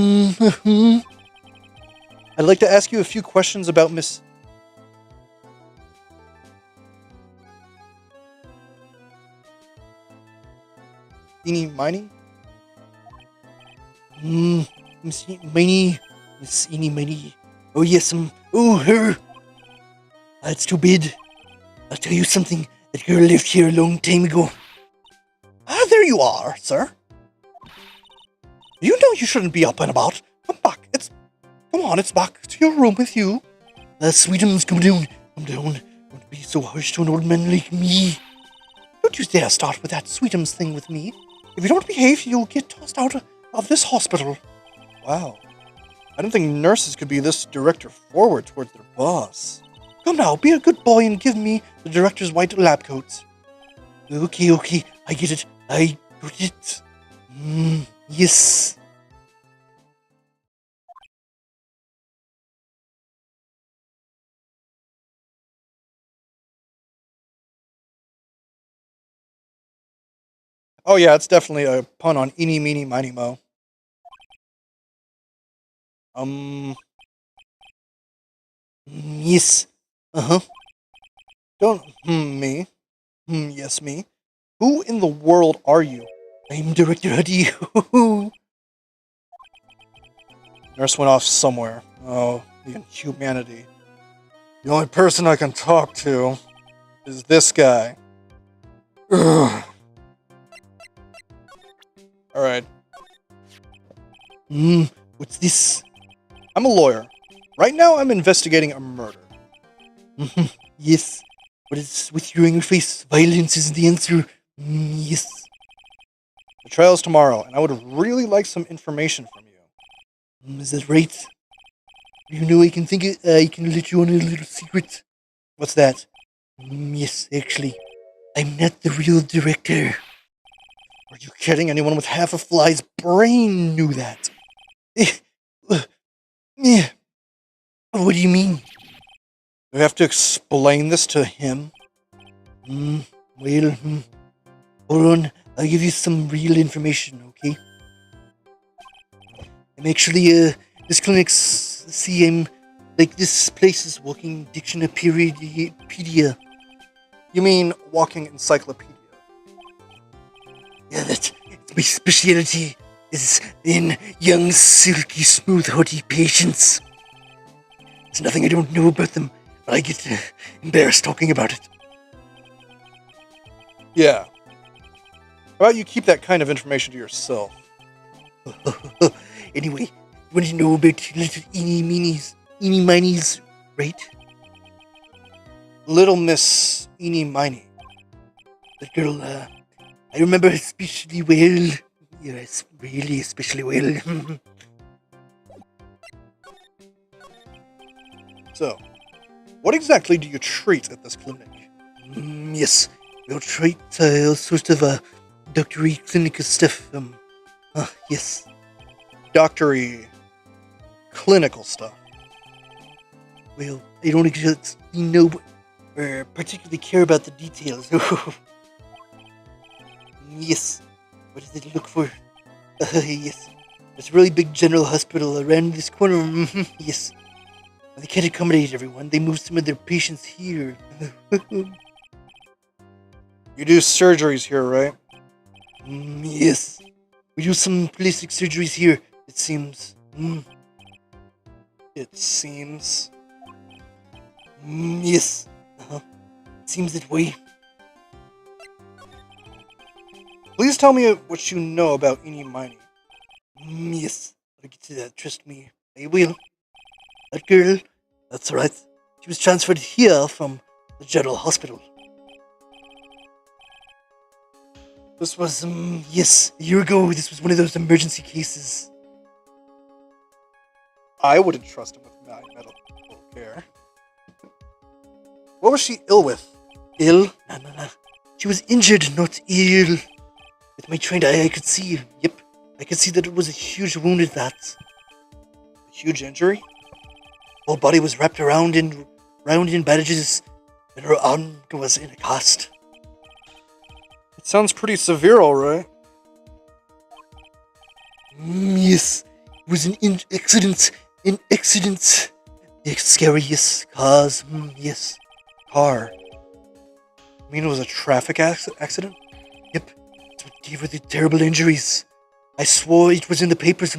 I'd like to ask you a few questions about Miss... Eni Miney? Miss Eni Miney. Oh, yes, oh, her. That's too bad. I'll tell you something. That girl left here a long time ago. Ah, there you are, sir. You know you shouldn't be up and about. Come back. Come on, it's back to your room with you. Sweetums, come down. Don't be so harsh to an old man like me. Don't you dare start with that Sweetums thing with me. If you don't behave, you'll get tossed out of this hospital. Wow. I didn't think nurses could be this director forward towards their boss. Come now, be a good boy and give me the director's white lab coats. Okay, I get it. I got it. Yes. Oh yeah, it's definitely a pun on Eeny, Meeny, Miny, Mo. Yes. Don't, me. Yes, me. Who in the world are you? I'm Director Huddy. Nurse went off somewhere. Oh, the inhumanity. The only person I can talk to is this guy. Ugh. Alright. What's this? I'm a lawyer. Right now I'm investigating a murder. Yes. But it's with you in your face. Violence is the answer. Yes. The trial's tomorrow, and I would really like some information from you. Is that right? You know, I can let you on a little secret. What's that? Yes, actually. I'm not the real director. Are you kidding? Anyone with half a fly's brain knew that. What do you mean? Do I have to explain this to him? Well, hold on. I'll give you some real information, okay? I'm actually, this clinic's, I'm Like this place is walking dictionary-pedia. You mean walking encyclopedia? Yeah, that's my specialty is in young, silky, smooth, haughty patients. There's nothing I don't know about them, but I get embarrassed talking about it. Yeah. How about you keep that kind of information to yourself? Anyway, you want to know about little eeny minies, right? Little Miss Eeny Miny. That girl, I remember her especially well. Yes, really especially well. So, what exactly do you treat at this clinic? Yes, we'll treat all sorts of doctory clinical stuff. Yes. Doctory, clinical stuff. Well, I don't exactly know or particularly care about the details. Yes. What does it look for? Yes. There's a really big general hospital around this corner. Yes. They can't accommodate everyone. They move some of their patients here. You do surgeries here, right? Yes. We do some plastic surgeries here, it seems. It seems. Yes. It seems that way. Please tell me what you know about Eeny Miny. Yes. I'll get to that, trust me. I will. That girl, that's right. She was transferred here from the general hospital. This was, yes, a year ago. This was one of those emergency cases. I wouldn't trust him with my medical care. What was she ill with? Ill? No. She was injured, not ill. With my trained eye, I could see. Yep, I could see that it was a huge wound at that. A huge injury? Whole body was wrapped round in bandages, and her arm was in a cast. It sounds pretty severe, alright. Yes, it was an accident. An accident. The scariest cause. Yes. Car. You mean it was a traffic accident? Yep. That's what gave her the terrible injuries. I swore it was in the papers.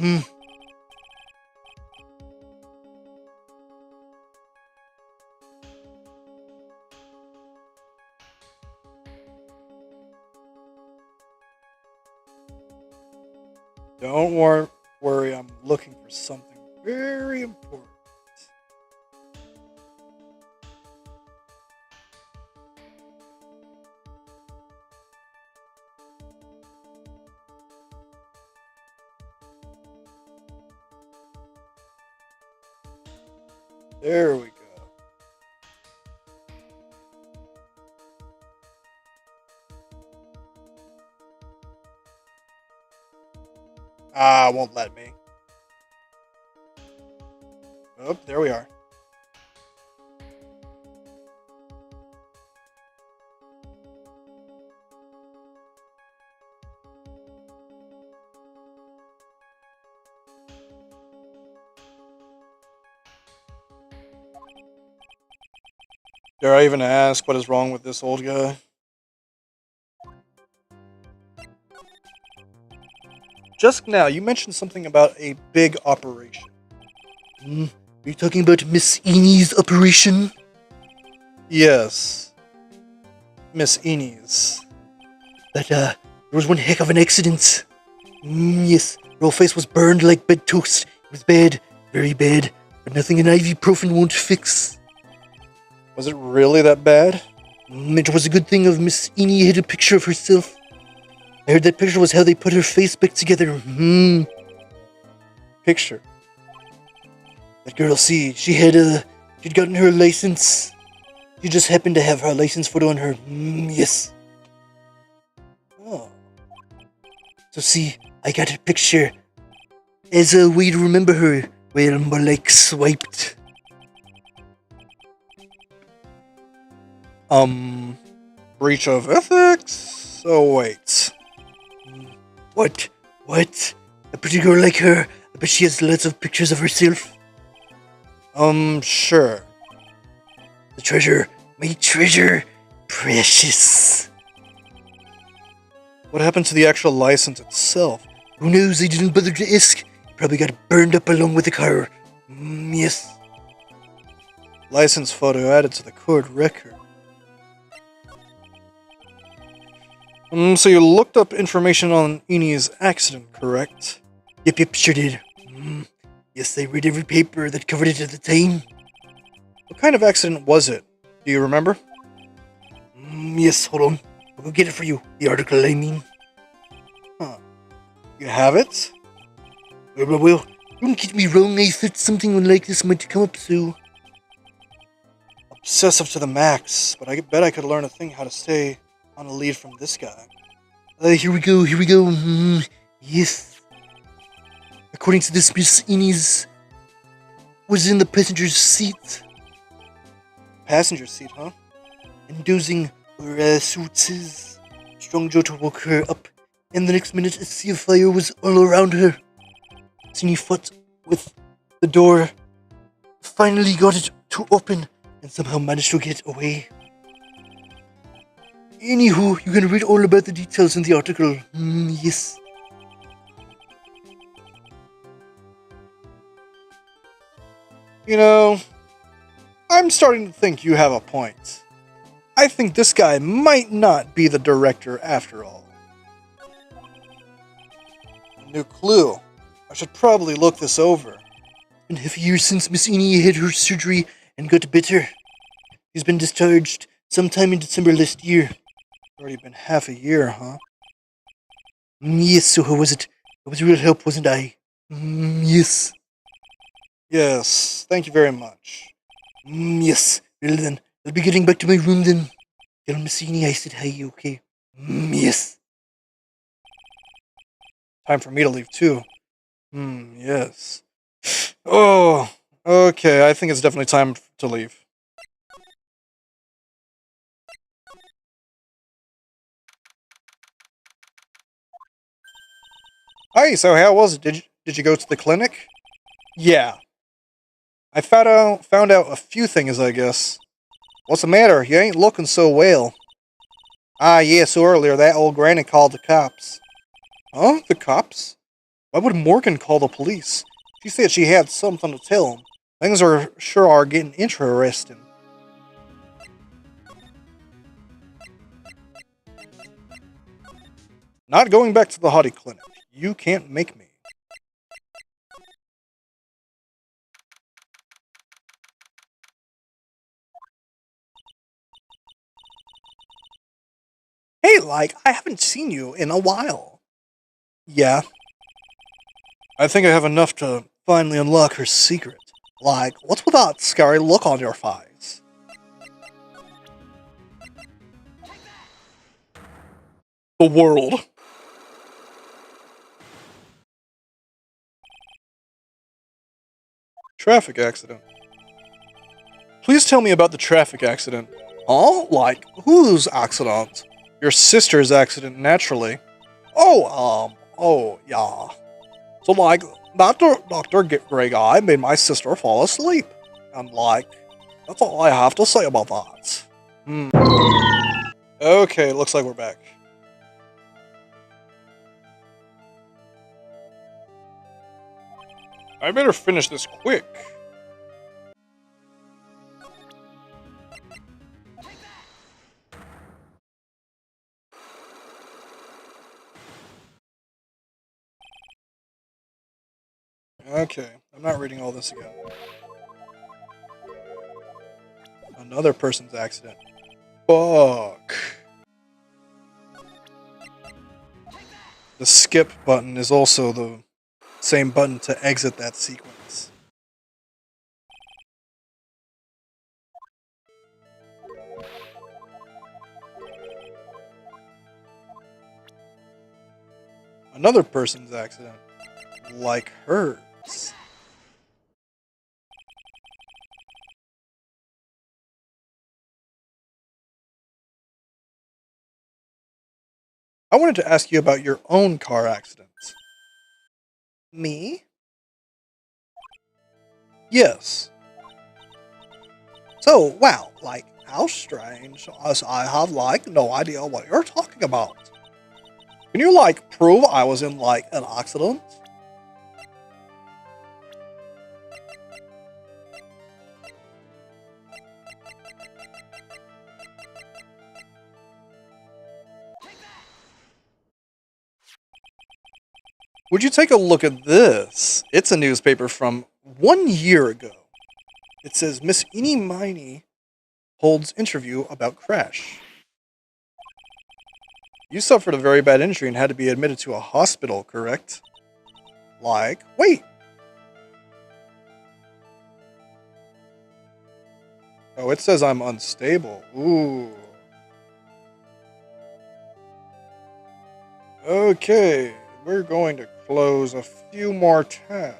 Don't worry, I'm looking for something very important. There we go. Won't let me. Oh, there we are. Dare I even ask what is wrong with this old guy? Just now, you mentioned something about a big operation. Are you talking about Miss Eeny's operation? Yes. Miss Eeny's. But, there was one heck of an accident. Yes, her whole face was burned like bed toast. It was bad, very bad, but nothing an ibuprofen won't fix. Was it really that bad? It was a good thing of Miss Eeny had a picture of herself. I heard that picture was how they put her face back together. Picture. That girl, see, she'd gotten her license. She just happened to have her license photo on her. Yes. Oh. So see, I got her picture. As a way to remember her. Well, more like swiped. Breach of ethics? Oh, wait. What? A pretty girl like her? I bet she has lots of pictures of herself. Sure. The treasure, my treasure, precious. What happened to the actual license itself? Who knows? I didn't bother to ask. Probably got burned up along with the car. Yes. License photo added to the court record. So you looked up information on Eni's accident, correct? Yep, sure did. Yes, I read every paper that covered it at the time. What kind of accident was it? Do you remember? Yes, hold on. I'll go get it for you. The article, I mean. Huh. You have it? Well, don't get me wrong. I thought something like this might come up, so... Obsessive to the max, but I bet I could learn a thing how to stay on a lead from this guy. Here we go. Yes. According to this, Miss Inez was in the passenger's seat Passenger seat, huh? and dozing her suits. Strong jolt woke her up, and the next minute a sea of fire was all around her. Sini fought with the door, finally got it to open, and somehow managed to get away. Anywho, you can read all about the details in the article. Yes. You know, I'm starting to think you have a point. I think this guy might not be the director after all. A new clue. I should probably look this over. It's been half a year since Miss Eni had her surgery and got better. She's been discharged sometime in December last year. Already been half a year, huh? Yes, so how was it? It was real help, wasn't I? Yes. Yes, thank you very much. Yes. Well then, I'll be getting back to my room then. Tell Miss Eni I said hi, okay? Yes. Time for me to leave too. Yes. Oh, okay, I think it's definitely time to leave. Hi, so how was it? Did you go to the clinic? Yeah. I found out a few things, I guess. What's the matter? You ain't looking so well. Ah, yeah, so earlier that old granny called the cops. Huh? The cops? Why would Morgan call the police? She said she had something to tell him. Things are getting interesting. Not going back to the Hottie Clinic. You can't make me. Hey, I haven't seen you in a while. Yeah. I think I have enough to finally unlock her secret. What's with that scary look on your face? The world. Traffic accident. Please tell me about the traffic accident. Huh? Whose accident? Your sister's accident, naturally. Oh, yeah. So, Dr. Grey Guy made my sister fall asleep. And, that's all I have to say about that. Okay, looks like we're back. I better finish this quick. Okay, I'm not reading all this again. Another person's accident. Fuck. The skip button is also the same button to exit that sequence. Another person's accident. Like hers. I wanted to ask you about your own car accidents. Me? Yes. So, wow, like, how strange, as I have, like, no idea what you're talking about. Can you, like, prove I was in, like, an accident? Would you take a look at this? It's a newspaper from 1 year ago. It says Miss Eenie Miney holds interview about crash. You suffered a very bad injury and had to be admitted to a hospital, correct? Like, wait. Oh, it says I'm unstable. Ooh. Okay, we're going to close a few more tabs.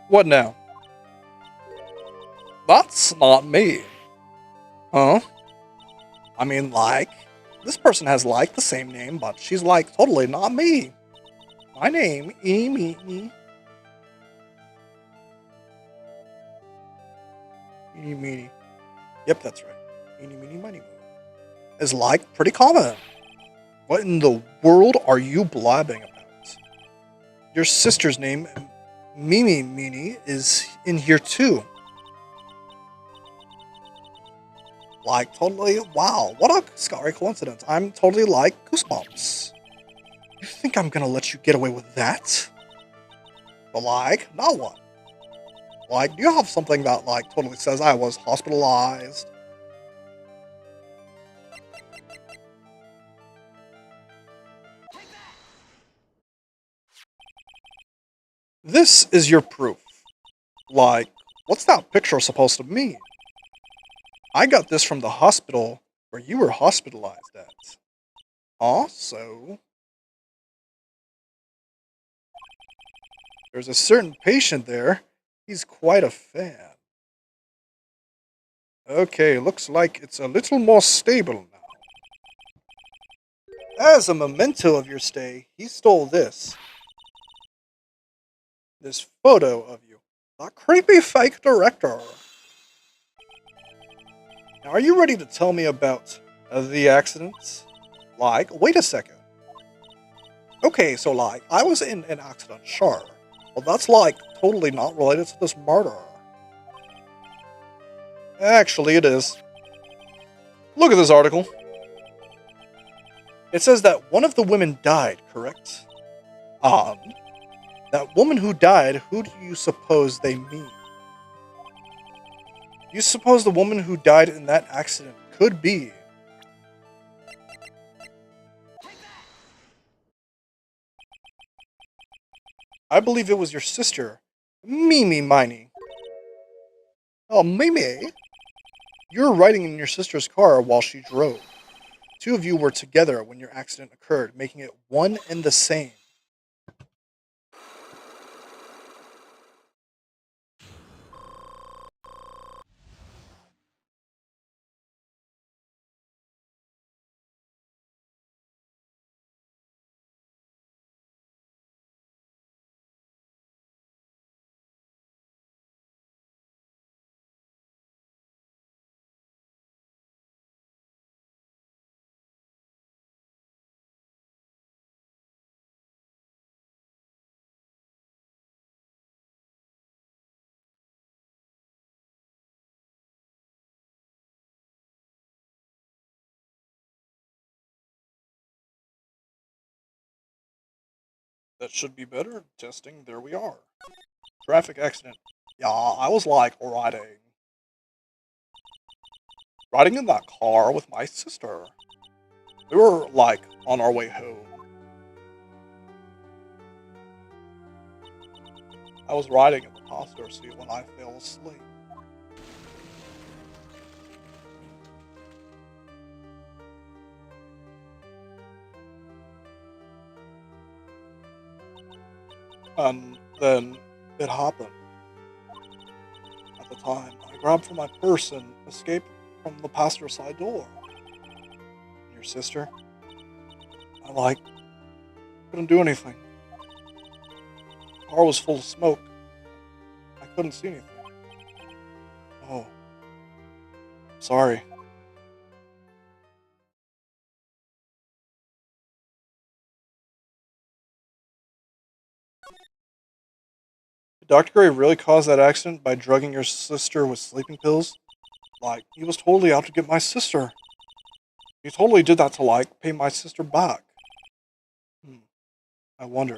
What now? That's not me. Huh? I mean, like, this person has, like, the same name, but she's, like, totally not me. My name, Eenie Meenie. Eenie Meenie. Yep, that's right. Eenie Meenie Miny Moo. Is, like, pretty common. What in the world are you blabbing about? Your sister's name, Mimi Meenie, is in here too. Like, totally, wow, what a scary coincidence. I'm totally like Goosebumps. You think I'm gonna let you get away with that? But like, now what? Like, do you have something that, like, totally says I was hospitalized? This is your proof. Like, what's that picture supposed to mean? I got this from the hospital where you were hospitalized at. Also, there's a certain patient there. He's quite a fan. Okay, looks like it's a little more stable now. As a memento of your stay, he stole this. This photo of you. A creepy fake director. Now, are you ready to tell me about the accidents? Like, wait a second. Okay, so like, I was in an accident, sure. Well, that's like totally not related to this murder. Actually, it is. Look at this article. It says that one of the women died, correct? And that woman who died, who do you suppose they mean? You suppose the woman who died in that accident could be... I believe it was your sister, Mimi Miney. Oh, Mimi? You were riding in your sister's car while she drove. Two of you were together when your accident occurred, making it one and the same. That should be better. Testing, there we are. Traffic accident. Yeah, I was like riding in that car with my sister. We were like on our way home. I was riding in the passenger seat when I fell asleep. And then it happened. At the time, I grabbed for my purse and escaped from the passenger side door. And your sister? I couldn't do anything. car was full of smoke. I couldn't see anything. Oh. Sorry. Did Dr. Gray really cause that accident by drugging your sister with sleeping pills? Like, he was totally out to get my sister. He totally did that to, like, pay my sister back. I wonder.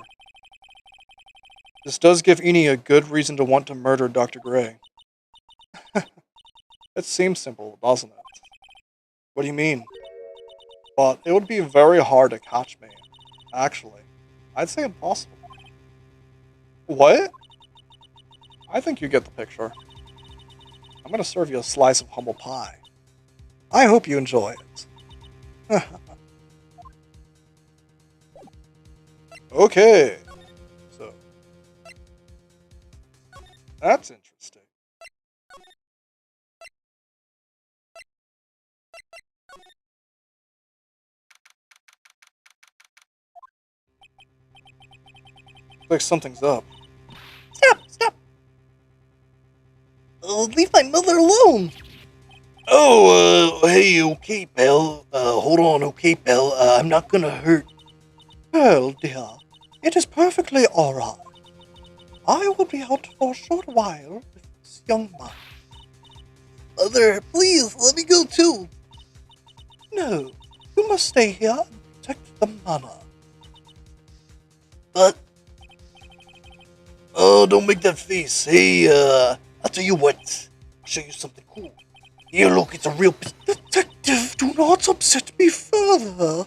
This does give Eni a good reason to want to murder Dr. Gray. It seems simple, doesn't it? What do you mean? But it would be very hard to catch me. Actually, I'd say impossible. What? I think you get the picture. I'm gonna serve you a slice of humble pie. I hope you enjoy it. Okay. So. That's interesting. Looks like something's up. Stop! Leave my mother alone! Oh, hey, okay, pal. Hold on, okay, pal. I'm not gonna hurt. Well, dear, it is perfectly alright. I will be out for a short while with this young man. Mother, please, let me go too. No, you must stay here and protect the manor. But... Oh, don't make that face. Hey, I'll tell you what. I'll show you something cool. Here, look, it's a real... Detective, do not upset me further.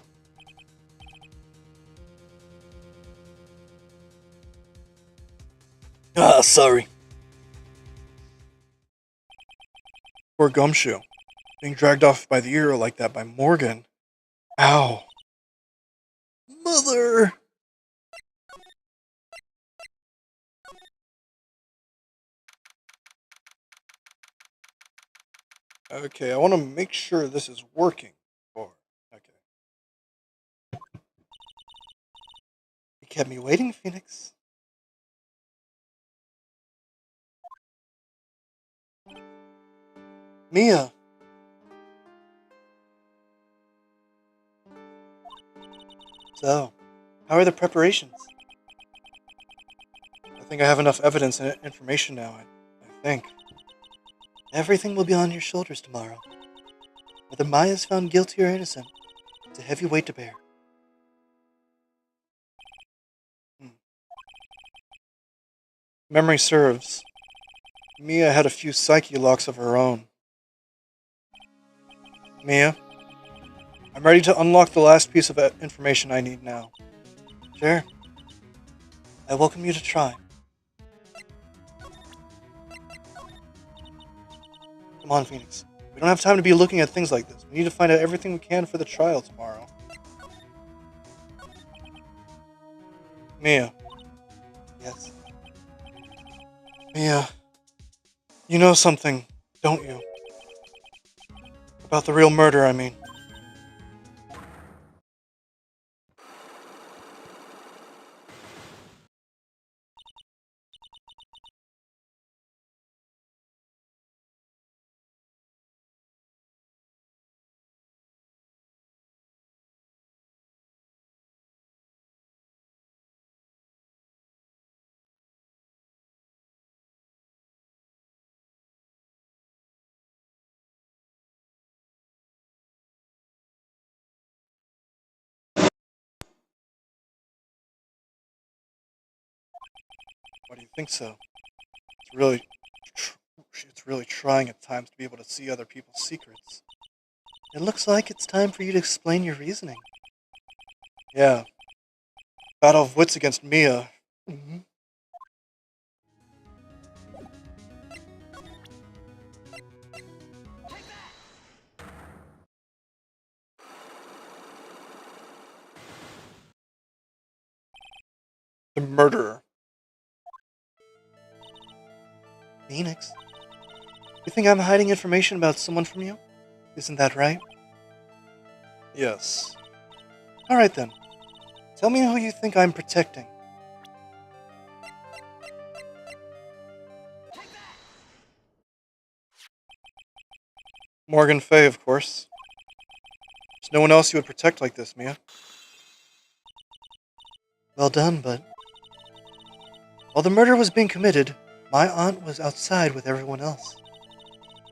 Ah, sorry. Poor Gumshoe. Being dragged off by the ear like that by Morgan. Ow. Mother! Okay, I want to make sure this is working. Okay. You kept me waiting, Phoenix. Mia. So, how are the preparations? I think I have enough evidence and information now, I think. Everything will be on your shoulders tomorrow. Whether Maya's found guilty or innocent, it's a heavy weight to bear. Memory serves. Mia had a few psyche locks of her own. Mia, I'm ready to unlock the last piece of information I need now. Sure. I welcome you to try. Come on, Phoenix. We don't have time to be looking at things like this. We need to find out everything we can for the trial tomorrow. Mia. Yes. Mia. You know something, don't you? About the real murder, I mean. Why do you think so? It's really trying at times to be able to see other people's secrets. It looks like it's time for you to explain your reasoning. Yeah. Battle of wits against Mia. Mm-hmm. The murderer. Phoenix, you think I'm hiding information about someone from you? Isn't that right? Yes. Alright then. Tell me who you think I'm protecting. Morgan Fay, of course. There's no one else you would protect like this, Mia. Well done, but while the murder was being committed, my aunt was outside with everyone else,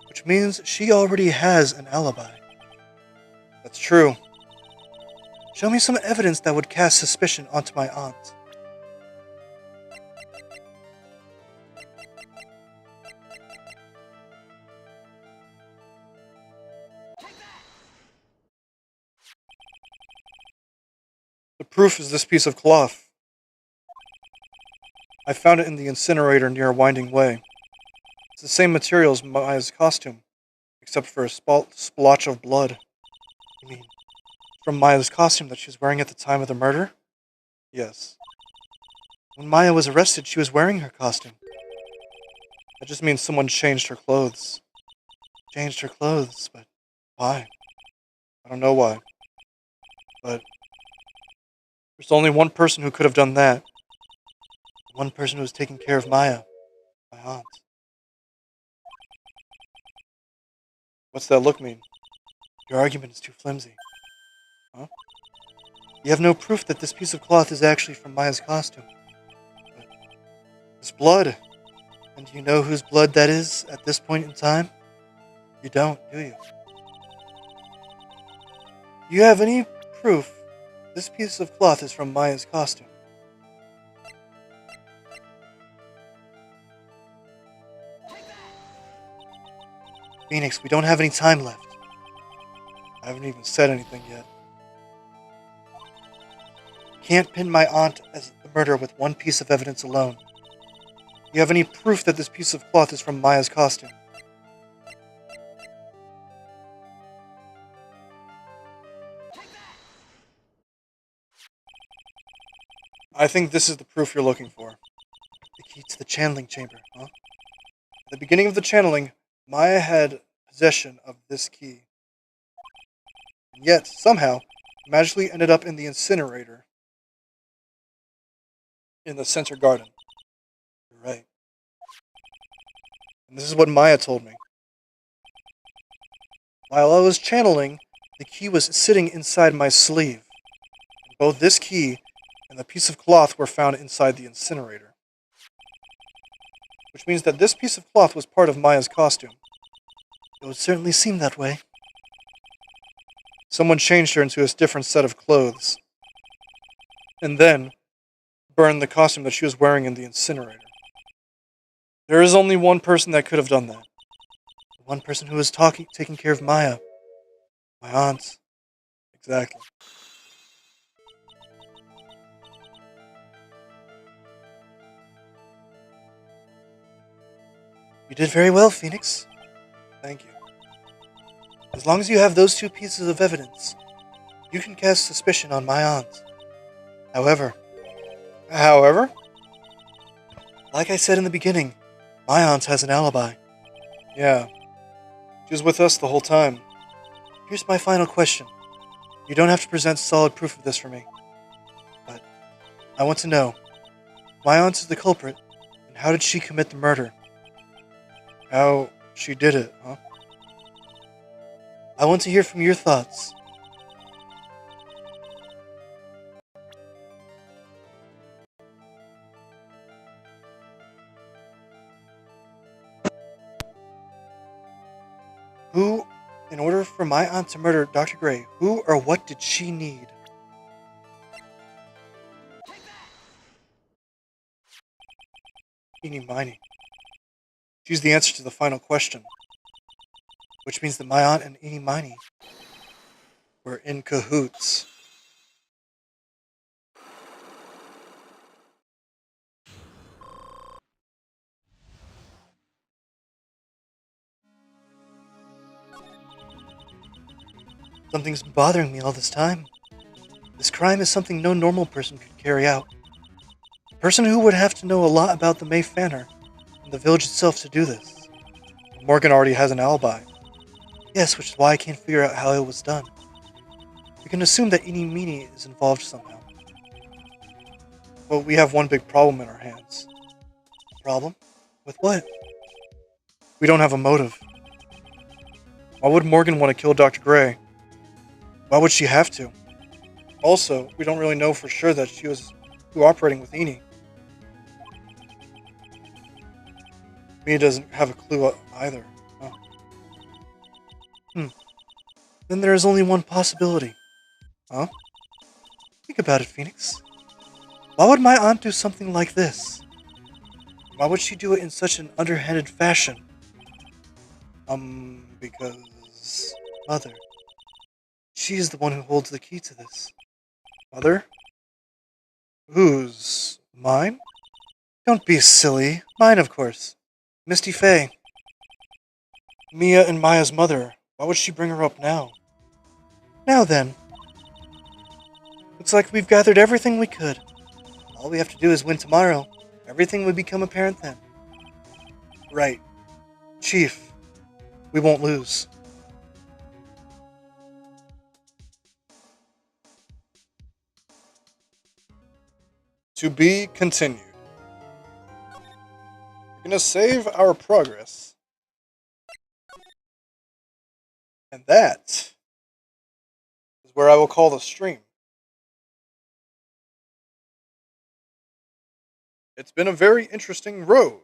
which means she already has an alibi. That's true. Show me some evidence that would cast suspicion onto my aunt. The proof is this piece of cloth. I found it in the incinerator near Winding Way. It's the same material as Maya's costume, except for a splotch of blood. You mean, From Maya's costume that she was wearing at the time of the murder? Yes. when Maya was arrested, she was wearing her costume. That just means someone changed her clothes. Changed her clothes, but Why? I don't know why. But there's only one person who could have done that. one person who was taking care of Maya, my aunt. What's that look mean? Your argument is too flimsy. Huh? You have no proof that this piece of cloth is actually from Maya's costume. But it's blood. And do you know whose blood that is at this point in time? You don't, do you? Do you have any proof this piece of cloth is from Maya's costume? Phoenix, we don't have any time left. I haven't even said anything yet. Can't pin my aunt as the murderer with one piece of evidence alone. Do you have any proof that this piece of cloth is from Maya's costume? I think this is the proof you're looking for. The key to the channeling chamber, huh? At the beginning of the channeling, Maya had possession of this key. And yet, somehow, magically ended up in the incinerator in the center garden. You're right. And this is what Maya told me. While I was channeling, the key was sitting inside my sleeve. Both this key and the piece of cloth were found inside the incinerator. Which means that this piece of cloth was part of Maya's costume. It would certainly seem that way. Someone changed her into a different set of clothes. And then burned the costume that she was wearing in the incinerator. There is only one person that could have done that. The one person who was taking care of Maya. My aunt. Exactly. You did very well, Phoenix. Thank you. As long as you have those two pieces of evidence, you can cast suspicion on my aunt. However, like I said in the beginning, my aunt has an alibi. Yeah. She was with us the whole time. Here's my final question. You don't have to present solid proof of this for me. But I want to know, my aunt is the culprit, and how did she commit the murder? How she did it, huh? I want to hear from your thoughts. Who, in order for my aunt to murder Dr. Gray, who or what did she need? Eeny Miny. She's the answer to the final question. Which means that my aunt and Eeny Miny We're in cahoots. Something's been bothering me all this time. This crime is something no normal person could carry out. A person who would have to know a lot about the May Manor and the village itself to do this. Morgan already has an alibi. Yes, which is why I can't figure out how it was done. We can assume that Eeny Meeny is involved somehow. But we have one big problem in our hands. Problem? With what? We don't have a motive. Why would Morgan want to kill Dr. Gray? Why would she have to? Also, we don't really know for sure that she was cooperating with Eni. Mia doesn't have a clue either. Oh. Then there is only one possibility. Huh? Think about it, Phoenix. Why would my aunt do something like this? Why would she do it in such an underhanded fashion? Because... Mother. She is the one who holds the key to this. Mother? Whose? Mine? Don't be silly. Mine, of course. Misty Faye. Mia and Maya's mother. Why would she bring her up now? Now then. Looks like we've gathered everything we could. All we have to do is win tomorrow. Everything would become apparent then. Right. Chief, we won't lose. To be continued. We're going to save our progress. And that is where I will call the stream. It's been a very interesting road,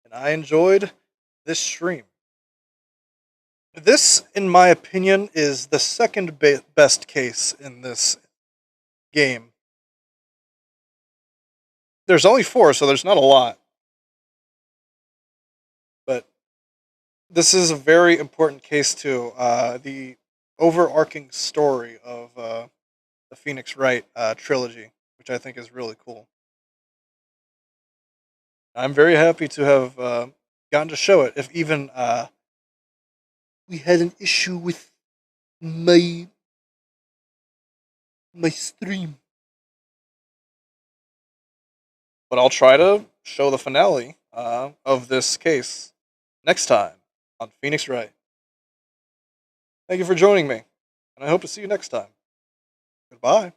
and I enjoyed this stream. This, in my opinion, is the second best case in this game. There's only 4, so there's not a lot. But this is a very important case to the overarching story of the Phoenix Wright trilogy, which I think is really cool. I'm very happy to have gotten to show it. If even we had an issue with my stream, but I'll try to show the finale of this case next time on Phoenix Wright. Thank you for joining me, and I hope to see you next time. Goodbye.